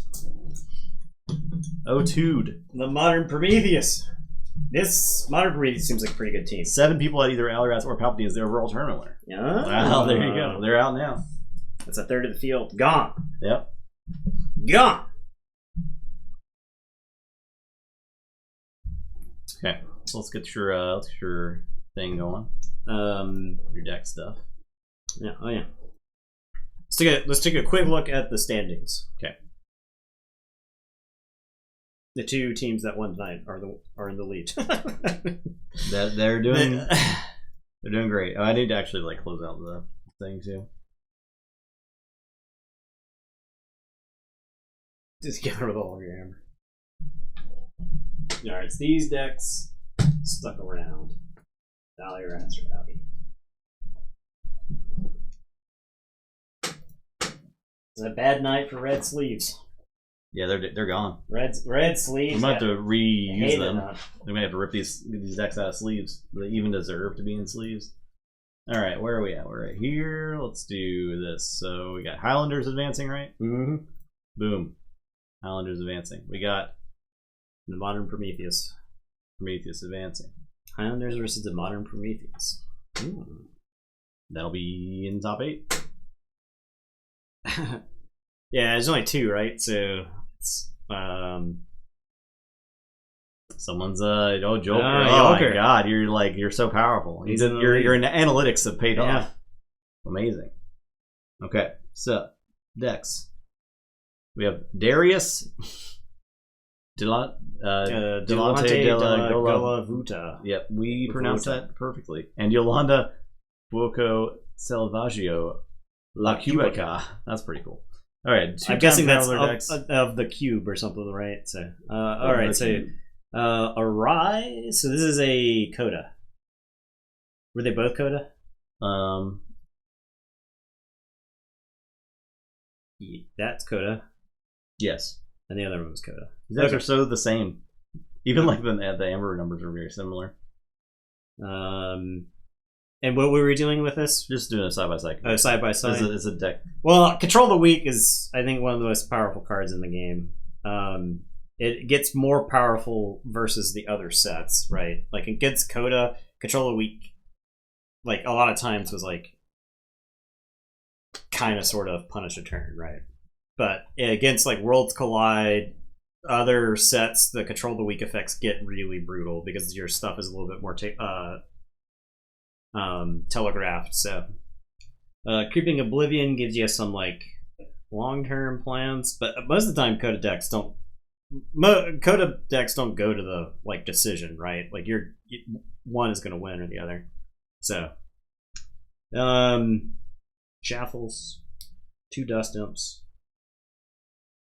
Oh, dude. The Modern Prometheus. This Modern Prometheus seems like a pretty good team. 7 people had either Alley Rats or Palpatine as their overall tournament winner. Yeah. Wow, there you go. They're out now. That's a third of the field. Gone. Yep. Gone. Okay. So let's get your thing going. Your deck stuff. Yeah. Oh yeah. Let's take a quick look at the standings. Okay. The 2 teams that won tonight are in the lead. They're doing great. Oh, I need to actually like close out the thing too. Just get rid of all of your hammer. Alright, it's these decks stuck around. Alley Rats are outie. It's a bad night for red sleeves. Yeah, they're gone. Red sleeves. We might have to reuse them. Enough. We might have to rip these decks out of sleeves. They even deserve to be in sleeves. All right, where are we at? We're right here. Let's do this. So we got Highlanders advancing, right? Mm-hmm. Boom. Highlanders advancing. We got The Modern Prometheus. Prometheus advancing. Highlanders versus the Modern Prometheus. Ooh. That'll be in top 8. Yeah, there's only 2, right? So it's Someone's Joker. Joker. My god, you're so powerful. He's in the your analytics have paid Yeah. off. Amazing. Okay, so decks. We have Darius Delante de la Golavuta. Yep, we pronounced that perfectly. And Yolanda Buoco Selvaggio La Cubica. That's pretty cool. All right, I'm guessing that's decks. of the cube or something, right? So, all right, so Arise. So this is a Coda. Were they both Coda? That's Coda, Yes. and the other one was Coda. These decks are so the same. Even like the Amber numbers are very similar. And what were we dealing with this? Just doing a side by side. Oh, side by side. It's a deck. Well, Control the Weak is, I think, one of the most powerful cards in the game. It gets more powerful versus the other sets, right? Like against Coda, Control the Weak, like a lot of times was like kind of sort of punish a turn, right? But against like Worlds Collide, other sets, the Control the Weak effects get really brutal because your stuff is a little bit more telegraphed. So Creeping Oblivion gives you some like long-term plans, but most of the time Coda decks don't go to the like decision, right? Like one is going to win or the other. So Shaffles, 2 Dust Imps.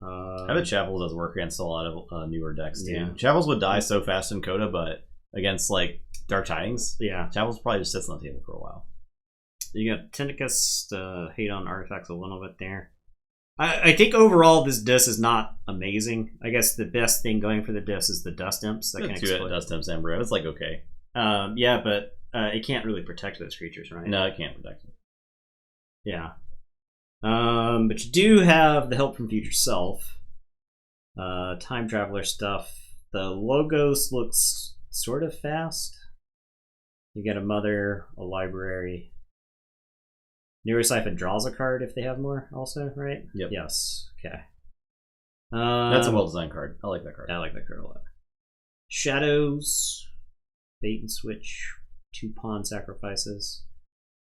I bet Shaffles does work against a lot of newer decks too. Yeah. Shaffles would die so fast in Coda, but against like Dark Tidings, Yeah. Shaffles probably just sits on the table for a while. You got Tentacus to hate on artifacts a little bit there. I think overall this disc is not amazing. I guess the best thing going for the disc is the Dust Imps that can exploit. Dust Imps and Bro. It's like okay. Yeah, but it can't really protect those creatures, right? No, it can't protect them. Yeah. But you do have the Help from Future Self. Time Traveler stuff. The Logos looks sort of fast. You get a Mother, a Library. Neurosiphon draws a card if they have more also, right? Yep. Yes. Okay. That's a well-designed card. I like that card. I like that card a lot. Shadows. Bait and Switch. 2 pawn sacrifices.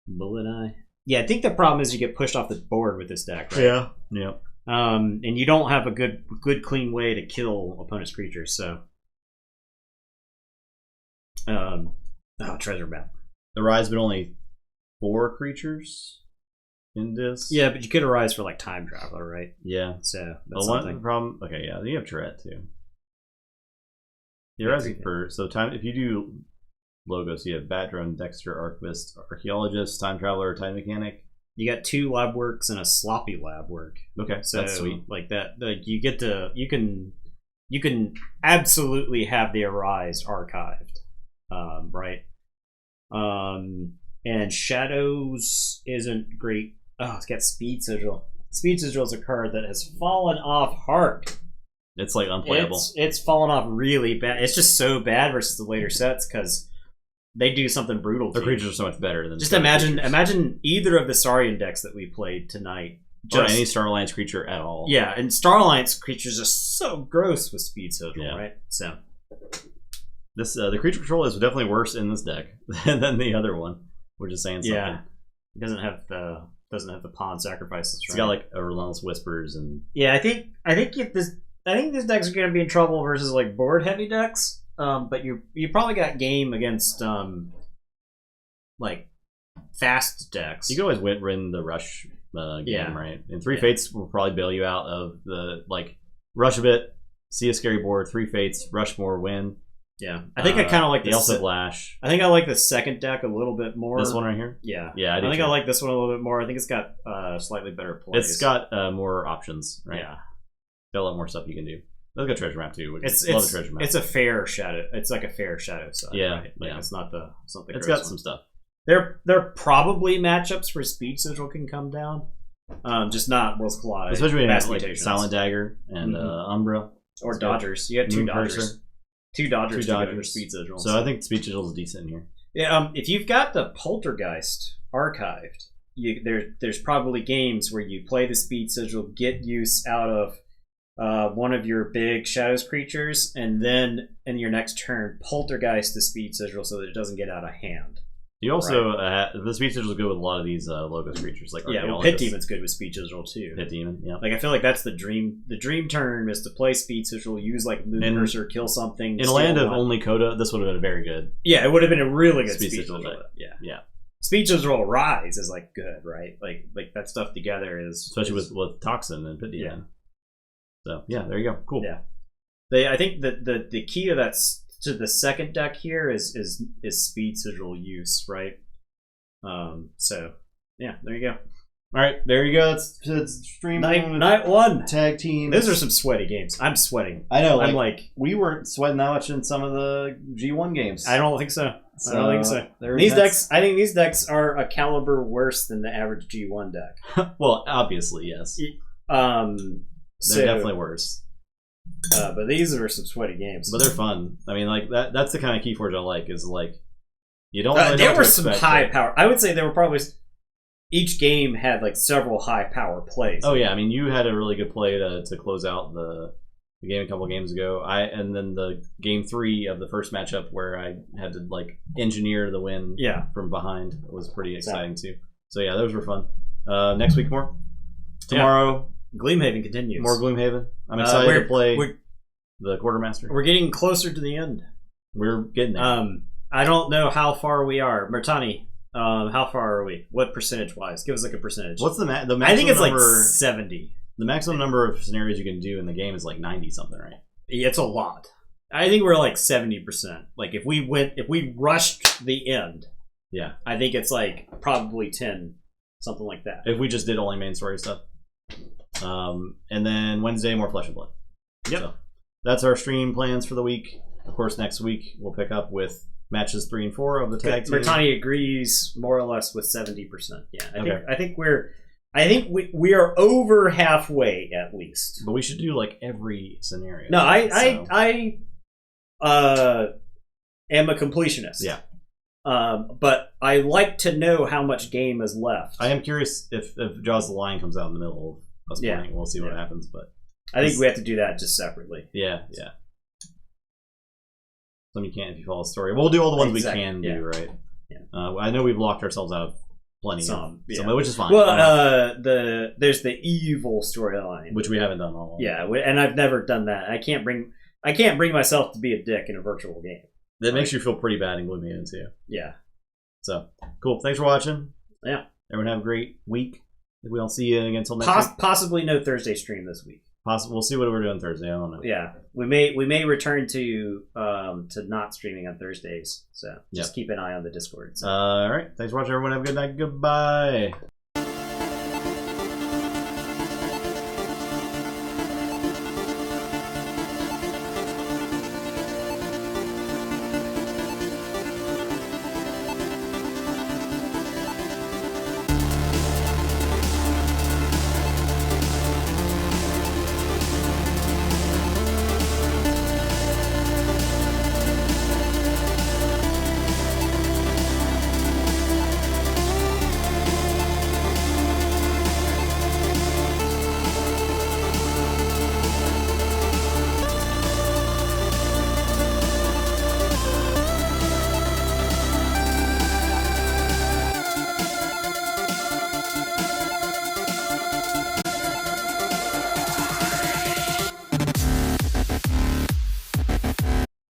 Bullet Eye. Yeah, I think the problem is you get pushed off the board with this deck, right? Yeah. Yeah. And you don't have a good clean way to kill opponent's creatures, so treasure map. The Rise, but only 4 creatures in this. Yeah, but you could arise for like Time Traveler, right? Yeah. So that's One something. problem. Okay, yeah, you have Tourette too. You're asking for time. If you do Logos, you have Bat Drone, Dexter, Archivist, Archaeologist, Time Traveler, Time Mechanic. You got 2 lab works and a sloppy lab work. Okay, So that's sweet. like that, like you can absolutely have the Arise archived, right? And Shadows isn't great. Oh, it's got Speed Sigil. Speed Sigil is a card that has fallen off hard. It's like unplayable. It's fallen off really bad. It's just so bad versus the later sets because they do something brutal. The creatures are so much better than. Just imagine either of the Saurian decks that we played tonight. Or any Star Alliance creature at all. Yeah, and Star Alliance creatures are so gross with Speed Sigil, Yeah. right? So this the creature control is definitely worse in this deck than the other one, which is saying something. yeah, it doesn't have the pawn sacrifices. It's Right? got like a Relentless Whispers and Yeah, I think these decks are going to be in trouble versus like board heavy decks. But you probably got game against like fast decks. you can always win the rush game, Yeah. right? And 3 Fates will probably bail you out of the like rush a bit, see a scary board, 3 Fates, rush more, win. Yeah, I think I kind of like the Elsa Flash. I think I like the second deck a little bit more. This one right here. Yeah, Yeah, I do think too. I like this one a little bit more. I think it's got slightly better plays. It's got more options, right? Yeah, Got a lot more stuff you can do. Let's go treasure map too. it's Love the treasure map. it's a fair shadow. It's like a fair shadow side. Yeah, right? Like yeah. It's not the something. It's got some stuff. There probably matchups where Speed Sigil can come down. Just not Worlds Collide. Especially when you have like Mutations. Silent Dagger and Umbra. or It's Dodgers. You had 2 Moon Dodgers. Cursor. 2 Dodgers. Two together Dodgers. for Speed Sigil. So I think Speed Sigil is decent here. Yeah, if you've got the Poltergeist archived, there's probably games where you play the speed sigil, get use out of one of your big shadows creatures, and then in your next turn poltergeist the speed sigil so that it doesn't get out of hand. You also the speed sigils go with a lot of these Logos creatures, like Pit Demon's good with speed sigil too. Pit Demon, yeah. Like I feel like that's the dream. The dream turn is to play speed sigil, use like Moon Cursor, kill something. In a land of only Coda, this would have been very good. Yeah, it would have been a really good speed sigil. Yeah. Speed sigil rise is like good, right? Like that stuff together is especially with Toxin and Pit Demon. So yeah, there you go. Cool. Yeah, I think that the key to that to the second deck here is speed sigil use, right? So yeah, there you go. All right, there you go. It's stream night one tag team. Those are some sweaty games. I'm sweating. I know. I'm like we weren't sweating that much in some of the G1 games. I don't think so. I don't think so. These decks, I think these decks are a caliber worse than the average G1 deck. Well, obviously, yes. They're definitely worse. But these are some sweaty games. But they're fun. I mean, like that's the kind of Keyforge I like. Is like you don't. Really there were some high power. I would say there were probably each game had like several high power plays. Oh yeah, I mean you had a really good play to close out the game a couple of games ago. And then the game 3 of the first matchup where I had to like engineer the win from behind was pretty exciting too. So yeah, those were fun. Next week more. Tomorrow. Gloomhaven continues. More Gloomhaven. I'm excited to play the Quartermaster. We're getting closer to the end. We're getting there. I don't know how far we are. Mertani, how far are we? What percentage-wise? Give us like a percentage. What's the maximum I think it's number, like 70. The maximum number of scenarios you can do in the game is like 90-something, right? Yeah, it's a lot. I think we're like 70%. Like if we rushed the end, I think it's like probably 10, something like that. If we just did only main story stuff. And then Wednesday, more Flesh and Blood. Yep. So that's our stream plans for the week. Of course, next week we'll pick up with matches 3 and 4 of the tag team. Mertani agrees more or less with 70%. Yeah, I think we are over halfway at least. But we should do like every scenario. No, I am a completionist. Yeah. But I like to know how much game is left. I am curious if Jaws of the Lion comes out in the middle of us playing. We'll see what happens. But I think we have to do that just separately. Yeah. Some you can't if you follow the story. We'll do all the ones we can do, right? Yeah. I know we've locked ourselves out of plenty some, which is fine. Well, there's the evil storyline, which we haven't done all. Yeah, and I've never done that. I can't bring myself to be a dick in a virtual game. That makes you feel pretty bad in Gloomhaven too. Yeah. So cool. Thanks for watching. Yeah. Everyone have a great week. If we don't see you again until next week. Possibly no Thursday stream this week. We'll see what we're doing Thursday. I don't know. Yeah, we may return to not streaming on Thursdays. So just keep an eye on the Discord. So. All right. Thanks for watching, everyone. Have a good night. Goodbye.